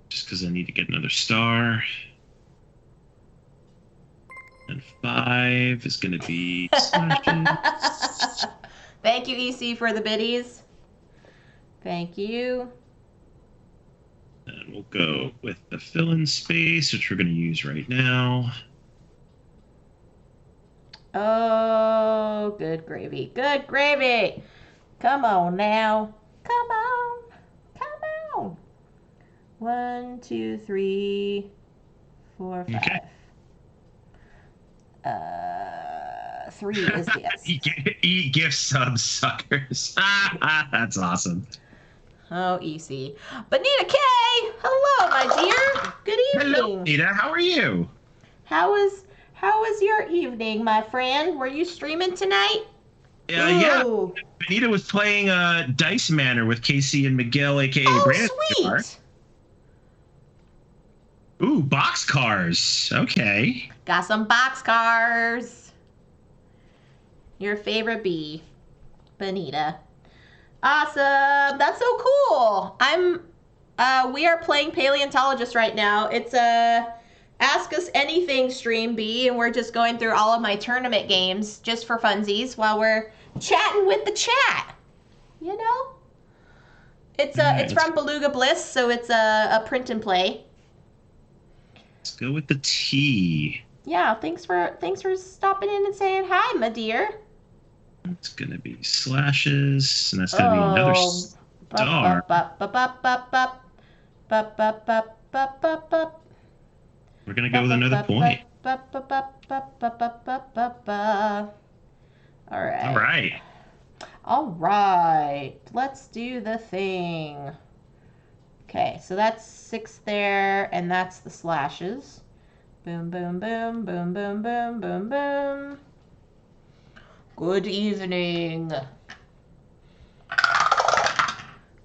Just because I need to get another star. And 5 is going to be slashes. Thank you, EC, for the biddies. Thank you. And we'll go with the fill-in space, which we're going to use right now. Oh, good gravy. Good gravy. Come on now. Come on. Come on. 1, 2, 3, 4, 5. Okay. 3 is the S. Eat gift subs, suckers. That's awesome. Oh, EC. Bonita K! Hello, my dear. Good evening. Hello, Bonita. How are you? How was your evening, my friend? Were you streaming tonight? Yeah. Bonita was playing Dice Manor with Casey and Miguel, a.k.a. Brandon. Sweet. Ooh, boxcars. Okay. Got some boxcars. Your favorite bee, Bonita. Awesome. That's so cool. We are playing Paleontologist right now. It's a Ask Us Anything stream, B, and we're just going through all of my tournament games just for funsies while we're chatting with the chat. You know? It's from Beluga Bliss, so it's a print and play. Let's go with the T. Yeah, thanks for stopping in and saying hi, my dear. It's gonna be slashes, and that's gonna be another star. We're gonna go with another point. All right. Let's do the thing. Okay, so that's 6 there, and that's the slashes. Boom, boom, boom, boom, boom, boom, boom, boom. Good evening.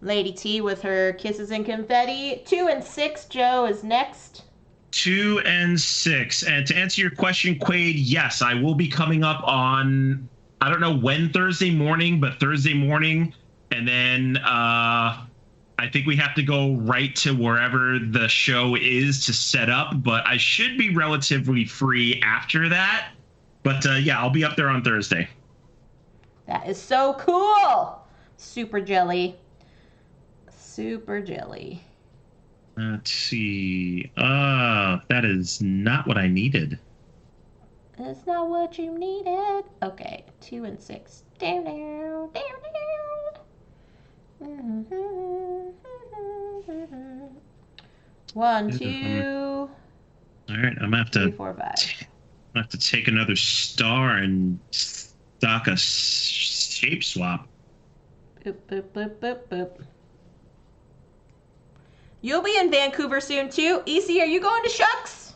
Lady T with her kisses and confetti. 2 and 6, Joe, is next. 2 and 6. And to answer your question, Quaid, yes, I will be coming up on, I don't know when Thursday morning, but Thursday morning. And then I think we have to go right to wherever the show is to set up. But I should be relatively free after that. But yeah, I'll be up there on Thursday. That is so cool. Super jelly. Super jelly. Let's see. That is not what I needed. That's not what you needed. Okay, 2 and 6. Down, down, down, down. 1, 2. All right, I'm gonna have to. 3, 4, 5. I have to take another star and stock a shape swap. Boop, boop, boop, boop, boop. You'll be in Vancouver soon, too. EC, are you going to Shucks?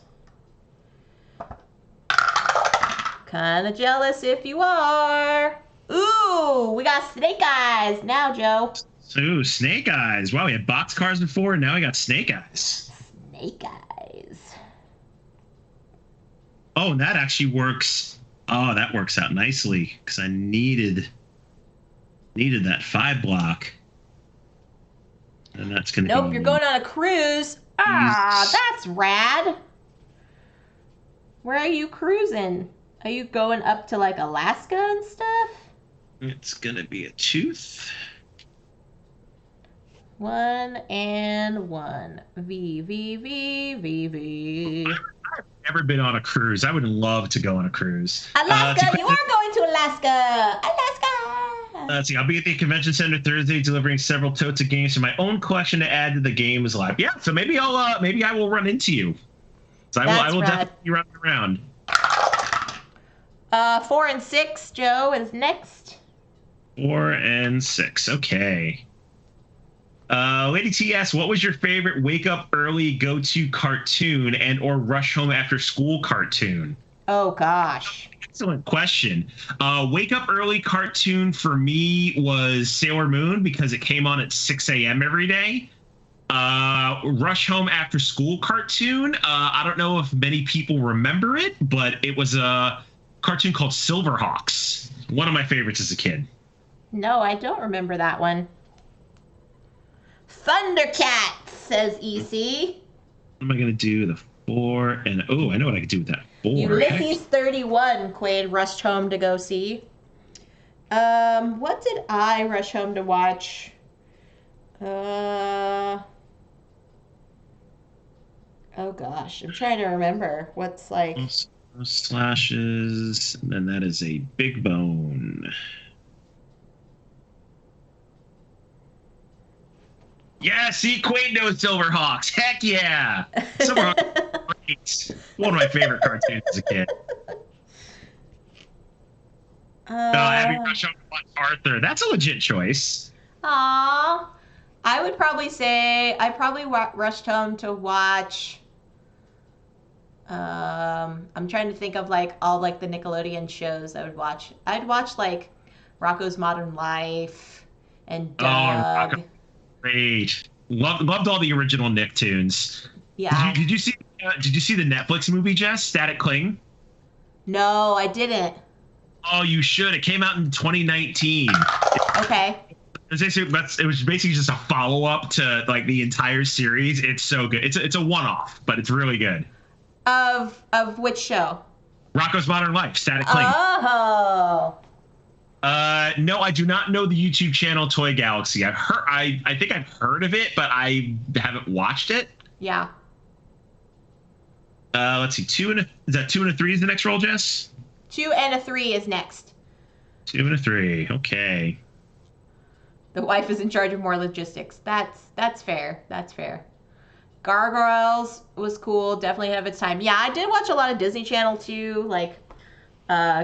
Kinda jealous if you are. Ooh, we got Snake Eyes now, Joe. Ooh, Snake Eyes. Wow, we had boxcars before, and now we got Snake Eyes. Snake Eyes. Oh, and that actually works. Oh, that works out nicely, because I needed that 5 block. And that's going to Nope, you're going on a cruise. Ah, that's rad. Where are you cruising? Are you going up to like Alaska and stuff? It's going to be a tooth. 1 and 1. V, V, V, V, V. I've never been on a cruise. I would love to go on a cruise. Alaska, you are going to Alaska. Alaska. Let's see. I'll be at the convention center Thursday, delivering several totes of games from my own collection to add to the games live. Yeah, so maybe I will run into you. So I will definitely run around. 4 and 6, Joe, is next. 4 and 6. Okay. Lady T asks, what was your favorite wake up early go-to cartoon and or rush home after school cartoon? Oh gosh. Excellent question. Wake up early cartoon for me was Sailor Moon because it came on at 6 a.m. every day. Rush home after school cartoon. I don't know if many people remember it, but it was a cartoon called Silverhawks. One of my favorites as a kid. No, I don't remember that one. Thundercats, says EC. What am I going to do? The 4 and... Oh, I know what I could do with that 4. Ulysses 31, Quaid rushed home to go see. What did I rush home to watch? Oh gosh, I'm trying to remember. What's like... Slashes, and then that is a big bone. Yeah, see, Quaid knows Silverhawks. Heck yeah! Silverhawks, one of my favorite cartoons as a kid. Having rush home to watch Arthur. That's a legit choice. Aww. I would probably say I probably rushed home to watch. I'm trying to think of like all like the Nickelodeon shows I would watch. I'd watch like Rocko's Modern Life and Doug. Oh, great! Loved all the original Nicktoons. Yeah. Did you see the Netflix movie, Jess? Static Cling? No, I didn't. Oh, you should. It came out in 2019. Okay. It was basically just a follow-up to like the entire series. It's so good. It's a one-off, but it's really good. Of which show? Rocko's Modern Life, Static Cling. Oh. No, I do not know the YouTube channel Toy Galaxy. I think I've heard of it, but I haven't watched it. Yeah. Let's see. Is that 2 and a 3 is the next roll, Jess? 2 and a 3 is next. 2 and a 3. Okay. The wife is in charge of more logistics. That's fair. That's fair. Gargoyles was cool. Definitely ahead of its time. Yeah, I did watch a lot of Disney Channel too, like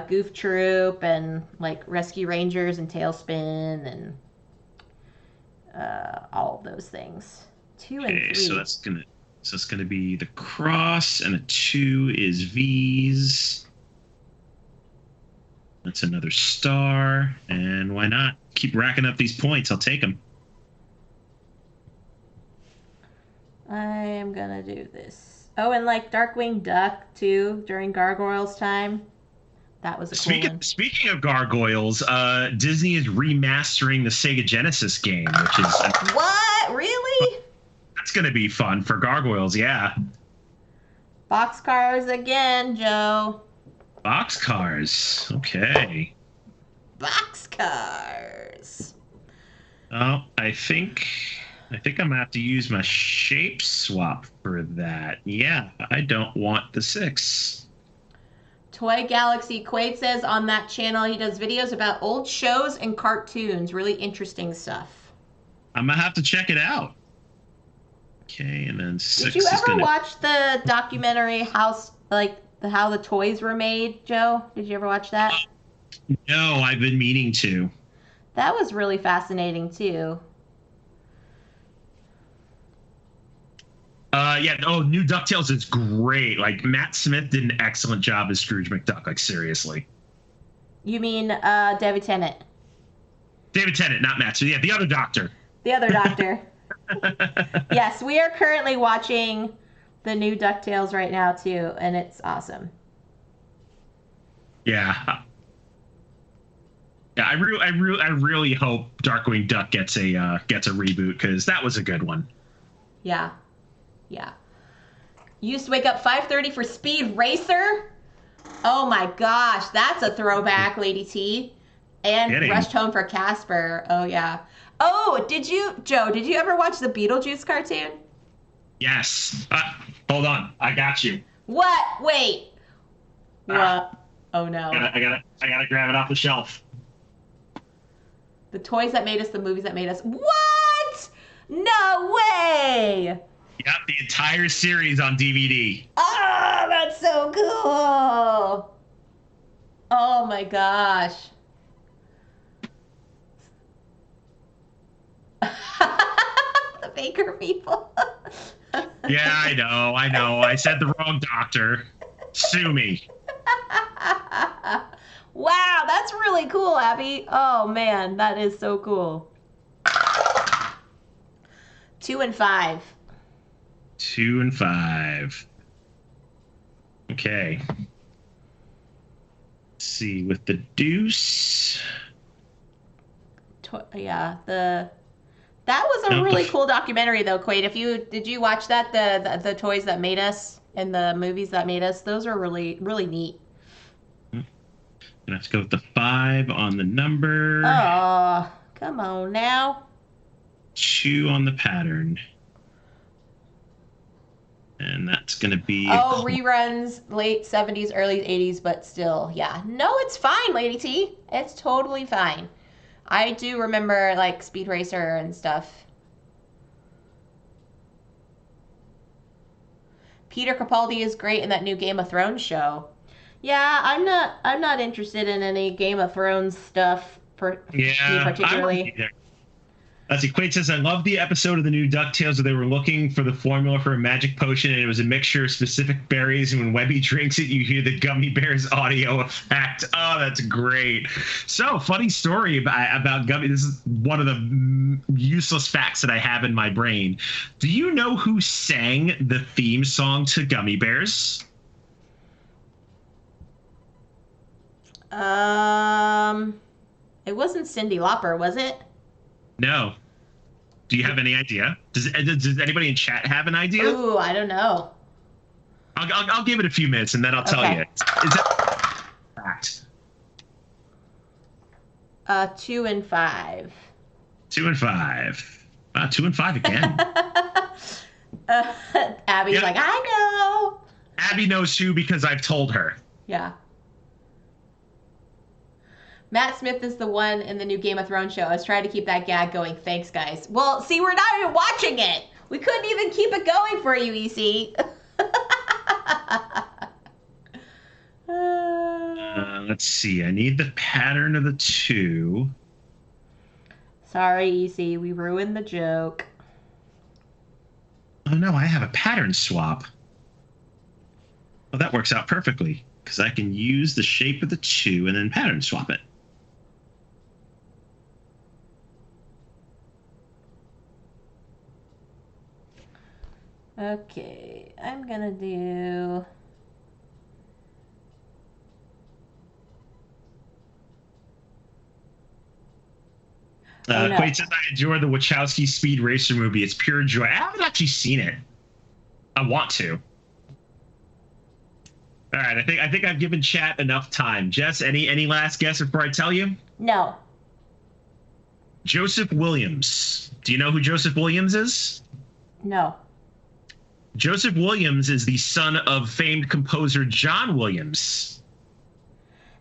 Goof Troop and like Rescue Rangers and Tailspin and all of those things. 2 and 3. So it's gonna be the cross, and a 2 is V's. That's another star, and why not? Keep racking up these points. I'll take them. I am gonna do this. Oh, and like Darkwing Duck too during Gargoyles time. That was a cool one. Speaking of Gargoyles, Disney is remastering the Sega Genesis game, which is what? Really? That's gonna be fun for Gargoyles, yeah. Boxcars again, Joe. Boxcars, okay. Boxcars. Oh, I think I'm gonna have to use my shape swap for that. Yeah, I don't want the 6. Toy Galaxy Quaid says on that channel he does videos about old shows and cartoons. Really interesting stuff. I'm gonna have to check it out. Okay, and then 6. Did you ever watch the documentary how the toys were made, Joe? Did you ever watch that? No, I've been meaning to. That was really fascinating too. Yeah. Oh, new DuckTales is great. Like Matt Smith did an excellent job as Scrooge McDuck. Like seriously. You mean David Tennant? David Tennant, not Matt Smith. Yeah, the other doctor. The other doctor. Yes, we are currently watching the new DuckTales right now too, and it's awesome. Yeah. Yeah, I really hope Darkwing Duck gets a reboot because that was a good one. Yeah. Yeah. You used to wake up 5:30 for Speed Racer? Oh my gosh, that's a throwback, Lady T. And rushed home for Casper. Oh yeah. Oh, Joe, did you ever watch the Beetlejuice cartoon? Yes. Hold on. I got you. What? Wait. What? Oh no. I gotta grab it off the shelf. The toys that made us, the movies that made us. What? No way. Yep, the entire series on DVD. Oh, that's so cool. Oh my gosh. The Baker people. Yeah, I know. I said the wrong doctor. Sue me. Wow, that's really cool, Abby. Oh man, that is so cool. 2 and 5. 2 and 5. Okay. Let's see, with the deuce. Yeah, that was a really cool documentary though, Quaid. Did you watch that? The toys that made us and the movies that made us, those are really, really neat. Let's go with the 5 on the number. Oh, come on now. 2 on the pattern. And that's going to be... Oh, reruns, late 70s, early 80s, but still, yeah. No, it's fine, Lady T. It's totally fine. I do remember, like, Speed Racer and stuff. Peter Capaldi is great in that new Game of Thrones show. Yeah, I'm not interested in any Game of Thrones stuff particularly. Let's see, Quaid says, I love the episode of the new DuckTales where they were looking for the formula for a magic potion, and it was a mixture of specific berries, and when Webby drinks it, you hear the gummy bears audio effect. Oh, that's great. So, funny story about gummy. This is one of the useless facts that I have in my brain. Do you know who sang the theme song to Gummy Bears? It wasn't Cyndi Lauper, was it? No. Do you have any idea? Does anybody in chat have an idea? Ooh, I don't know. I'll give it a few minutes and then I'll tell you. Is that fact? 2 and 5. 2 and 5. 2 and 5 again. Abby's like, I know. Abby knows who because I've told her. Yeah. Matt Smith is the one in the new Game of Thrones show. I was trying to keep that gag going. Thanks, guys. Well, see, we're not even watching it. We couldn't even keep it going for you, EC. Let's see. I need the pattern of the 2. Sorry, EC. We ruined the joke. Oh, no. I have a pattern swap. Well, that works out perfectly because I can use the shape of the 2 and then pattern swap it. Okay, I'm gonna do... Quaid says, I enjoy the Wachowski Speed Racer movie. It's pure joy. I haven't actually seen it. I want to. All right, I think I've given chat enough time. Jess, any last guess before I tell you? No. Joseph Williams. Do you know who Joseph Williams is? No. Joseph Williams is the son of famed composer John Williams.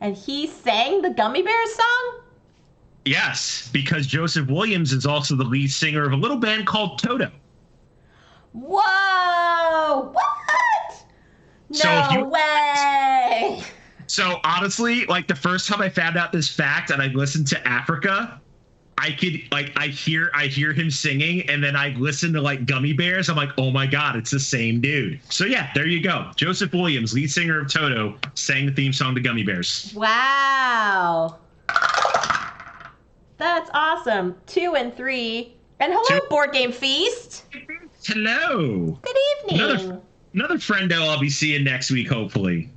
And he sang the Gummy Bears song? Yes, because Joseph Williams is also the lead singer of a little band called Toto. Whoa! What? No way! So honestly, like the first time I found out this fact and I listened to Africa, I could I hear him singing and then I listen to like Gummy Bears. I'm like, oh my God, it's the same dude. So yeah, there you go. Joseph Williams, lead singer of Toto, sang the theme song to Gummy Bears. Wow. That's awesome. 2 and 3. And hello, Board Game Feast. Hello. Good evening. Another friendo I'll be seeing next week, hopefully.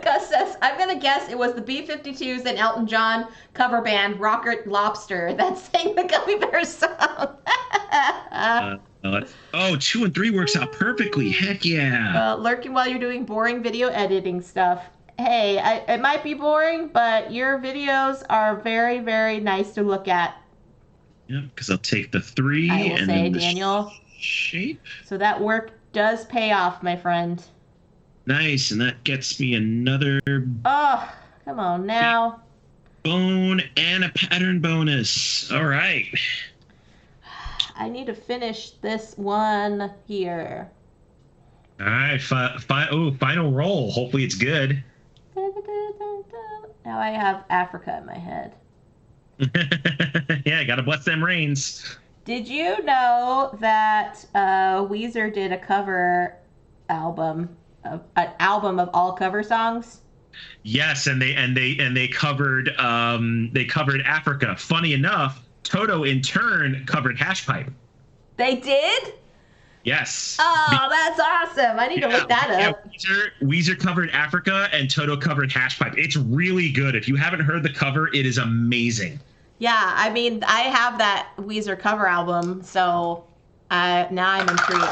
Gus says, I'm going to guess it was the B-52s and Elton John cover band Rocket Lobster that sang the Gummy Bears song. 2 and 3 works out perfectly. Heck yeah. Lurking while you're doing boring video editing stuff. Hey, it might be boring, but your videos are very, very nice to look at. Yeah, because I'll take the 3 I will and say, then the Daniel. Shape. So that work does pay off, my friend. Nice, and that gets me another... Oh, come on now. Bone and a pattern bonus. All right. I need to finish this one here. All right, final roll. Hopefully it's good. Now I have Africa in my head. Yeah, gotta bless them rains. Did you know that Weezer did a cover album, an album of all cover songs? Yes, and they covered Africa. Funny enough, Toto in turn covered Hash Pipe. They did? Yes. Oh, that's awesome. I need to look that up. Weezer covered Africa and Toto covered Hash Pipe. It's really good. If you haven't heard the cover, it is amazing. Yeah, I mean, I have that Weezer cover album, so now I'm intrigued.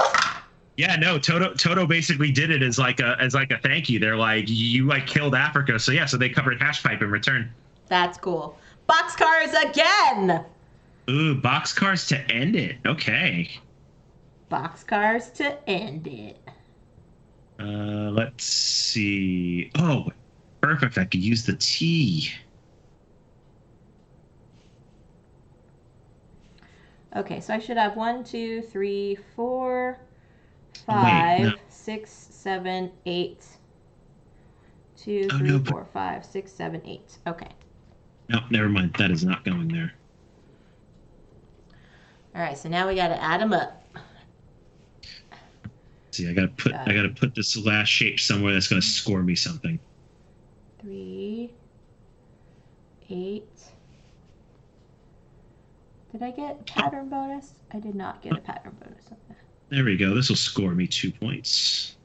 Yeah, no, Toto basically did it as like a thank you. They're like, you like killed Africa, so yeah, so they covered Hash Pipe in return. That's cool. Boxcars again. Ooh, boxcars to end it. Okay. Boxcars to end it. Let's see. Oh, perfect. I could use the T. Okay, so I should have 1, 2, 3, 4, 5, 6, 7, 8. 2, 3, 4, 5, 6, 7, 8. Okay. No, never mind. That is not going there. All right, so now we got to add them up. See, I gotta put this last shape somewhere that's gonna score me something. 3, 8. Did I get a pattern bonus? I did not get a pattern bonus on that. There we go. This will score me 2 points.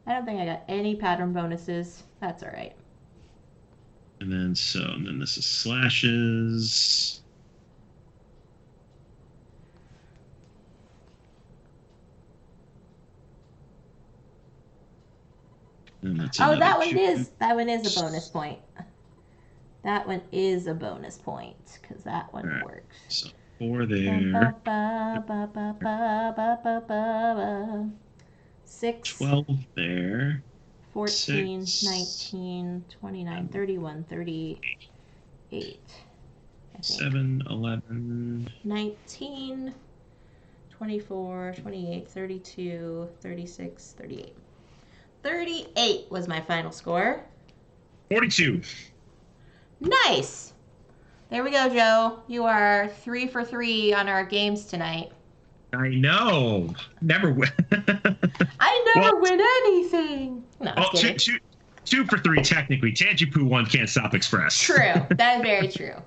I don't think I got any pattern bonuses. That's all right. And then this is slashes. Oh, that one is a bonus point. That one is a bonus point because that one Right. works. So 4 there. 6. 12 there. 14, 6. 19, 29, 31, 38. I think. 7, 11. 19, 24, 28, 32, 36, 38. 38 was my final score. 42. Nice. There we go, Joe. You are 3 for 3 on our games tonight. I know. Never win. I never win anything. No, I'm kidding. 2 for 3 technically. Tangipu 1 Can't Stop Express. True. That is very true.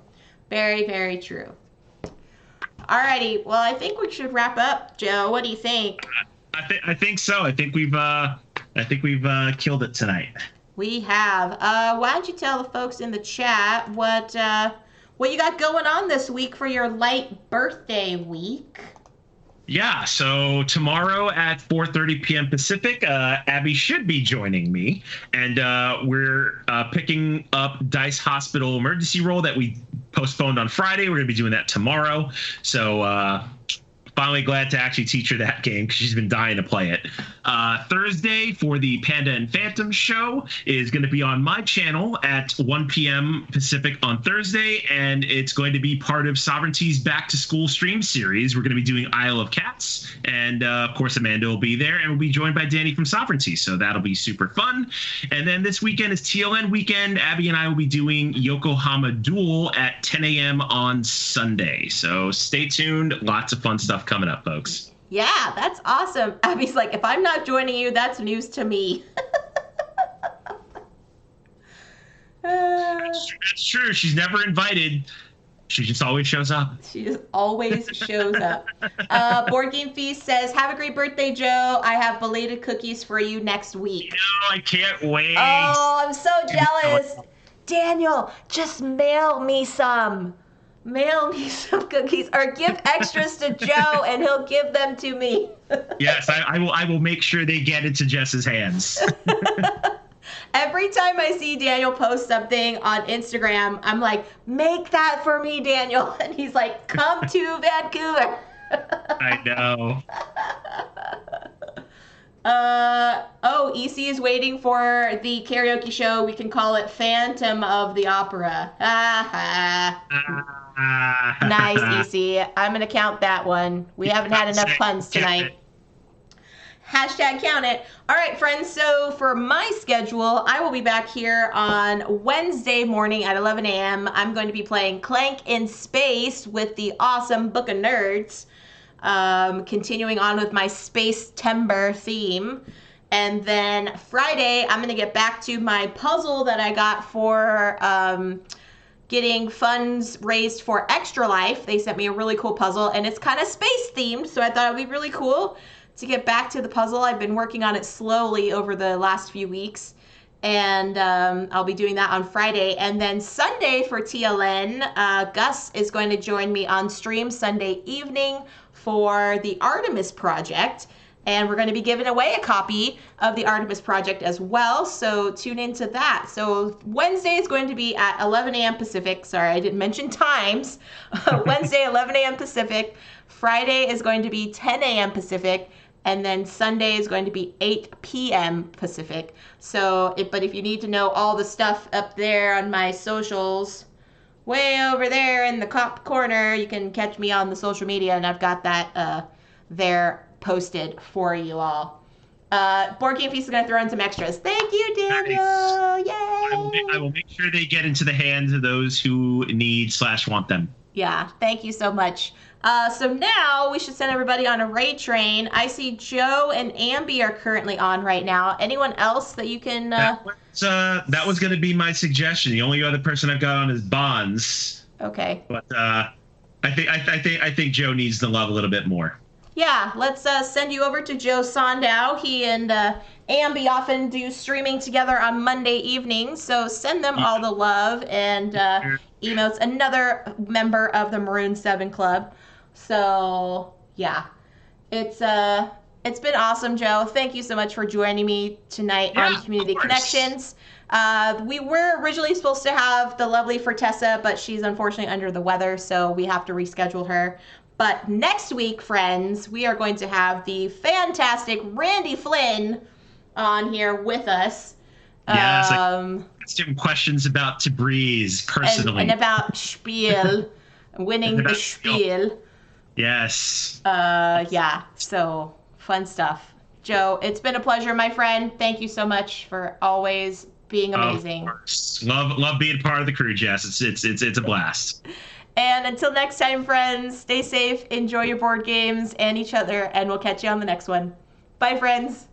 Very, very true. Alrighty. Well, I think we should wrap up, Joe. What do you think? I think so. I think we've killed it tonight. We have. Why don't you tell the folks in the chat what you got going on this week for your light birthday week? Yeah, so tomorrow at 4:30 p.m. Pacific, Abby should be joining me, and we're picking up Dice Hospital Emergency Roll that we postponed on Friday. We're going to be doing that tomorrow. So finally glad to actually teach her that game because she's been dying to play it. Thursday for the Panda and Phantom show is going to be on my channel at 1 p.m. Pacific on Thursday, and it's going to be part of Sovereignty's Back to School stream series. We're going to be doing Isle of Cats, and of course Amanda will be there, and we'll be joined by Danny from Sovereignty, so that'll be super fun. And then this weekend is TLN weekend. Abby and I will be doing Yokohama Duel at 10 a.m. on Sunday, so stay tuned. Lots of fun stuff coming up, folks. Yeah, that's awesome. Abby's like, if I'm not joining you, that's news to me. That's true. She's never invited. She just always shows up. She just always shows up. Board Game Feast says, have a great birthday, Joe. I have belated cookies for you next week. No, I can't wait. Oh, I'm so jealous. Daniel, just mail me some. Mail me some cookies or give extras to Joe and he'll give them to me. Yes, I will make sure they get into Jess's hands. Every time I see Daniel post something on Instagram, I'm like, make that for me, Daniel. And he's like, come to Vancouver. I know. EC is waiting for the karaoke show. We can call it Phantom of the Opera. Nice, EC. I'm going to count that one. We haven't had enough puns tonight. Hashtag count it. All right, friends. So for my schedule, I will be back here on Wednesday morning at 11 a.m. I'm going to be playing Clank in Space with the awesome Book of Nerds. Continuing on with my Space Timber theme. And then Friday, I'm going to get back to my puzzle that I got for getting funds raised for Extra Life. They sent me a really cool puzzle, and it's kind of space themed, so I thought it would be really cool to get back to the puzzle. I've been working on it slowly over the last few weeks, and I'll be doing that on Friday. And then Sunday for TLN, Gus is going to join me on stream Sunday evening for the Artemis Project. And we're going to be giving away a copy of the Artemis Project as well, so tune into that. So Wednesday is going to be at 11 a.m. Pacific. Sorry, I didn't mention times. Wednesday, 11 a.m. Pacific. Friday is going to be 10 a.m. Pacific. And then Sunday is going to be 8 p.m. Pacific. So, but if you need to know all the stuff up there on my socials, way over there in the top corner, you can catch me on the social media, and I've got that there posted for you all. Board Game Feast is going to throw in some extras. Thank you, Daniel. Nice. Yay! I will make sure they get into the hands of those who need / want them. Yeah, thank you so much. So now we should send everybody on a raid train. I see Joe and Ambi are currently on right now. Anyone else that you can? That was going to be my suggestion. The only other person I've got on is Bonds. Okay. But I think Joe needs the love a little bit more. Yeah, let's send you over to Joe Sondow. He and Ambi often do streaming together on Monday evenings, so send them all the love and emails. Another member of the Maroon 7 Club. So, yeah, it's It's been awesome, Joe. Thank you so much for joining me tonight on Community Connections. We were originally supposed to have the lovely Fortessa, but she's unfortunately under the weather, so we have to reschedule her. But next week, friends, we are going to have the fantastic Randy Flynn on here with us. Yes, ask him questions about Tabriz personally. And about Spiel, winning the Spiel. Yes. Yeah, so fun stuff. Joe, it's been a pleasure, my friend. Thank you so much for always being amazing. Of course. Love being part of the crew, Jess. It's a blast. And until next time, friends, stay safe, enjoy your board games and each other, and we'll catch you on the next one. Bye, friends.